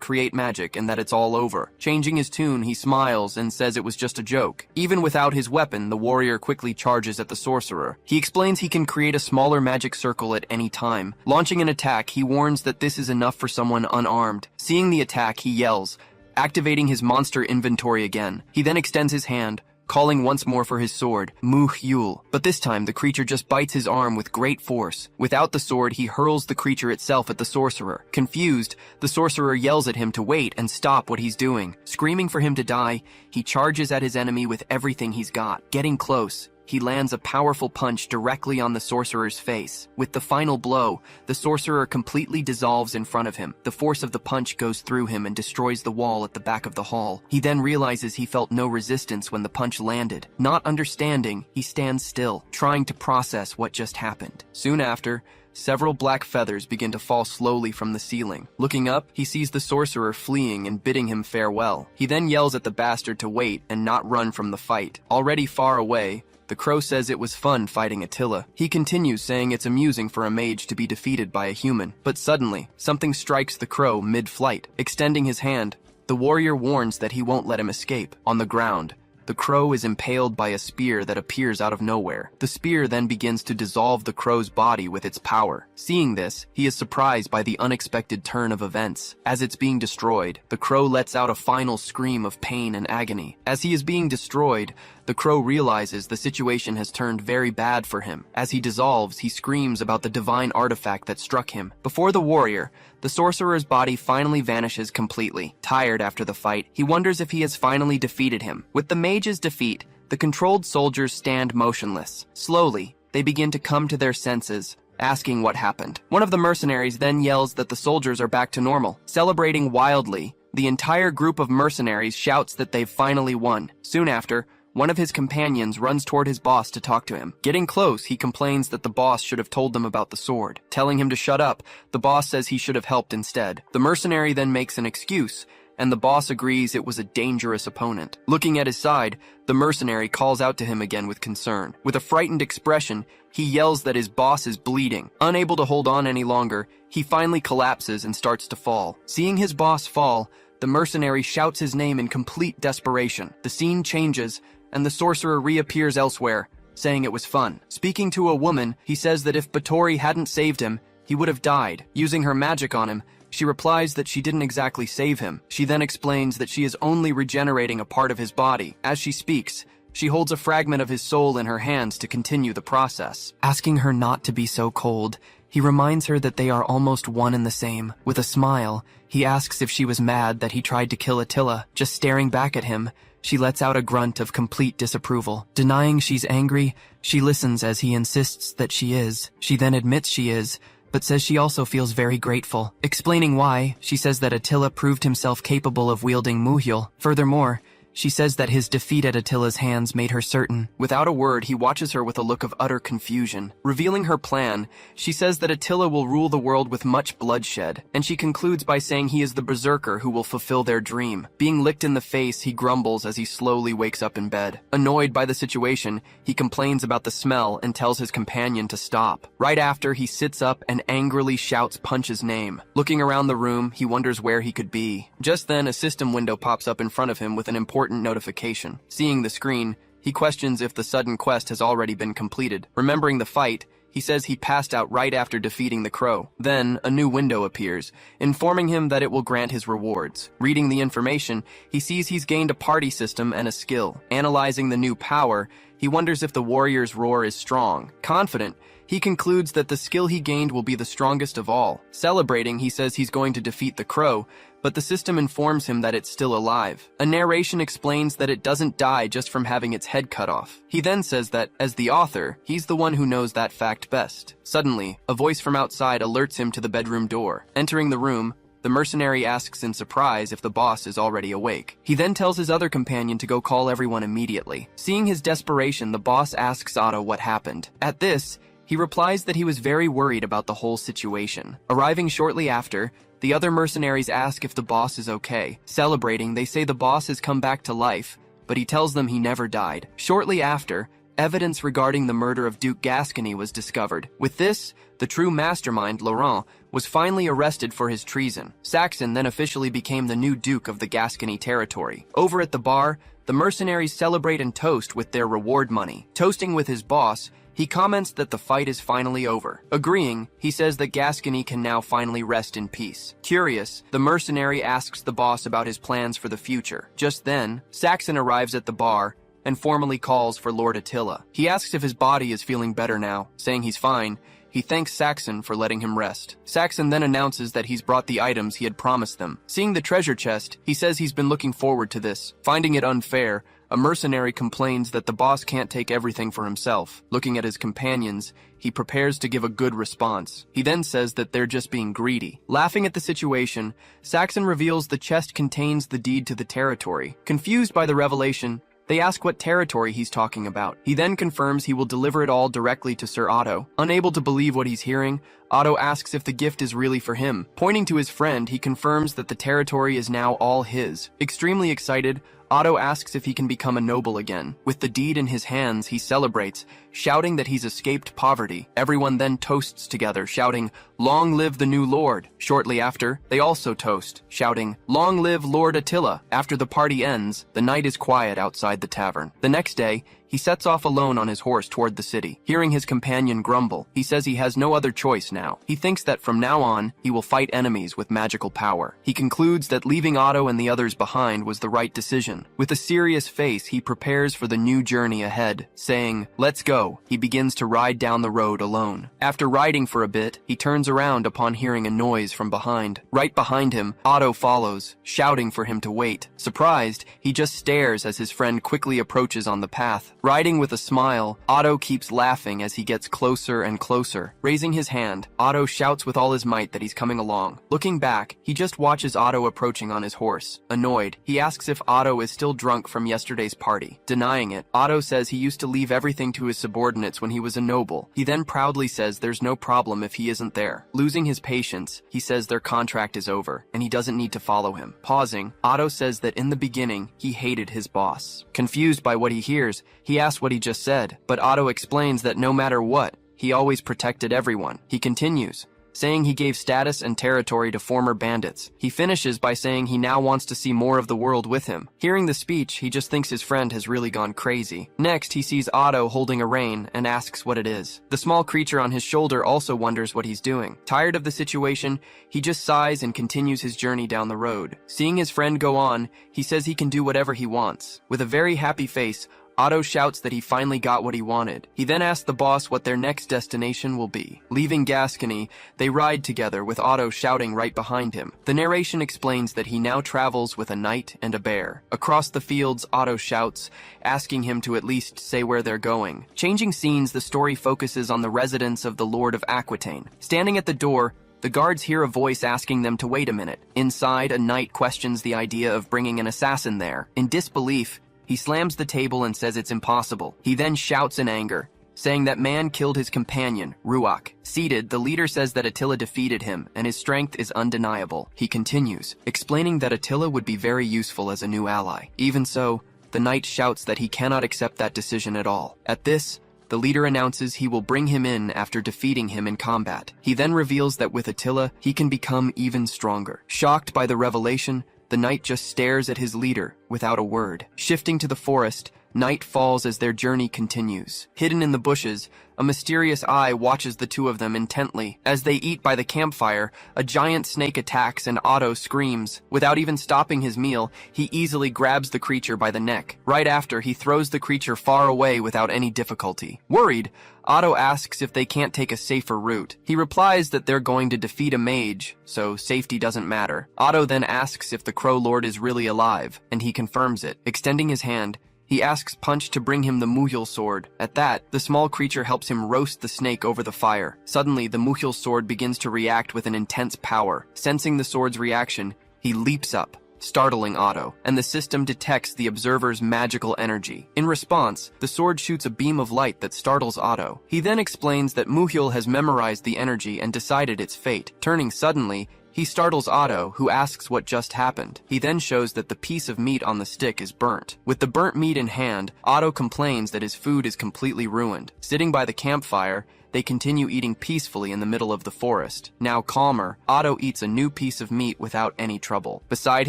create magic and that it's all over. Changing his tune, he smiles and says it was just a joke. Even without his weapon, the warrior quickly charges at the sorcerer. He explains he can create a smaller magic circle at any time. Launching an attack, he warns that this is enough for someone unarmed. Seeing the attack, he yells, activating his monster inventory again. He then extends his hand, calling once more for his sword, Muhyul. But this time, the creature just bites his arm with great force. Without the sword, he hurls the creature itself at the sorcerer. Confused, the sorcerer yells at him to wait and stop what he's doing. Screaming for him to die, he charges at his enemy with everything he's got. Getting close, he lands a powerful punch directly on the sorcerer's face. With the final blow, the sorcerer completely dissolves in front of him. The force of the punch goes through him and destroys the wall at the back of the hall. He then realizes he felt no resistance when the punch landed. Not understanding, he stands still, trying to process what just happened. Soon after, several black feathers begin to fall slowly from the ceiling. Looking up, he sees the sorcerer fleeing and bidding him farewell. He then yells at the bastard to wait and not run from the fight. Already far away, the crow says it was fun fighting Attila. He continues saying it's amusing for a mage to be defeated by a human. But suddenly, something strikes the crow mid-flight. Extending his hand, the warrior warns that he won't let him escape. On the ground, the crow is impaled by a spear that appears out of nowhere. The spear then begins to dissolve the crow's body with its power. Seeing this, he is surprised by the unexpected turn of events. As it's being destroyed, the crow lets out a final scream of pain and agony. As he is being destroyed, the crow realizes the situation has turned very bad for him. As he dissolves, he screams about the divine artifact that struck him. Before the warrior, the sorcerer's body finally vanishes completely. Tired after the fight, he wonders if he has finally defeated him. With the mage's defeat, the controlled soldiers stand motionless. Slowly, they begin to come to their senses, asking what happened. One of the mercenaries then yells that the soldiers are back to normal. Celebrating wildly, the entire group of mercenaries shouts that they've finally won. Soon after, one of his companions runs toward his boss to talk to him. Getting close, he complains that the boss should have told them about the sword. Telling him to shut up, the boss says he should have helped instead. The mercenary then makes an excuse, and the boss agrees it was a dangerous opponent. Looking at his side, the mercenary calls out to him again with concern. With a frightened expression, he yells that his boss is bleeding. Unable to hold on any longer, he finally collapses and starts to fall. Seeing his boss fall, the mercenary shouts his name in complete desperation. The scene changes, and the sorcerer reappears elsewhere, saying it was fun. Speaking to a woman, he says that if Batory hadn't saved him, he would have died. Using her magic on him, she replies that she didn't exactly save him. She then explains that she is only regenerating a part of his body. As she speaks, she holds a fragment of his soul in her hands to continue the process. Asking her not to be so cold, he reminds her that they are almost one and the same. With a smile, he asks if she was mad that he tried to kill Attila. Just staring back at him, she lets out a grunt of complete disapproval. Denying she's angry, she listens as he insists that she is. She then admits she is, but says she also feels very grateful. Explaining why, she says that Attila proved himself capable of wielding Muhyil. Furthermore, she says that his defeat at Attila's hands made her certain. Without a word, he watches her with a look of utter confusion. Revealing her plan, she says that Attila will rule the world with much bloodshed, and she concludes by saying he is the berserker who will fulfill their dream. Being licked in the face, he grumbles as he slowly wakes up in bed. Annoyed by the situation, he complains about the smell and tells his companion to stop. Right after, he sits up and angrily shouts Punch's name. Looking around the room, he wonders where he could be. Just then, a system window pops up in front of him with an important notification. Seeing the screen, he questions if the sudden quest has already been completed. Remembering the fight, he says he passed out right after defeating the crow. Then, a new window appears, informing him that it will grant his rewards. Reading the information, he sees he's gained a party system and a skill. Analyzing the new power, he wonders if the warrior's roar is strong. Confident, he concludes that the skill he gained will be the strongest of all. Celebrating, he says he's going to defeat the crow, but the system informs him that it's still alive. A narration explains that it doesn't die just from having its head cut off. He then says that, as the author, he's the one who knows that fact best. Suddenly, a voice from outside alerts him to the bedroom door. Entering the room, the mercenary asks in surprise if the boss is already awake. He then tells his other companion to go call everyone immediately. Seeing his desperation, the boss asks Otto what happened. At this, he replies that he was very worried about the whole situation. Arriving shortly after, the other mercenaries ask if the boss is okay. Celebrating, they say the boss has come back to life, but he tells them he never died. Shortly after, evidence regarding the murder of Duke Gascony was discovered. With this, the true mastermind, Laurent, was finally arrested for his treason. Saxon then officially became the new Duke of the Gascony territory. Over at the bar, the mercenaries celebrate and toast with their reward money. Toasting with his boss, he comments that the fight is finally over. Agreeing, he says that Gascony can now finally rest in peace. Curious, the mercenary asks the boss about his plans for the future. Just then, Saxon arrives at the bar and formally calls for Lord Attila. He asks if his body is feeling better now, saying he's fine. He thanks Saxon for letting him rest. Saxon then announces that he's brought the items he had promised them. Seeing the treasure chest, he says he's been looking forward to this. Finding it unfair, A mercenary complains that the boss can't take everything for himself. Looking at his companions, he prepares to give a good response. He then says that they're just being greedy. Laughing at the situation, Saxon reveals the chest contains the deed to the territory. Confused by the revelation, they ask what territory he's talking about. He then confirms he will deliver it all directly to Sir Otto. Unable to believe what he's hearing, Otto asks if the gift is really for him. Pointing to his friend, he confirms that the territory is now all his. Extremely excited, Otto asks if he can become a noble again. With the deed in his hands, he celebrates, shouting that he's escaped poverty. Everyone then toasts together, shouting, "Long live the new lord." Shortly after, they also toast, shouting, "Long live Lord Attila." After the party ends, the night is quiet outside the tavern. The next day, he sets off alone on his horse toward the city. Hearing his companion grumble, he says he has no other choice now. He thinks that from now on, he will fight enemies with magical power. He concludes that leaving Otto and the others behind was the right decision. With a serious face, he prepares for the new journey ahead, saying, "Let's go." He begins to ride down the road alone. After riding for a bit, he turns around upon hearing a noise from behind. Right behind him, Otto follows, shouting for him to wait. Surprised, he just stares as his friend quickly approaches on the path. Riding with a smile, Otto keeps laughing as he gets closer and closer. Raising his hand, Otto shouts with all his might that he's coming along. Looking back, he just watches Otto approaching on his horse. Annoyed, he asks if Otto is still drunk from yesterday's party. Denying it, Otto says he used to leave everything to his subordinates when he was a noble. He then proudly says there's no problem if he isn't there. Losing his patience, he says their contract is over, and he doesn't need to follow him. Pausing, Otto says that in the beginning, he hated his boss. Confused by what he hears, he asks what he just said, but Otto explains that no matter what, he always protected everyone. He continues, saying he gave status and territory to former bandits. He finishes by saying he now wants to see more of the world with him. Hearing the speech, he just thinks his friend has really gone crazy. Next, he sees Otto holding a rein and asks what it is. The small creature on his shoulder also wonders what he's doing. Tired of the situation, he just sighs and continues his journey down the road. Seeing his friend go on, he says he can do whatever he wants. With a very happy face, Otto shouts that he finally got what he wanted. He then asks the boss what their next destination will be. Leaving Gascony, they ride together with Otto shouting right behind him. The narration explains that he now travels with a knight and a bear. Across the fields, Otto shouts, asking him to at least say where they're going. Changing scenes, the story focuses on the residence of the Lord of Aquitaine. Standing at the door, the guards hear a voice asking them to wait a minute. Inside, a knight questions the idea of bringing an assassin there. In disbelief, he slams the table and says it's impossible. He then shouts in anger, saying that man killed his companion, Ruach. Seated, the leader says that Attila defeated him, and his strength is undeniable. He continues, explaining that Attila would be very useful as a new ally. Even so, the knight shouts that he cannot accept that decision at all. At this, the leader announces he will bring him in after defeating him in combat. He then reveals that with Attila, he can become even stronger. Shocked by the revelation, the knight just stares at his leader without a word. Shifting to the forest, night falls as their journey continues. Hidden in the bushes, a mysterious eye watches the two of them intently. As they eat by the campfire, a giant snake attacks and Otto screams. Without even stopping his meal, he easily grabs the creature by the neck. Right after, he throws the creature far away without any difficulty. Worried, Otto asks if they can't take a safer route. He replies that they're going to defeat a mage, so safety doesn't matter. Otto then asks if the Crow Lord is really alive, and he confirms it. Extending his hand, he asks Punch to bring him the Muhyil sword. At that, the small creature helps him roast the snake over the fire. Suddenly, the Muhyil sword begins to react with an intense power. Sensing the sword's reaction, he leaps up, startling Otto, and the system detects the observer's magical energy. In response, the sword shoots a beam of light that startles Otto. He then explains that Muhyil has memorized the energy and decided its fate. Turning suddenly, he startles Otto, who asks what just happened. He then shows that the piece of meat on the stick is burnt. With the burnt meat in hand, Otto complains that his food is completely ruined. Sitting by the campfire, they continue eating peacefully in the middle of the forest. Now calmer, Otto eats a new piece of meat without any trouble. Beside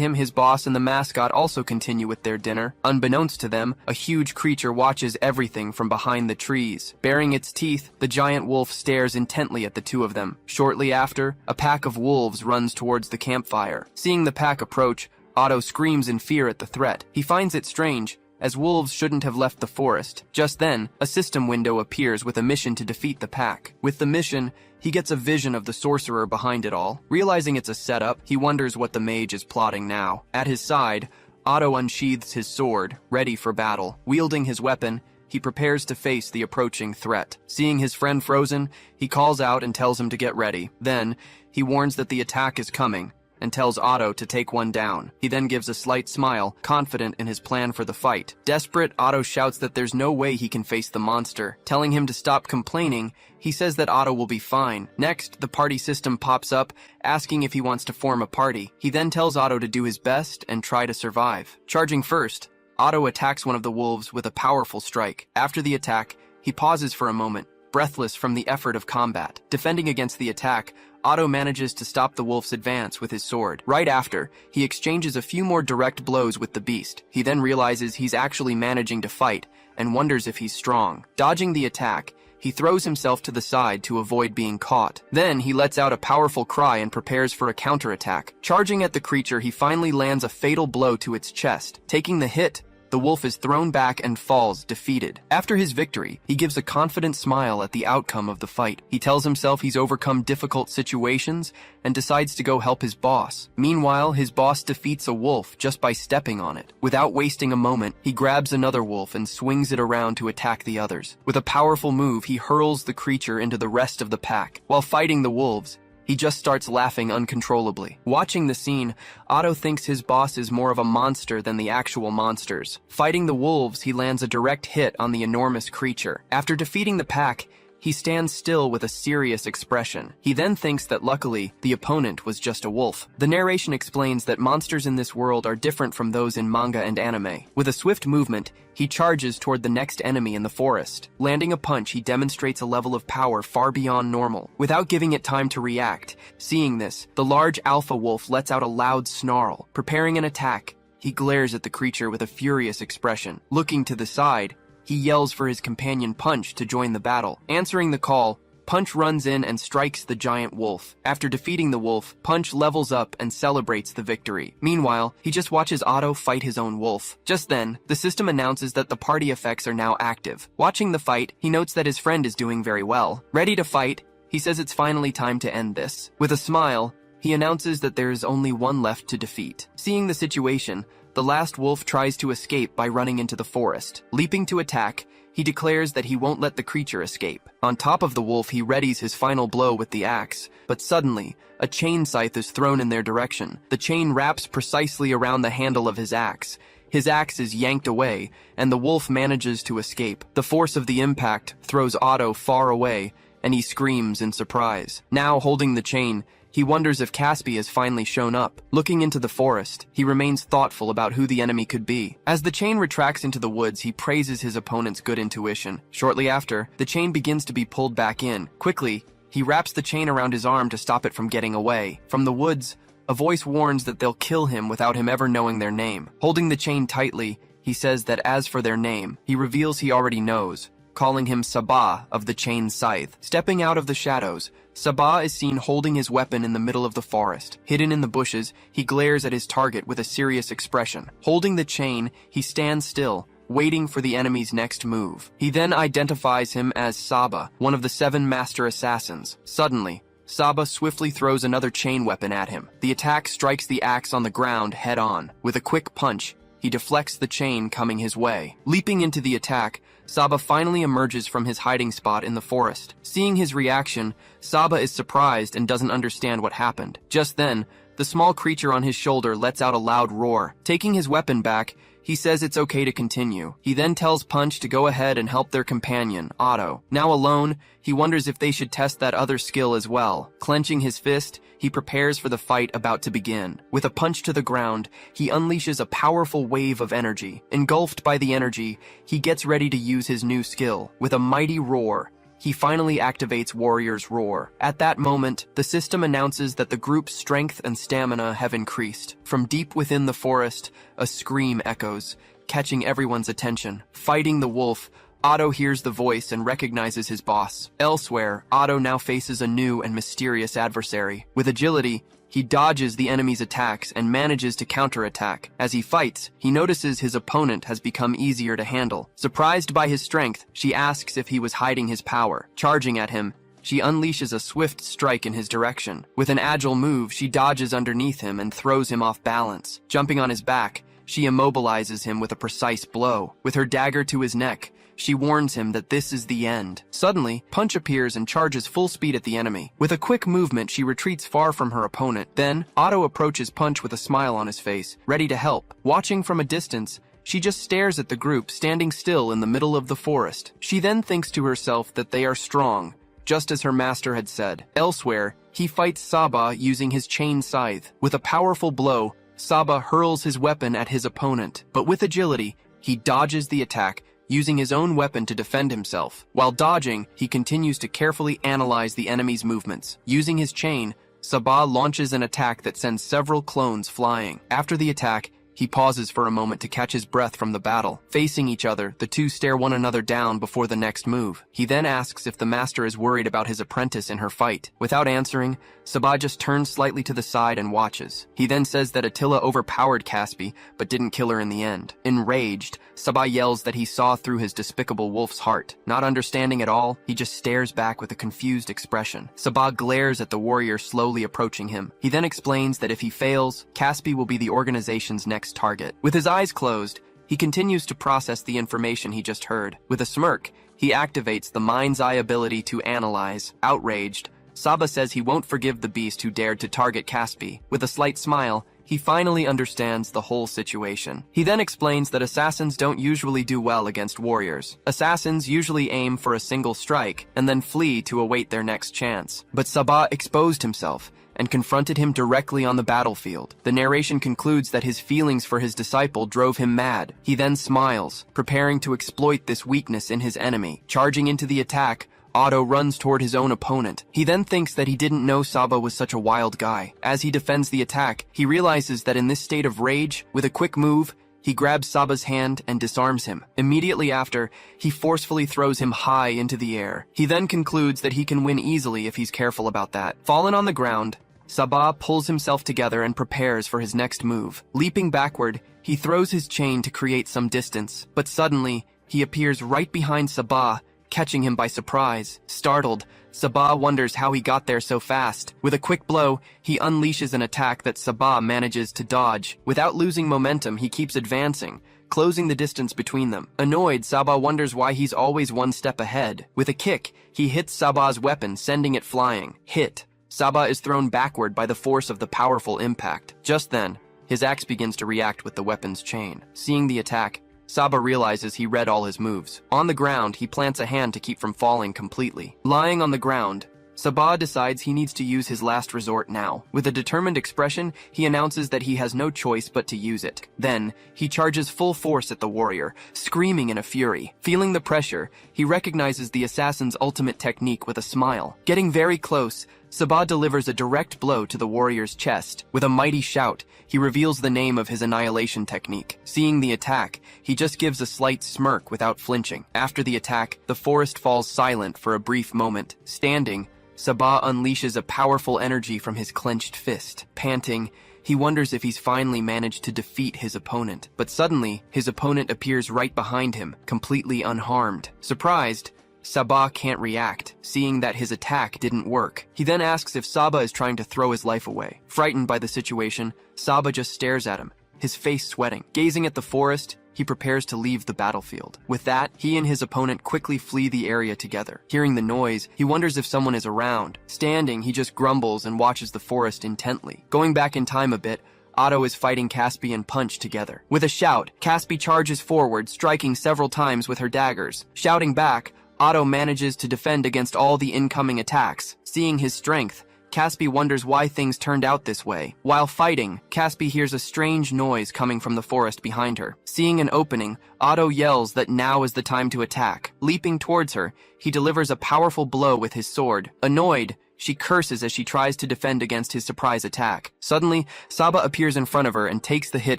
him, his boss and the mascot also continue with their dinner. Unbeknownst to them, a huge creature watches everything from behind the trees. Baring its teeth, the giant wolf stares intently at the two of them. Shortly after, a pack of wolves runs towards the campfire. Seeing the pack approach, Otto screams in fear at the threat. He finds it strange, as wolves shouldn't have left the forest. Just then, a system window appears with a mission to defeat the pack. With the mission, he gets a vision of the sorcerer behind it all. Realizing it's a setup, he wonders what the mage is plotting now. At his side, Otto unsheathes his sword, ready for battle. Wielding his weapon, he prepares to face the approaching threat. Seeing his friend frozen, he calls out and tells him to get ready. Then, he warns that the attack is coming and tells Otto to take one down. He then gives a slight smile, confident in his plan for the fight. Desperate, Otto shouts that there's no way he can face the monster. Telling him to stop complaining, he says that Otto will be fine. Next, the party system pops up, asking if he wants to form a party. He then tells Otto to do his best and try to survive. Charging first, Otto attacks one of the wolves with a powerful strike. After the attack, he pauses for a moment, breathless from the effort of combat. Defending against the attack, Otto manages to stop the wolf's advance with his sword. Right after, he exchanges a few more direct blows with the beast. He then realizes he's actually managing to fight and wonders if he's strong. Dodging the attack, he throws himself to the side to avoid being caught. Then he lets out a powerful cry and prepares for a counterattack. Charging at the creature, he finally lands a fatal blow to its chest. Taking the hit, the wolf is thrown back and falls, defeated. After his victory, he gives a confident smile at the outcome of the fight. He tells himself he's overcome difficult situations and decides to go help his boss. Meanwhile, his boss defeats a wolf just by stepping on it. Without wasting a moment, he grabs another wolf and swings it around to attack the others. With a powerful move, he hurls the creature into the rest of the pack. While fighting the wolves, he just starts laughing uncontrollably. Watching the scene, Otto thinks his boss is more of a monster than the actual monsters. Fighting the wolves, he lands a direct hit on the enormous creature. After defeating the pack, he stands still with a serious expression. He then thinks that luckily, the opponent was just a wolf. The narration explains that monsters in this world are different from those in manga and anime. With a swift movement, he charges toward the next enemy in the forest. Landing a punch, he demonstrates a level of power far beyond normal. Without giving it time to react, seeing this, the large alpha wolf lets out a loud snarl. Preparing an attack, he glares at the creature with a furious expression. Looking to the side, he yells for his companion Punch to join the battle. Answering the call, Punch runs in and strikes the giant wolf. After defeating the wolf, Punch levels up and celebrates the victory. Meanwhile, he just watches Otto fight his own wolf. Just then, the system announces that the party effects are now active. Watching the fight, he notes that his friend is doing very well. Ready to fight, he says it's finally time to end this. With a smile, he announces that there is only one left to defeat. Seeing the situation, the last wolf tries to escape by running into the forest. Leaping to attack, he declares that he won't let the creature escape. On top of the wolf, he readies his final blow with the axe, but suddenly, a chain scythe is thrown in their direction. The chain wraps precisely around the handle of his axe. His axe is yanked away, and the wolf manages to escape. The force of the impact throws Otto far away, and he screams in surprise. Now holding the chain, he wonders if Caspi has finally shown up. Looking into the forest, he remains thoughtful about who the enemy could be. As the chain retracts into the woods, he praises his opponent's good intuition. Shortly after, the chain begins to be pulled back in. Quickly, he wraps the chain around his arm to stop it from getting away. From the woods, a voice warns that they'll kill him without him ever knowing their name. Holding the chain tightly, he says that as for their name, he reveals he already knows, calling him Sabah of the chain scythe. Stepping out of the shadows, Sabah is seen holding his weapon in the middle of the forest. Hidden in the bushes, he glares at his target with a serious expression. Holding the chain, he stands still, waiting for the enemy's next move. He then identifies him as Saba, one of the 7 master assassins. Suddenly, Saba swiftly throws another chain weapon at him. The attack strikes the axe on the ground head-on. With a quick punch, he deflects the chain coming his way. Leaping into the attack, Saba finally emerges from his hiding spot in the forest. Seeing his reaction, Saba is surprised and doesn't understand what happened. Just then, the small creature on his shoulder lets out a loud roar. Taking his weapon back, he says it's okay to continue. He then tells Punch to go ahead and help their companion, Otto. Now alone, he wonders if they should test that other skill as well. Clenching his fist, he prepares for the fight about to begin. With a punch to the ground, he unleashes a powerful wave of energy. Engulfed by the energy, he gets ready to use his new skill. With a mighty roar, he finally activates Warrior's Roar. At that moment, the system announces that the group's strength and stamina have increased. From deep within the forest, a scream echoes, catching everyone's attention. Fighting the wolf, Otto hears the voice and recognizes his boss. Elsewhere, Otto now faces a new and mysterious adversary. With agility, he dodges the enemy's attacks and manages to counterattack. As he fights, he notices his opponent has become easier to handle. Surprised by his strength, she asks if he was hiding his power. Charging at him, she unleashes a swift strike in his direction. With an agile move, she dodges underneath him and throws him off balance. Jumping on his back, she immobilizes him with a precise blow. With her dagger to his neck, she warns him that this is the end. Suddenly, Punch appears and charges full speed at the enemy. With a quick movement, she retreats far from her opponent. Then, Otto approaches Punch with a smile on his face, ready to help. Watching from a distance, she just stares at the group standing still in the middle of the forest. She then thinks to herself that they are strong, just as her master had said. Elsewhere, he fights Saba using his chain scythe. With a powerful blow, Saba hurls his weapon at his opponent, but with agility, he dodges the attack, using his own weapon to defend himself. While dodging, he continues to carefully analyze the enemy's movements. Using his chain, Saba launches an attack that sends several clones flying. After the attack, he pauses for a moment to catch his breath from the battle. Facing each other, the two stare one another down before the next move. He then asks if the master is worried about his apprentice in her fight. Without answering, Saba just turns slightly to the side and watches. He then says that Attila overpowered Caspi, but didn't kill her in the end. Enraged, Saba yells that he saw through his despicable wolf's heart. Not understanding at all, he just stares back with a confused expression. Saba glares at the warrior slowly approaching him. He then explains that if he fails, Caspi will be the organization's next target. With his eyes closed, he continues to process the information he just heard. With a smirk, he activates the mind's eye ability to analyze. Outraged, Saba says he won't forgive the beast who dared to target Caspi. With a slight smile, he finally understands the whole situation. He then explains that assassins don't usually do well against warriors. Assassins usually aim for a single strike and then flee to await their next chance. But Saba exposed himself and confronted him directly on the battlefield. The narration concludes that his feelings for his disciple drove him mad. He then smiles, preparing to exploit this weakness in his enemy. Charging into the attack, Otto runs toward his own opponent. He then thinks that he didn't know Saba was such a wild guy. As he defends the attack, he realizes that in this state of rage, with a quick move, he grabs Saba's hand and disarms him. Immediately after, he forcefully throws him high into the air. He then concludes that he can win easily if he's careful about that. Fallen on the ground, Saba pulls himself together and prepares for his next move. Leaping backward, he throws his chain to create some distance, but suddenly, he appears right behind Saba, catching him by surprise. Startled, Saba wonders how he got there so fast. With a quick blow, he unleashes an attack that Saba manages to dodge. Without losing momentum, he keeps advancing, closing the distance between them. Annoyed, Saba wonders why he's always one step ahead. With a kick, he hits Saba's weapon, sending it flying. Hit. Saba is thrown backward by the force of the powerful impact. Just then, his axe begins to react with the weapon's chain. Seeing the attack, Saba realizes he read all his moves. On the ground, he plants a hand to keep from falling completely. Lying on the ground, Saba decides he needs to use his last resort now. With a determined expression, he announces that he has no choice but to use it. Then, he charges full force at the warrior, screaming in a fury. Feeling the pressure, he recognizes the assassin's ultimate technique with a smile. Getting very close, Saba delivers a direct blow to the warrior's chest. With a mighty shout, he reveals the name of his annihilation technique. Seeing the attack, he just gives a slight smirk without flinching. After the attack, the forest falls silent for a brief moment. Standing, Saba unleashes a powerful energy from his clenched fist. Panting, he wonders if he's finally managed to defeat his opponent. But suddenly, his opponent appears right behind him, completely unharmed. Surprised, Saba can't react, seeing that his attack didn't work. He then asks if Saba is trying to throw his life away. Frightened by the situation, Saba just stares at him, his face sweating. Gazing at the forest, he prepares to leave the battlefield. With that, he and his opponent quickly flee the area together. Hearing the noise, he wonders if someone is around. Standing, he just grumbles and watches the forest intently. Going back in time a bit, Otto is fighting Caspi and Punch together. With a shout, Caspi charges forward, striking several times with her daggers. Shouting back, Otto manages to defend against all the incoming attacks. Seeing his strength, Caspi wonders why things turned out this way. While fighting, Caspi hears a strange noise coming from the forest behind her. Seeing an opening, Otto yells that now is the time to attack. Leaping towards her, he delivers a powerful blow with his sword. Annoyed, she curses as she tries to defend against his surprise attack. Suddenly, Saba appears in front of her and takes the hit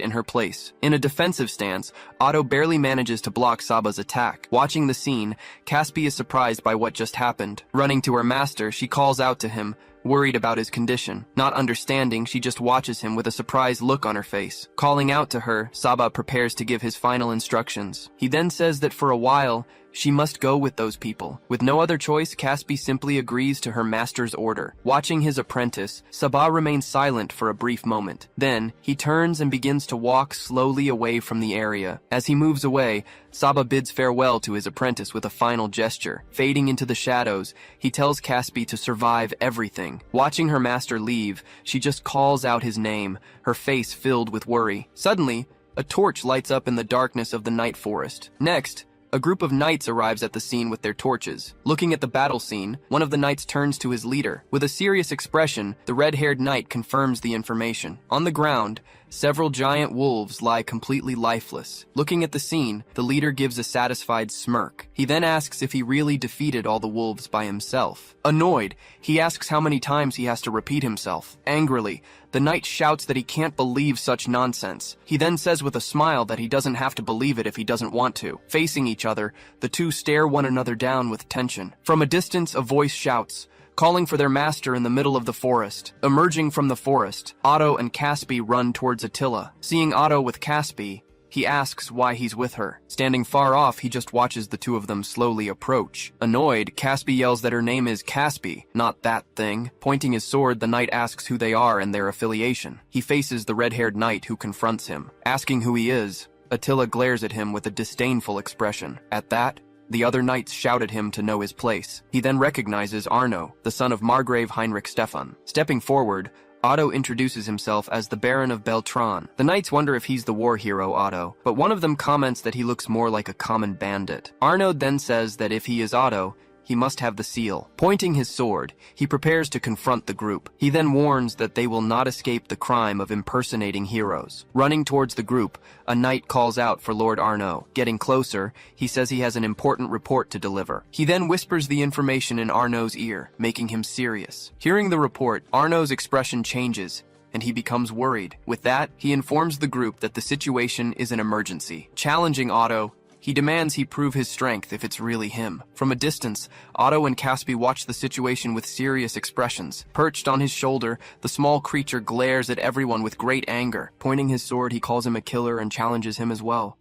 in her place. In a defensive stance, Otto barely manages to block Saba's attack. Watching the scene, Caspi is surprised by what just happened. Running to her master, she calls out to him, worried about his condition. Not understanding, she just watches him with a surprised look on her face. Calling out to her, Saba prepares to give his final instructions. He then says that for a while, She must go with those people. With no other choice, Caspi simply agrees to her master's order. Watching his apprentice, Sabah remains silent for a brief moment. Then, he turns and begins to walk slowly away from the area. As he moves away, Sabah bids farewell to his apprentice with a final gesture. Fading into the shadows, he tells Caspi to survive everything. Watching her master leave, she just calls out his name, her face filled with worry. Suddenly, a torch lights up in the darkness of the night forest. Next, a group of knights arrives at the scene with their torches. Looking at the battle scene, one of the knights turns to his leader. With a serious expression, the red-haired knight confirms the information. On the ground, several giant wolves lie completely lifeless. Looking at the scene, the leader gives a satisfied smirk. He then asks if he really defeated all the wolves by himself. Annoyed, he asks how many times he has to repeat himself. Angrily, the knight shouts that he can't believe such nonsense. He then says with a smile that he doesn't have to believe it if he doesn't want to. Facing each other, the two stare one another down with tension. From a distance, a voice shouts, calling for their master in the middle of the forest. Emerging from the forest, Otto and Caspi run towards Attila. Seeing Otto with Caspi, he asks why he's with her. Standing far off, he just watches the two of them slowly approach. Annoyed, Caspi yells that her name is Caspi, not that thing. Pointing his sword, the knight asks who they are and their affiliation. He faces the red-haired knight who confronts him. Asking who he is, Attila glares at him with a disdainful expression. At that, the other knights shout at him to know his place. He then recognizes Arno, the son of Margrave Heinrich Stefan. Stepping forward, Otto introduces himself as the Baron of Beltran. The knights wonder if he's the war hero Otto, but one of them comments that he looks more like a common bandit. Arno then says that if he is Otto, he must have the seal. Pointing his sword, he prepares to confront the group. He then warns that they will not escape the crime of impersonating heroes. Running towards the group, a knight calls out for Lord Arno. Getting closer, he says he has an important report to deliver. He then whispers the information in Arno's ear, making him serious. Hearing the report, Arno's expression changes, and he becomes worried. With that, he informs the group that the situation is an emergency. Challenging Otto, he demands he prove his strength if it's really him. From a distance, Otto and Caspi watch the situation with serious expressions. Perched on his shoulder, the small creature glares at everyone with great anger. Pointing his sword, he calls him a killer and challenges him as well.